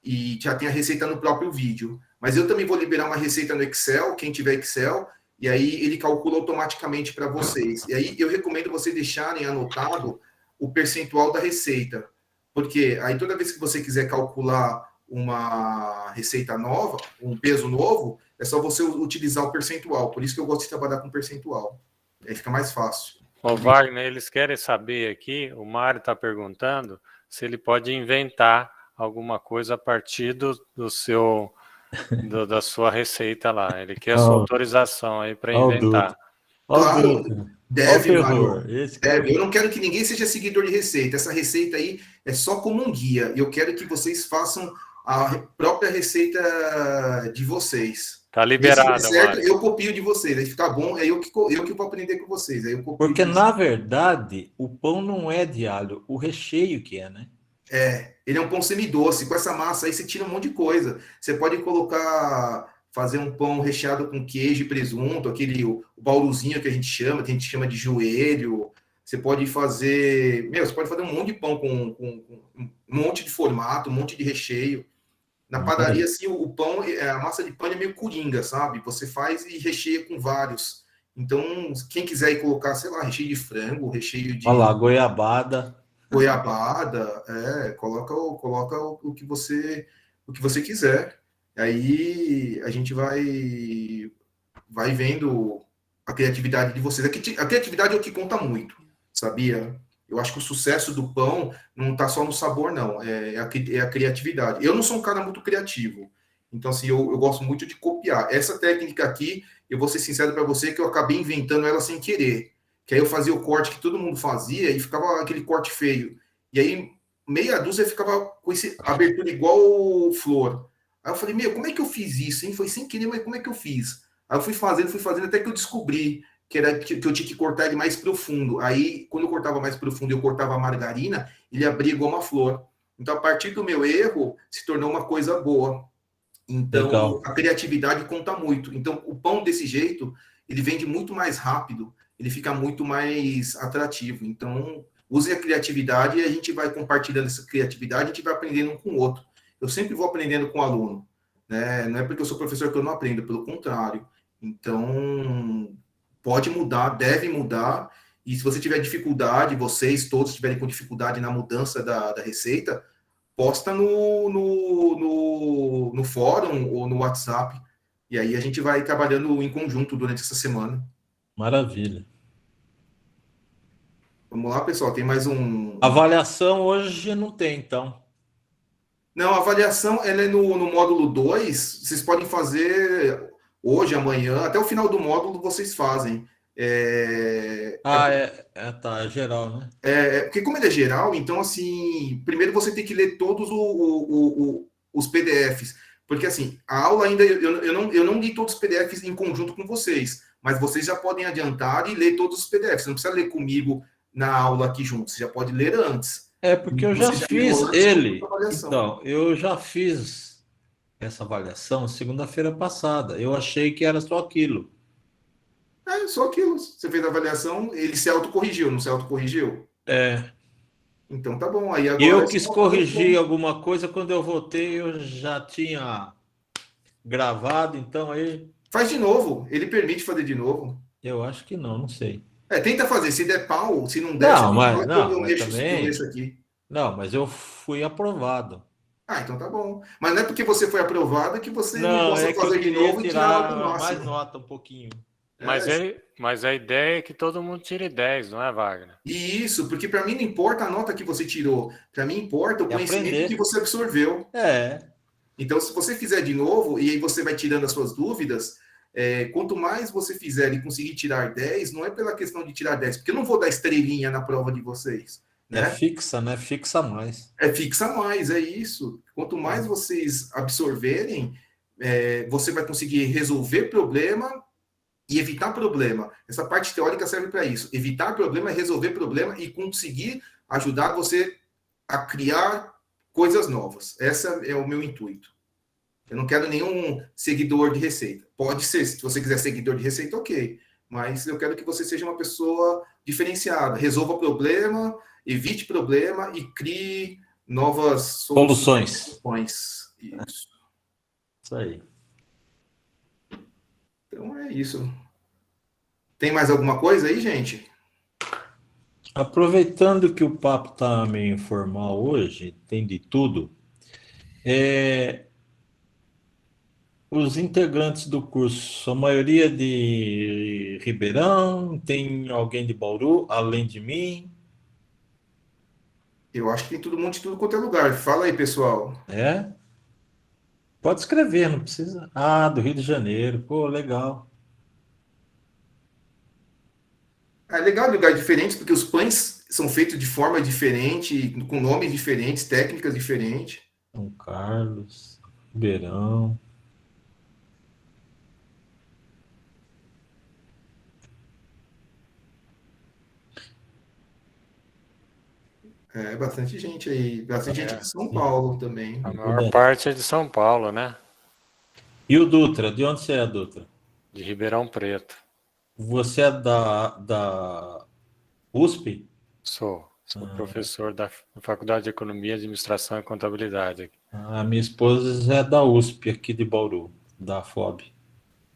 E já tem a receita no próprio vídeo. Mas eu também vou liberar uma receita no Excel, quem tiver Excel, e aí ele calcula automaticamente para vocês. E aí eu recomendo vocês deixarem anotado o percentual da receita. Porque aí toda vez que você quiser calcular uma receita nova, um peso novo, é só você utilizar o percentual. Por isso que eu gosto de trabalhar com percentual. Aí fica mais fácil. Ô, Wagner, eles querem saber aqui, o Mário está perguntando se ele pode inventar alguma coisa a partir da sua receita lá. Ele quer a sua autorização aí para inventar. Claro, deve. Eu não quero que ninguém seja seguidor de receita. Essa receita aí é só como um guia. Eu quero que vocês façam a própria receita de vocês. Tá liberado, se der certo, Mário. eu copio de vocês. Aí fica bom, é eu que vou aprender com vocês. Aí eu copio. Porque, na verdade, o pão não é de alho, o recheio que é, né? Ele é um pão semidoce. Com essa massa aí você tira um monte de coisa. Você pode fazer um pão recheado com queijo e presunto, o bauruzinho que a gente chama de joelho. Você pode fazer... você pode fazer um monte de pão com um monte de formato, um monte de recheio. Na padaria, assim, o pão, a massa de pão é meio coringa, sabe? Você faz e recheia com vários. Então, quem quiser ir colocar, sei lá, recheio de frango, recheio de Olha lá, goiabada. goiabada, coloca o que você quiser. Aí a gente vai vendo a criatividade de vocês. A criatividade é o que conta muito, sabia? Eu acho que o sucesso do pão não está só no sabor, não. É a criatividade. Eu não sou um cara muito criativo. Então, assim, eu gosto muito de copiar. Essa técnica aqui, eu vou ser sincero para você, que eu acabei inventando ela sem querer. Que aí eu fazia o corte que todo mundo fazia e ficava aquele corte feio. E aí, meia dúzia ficava com essa abertura igual flor. Aí eu falei, como é que eu fiz isso, hein? Foi sem querer, mas como é que eu fiz? Aí eu fui fazendo, até que eu descobri que eu tinha que cortar ele mais profundo. Aí, quando eu cortava mais profundo, eu cortava a margarina, ele abria igual uma flor. Então, a partir do meu erro, se tornou uma coisa boa. Então, Legal. a criatividade conta muito. Então, o pão desse jeito, ele vende muito mais rápido, ele fica muito mais atrativo. Então, use a criatividade e a gente vai compartilhando essa criatividade, a gente vai aprendendo um com o outro. Eu sempre vou aprendendo com o aluno, né? Não é porque eu sou professor que eu não aprendo, pelo contrário. Então, pode mudar, deve mudar, e se você tiver dificuldade, vocês todos estiverem com dificuldade na mudança da receita, posta no fórum ou no WhatsApp, e aí a gente vai trabalhando em conjunto durante essa semana. Maravilha. Vamos lá, pessoal, tem mais um... Avaliação hoje não tem, então. Não, a avaliação ela é no módulo 2, vocês podem fazer hoje, amanhã, até o final do módulo vocês fazem. Tá, é geral, né? Porque como ele é geral, então, assim, primeiro você tem que ler todos os PDFs, porque, assim, a aula ainda, eu não li todos os PDFs em conjunto com vocês, mas vocês já podem adiantar e ler todos os PDFs, você não precisa ler comigo na aula aqui junto, você já pode ler antes. Porque eu já fiz ele. Então, eu já fiz essa avaliação segunda-feira passada. Eu achei que era só aquilo. Só aquilo. Você fez a avaliação, ele se autocorrigiu, não se autocorrigiu? Então tá bom. Aí agora eu quis corrigir alguma coisa, quando eu voltei eu já tinha gravado, então aí... Faz de novo, ele permite fazer de novo. Eu acho que não sei. Tenta fazer, se der pau, se não der, eu mexo aqui. Não, mas eu fui aprovado. Então tá bom. Mas não é porque você foi aprovado que você não possa fazer de novo e tirar o máximo. Mais nota um pouquinho. Mas a ideia é que todo mundo tire 10, não é, Wagner? Isso, porque para mim não importa a nota que você tirou. Para mim importa o conhecimento que você absorveu. Então, se você fizer de novo, e aí você vai tirando as suas dúvidas, quanto mais você fizer e conseguir tirar 10, não é pela questão de tirar 10, porque eu não vou dar estrelinha na prova de vocês. Né? Fixa, né? Fixa mais. Fixa mais, é isso. Quanto mais vocês absorverem, você vai conseguir resolver problema e evitar problema. Essa parte teórica serve para isso. Evitar problema, resolver problema e conseguir ajudar você a criar coisas novas. Esse é o meu intuito. Eu não quero nenhum seguidor de receita. Pode ser, se você quiser seguidor de receita, ok. Mas eu quero que você seja uma pessoa diferenciada. Resolva problema, evite problema e crie novas soluções. Isso aí. Então é isso. Tem mais alguma coisa aí, gente? Aproveitando que o papo está meio informal hoje, tem de tudo, os integrantes do curso, a maioria de Ribeirão, tem alguém de Bauru, além de mim? Eu acho que tem todo mundo de tudo quanto é lugar. Fala aí, pessoal. Pode escrever, não precisa. Do Rio de Janeiro. Pô, legal. É legal lugares diferentes, porque os pães são feitos de forma diferente, com nomes diferentes, técnicas diferentes. São Carlos, Ribeirão. Bastante gente aí. Bastante gente de São Paulo também. A maior parte é de São Paulo, né? E o Dutra? De onde você é, Dutra? De Ribeirão Preto. Você é da USP? Sou professor da Faculdade de Economia, Administração e Contabilidade. A minha esposa é da USP, aqui de Bauru, da FOB.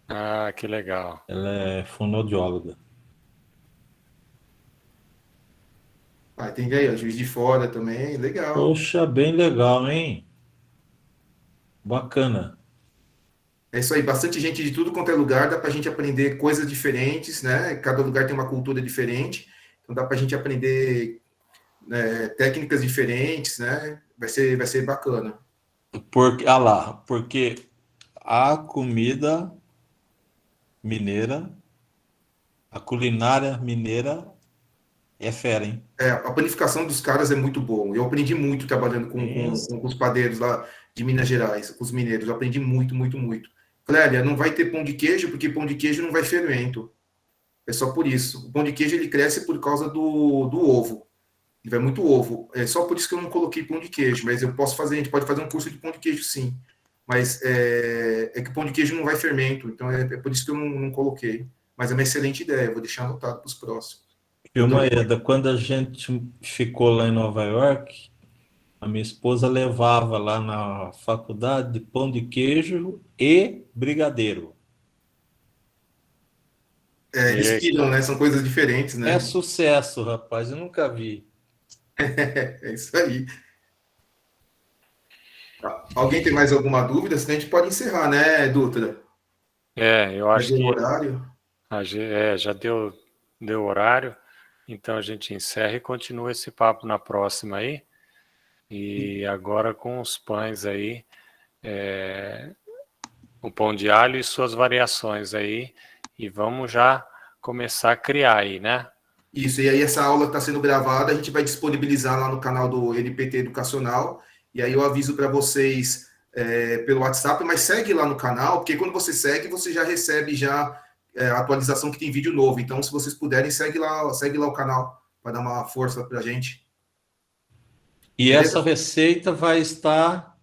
Ah, que legal. Ela é fonoaudióloga. Ah, tem aí, ó, Juiz de Fora também, legal. Poxa, bem legal, hein? Bacana. É isso aí, bastante gente de tudo quanto é lugar, dá pra gente aprender coisas diferentes, né? Cada lugar tem uma cultura diferente, então dá pra gente aprender técnicas diferentes, né? Vai ser bacana. Porque a comida mineira, a culinária mineira é fera, hein? A panificação dos caras é muito bom. Eu aprendi muito trabalhando com os padeiros lá de Minas Gerais, com os mineiros. Eu aprendi muito, muito, muito. Clélia, não vai ter pão de queijo, porque pão de queijo não vai fermento. É só por isso. O pão de queijo ele cresce por causa do ovo. Ele vai muito ovo. É só por isso que eu não coloquei pão de queijo. Mas eu posso fazer, a gente pode fazer um curso de pão de queijo, sim. Mas é que o pão de queijo não vai fermento. Então é por isso que eu não coloquei. Mas é uma excelente ideia. Eu vou deixar anotado para os próximos. E Maeda, quando a gente ficou lá em Nova York, a minha esposa levava lá na faculdade pão de queijo e brigadeiro. Eles piram, né? São coisas diferentes, né? É sucesso, rapaz. Eu nunca vi. É isso aí. Alguém tem mais alguma dúvida? Senão a gente pode encerrar, né, Dutra? Eu acho que horário. Já deu horário. Então a gente encerra e continua esse papo na próxima aí. E agora com os pães aí, o pão de alho e suas variações aí. E vamos já começar a criar aí, né? Isso, e aí essa aula está sendo gravada, a gente vai disponibilizar lá no canal do NPT Educacional. E aí eu aviso para vocês pelo WhatsApp, mas segue lá no canal, porque quando você segue, você já recebe a atualização que tem vídeo novo. Então, se vocês puderem, segue lá o canal para dar uma força para a gente. E essa receita vai estar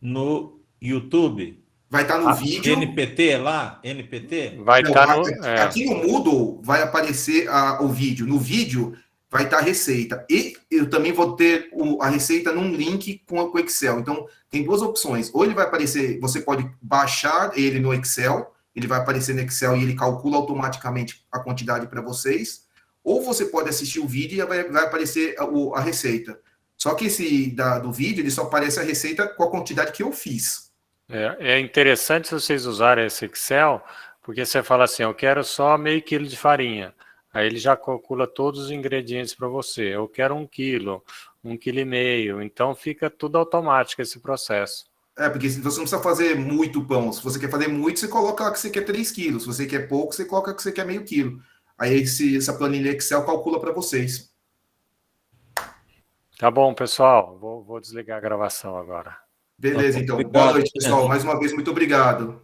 no YouTube? Vai estar no vídeo. NPT lá? NPT? Vai estar no... Aqui no Moodle vai aparecer o vídeo. No vídeo vai estar a receita. E eu também vou ter a receita num link com o Excel. Então, tem duas opções. Ou ele vai aparecer, você pode baixar ele no Excel, ele vai aparecer no Excel e ele calcula automaticamente a quantidade para vocês. Ou você pode assistir o vídeo e vai aparecer a receita. Só que esse do vídeo, ele só aparece a receita com a quantidade que eu fiz. É interessante se vocês usarem esse Excel, porque você fala assim, eu quero só meio quilo de farinha. Aí ele já calcula todos os ingredientes para você. Eu quero 1 quilo, 1,5 quilo. Então fica tudo automático esse processo. Porque você não precisa fazer muito pão. Se você quer fazer muito, você coloca lá que você quer 3 quilos. Se você quer pouco, você coloca que você quer meio quilo. Aí essa planilha Excel calcula para vocês. Tá bom, pessoal. Vou desligar a gravação agora. Beleza, então. Boa noite, pessoal. Mais uma vez, muito obrigado.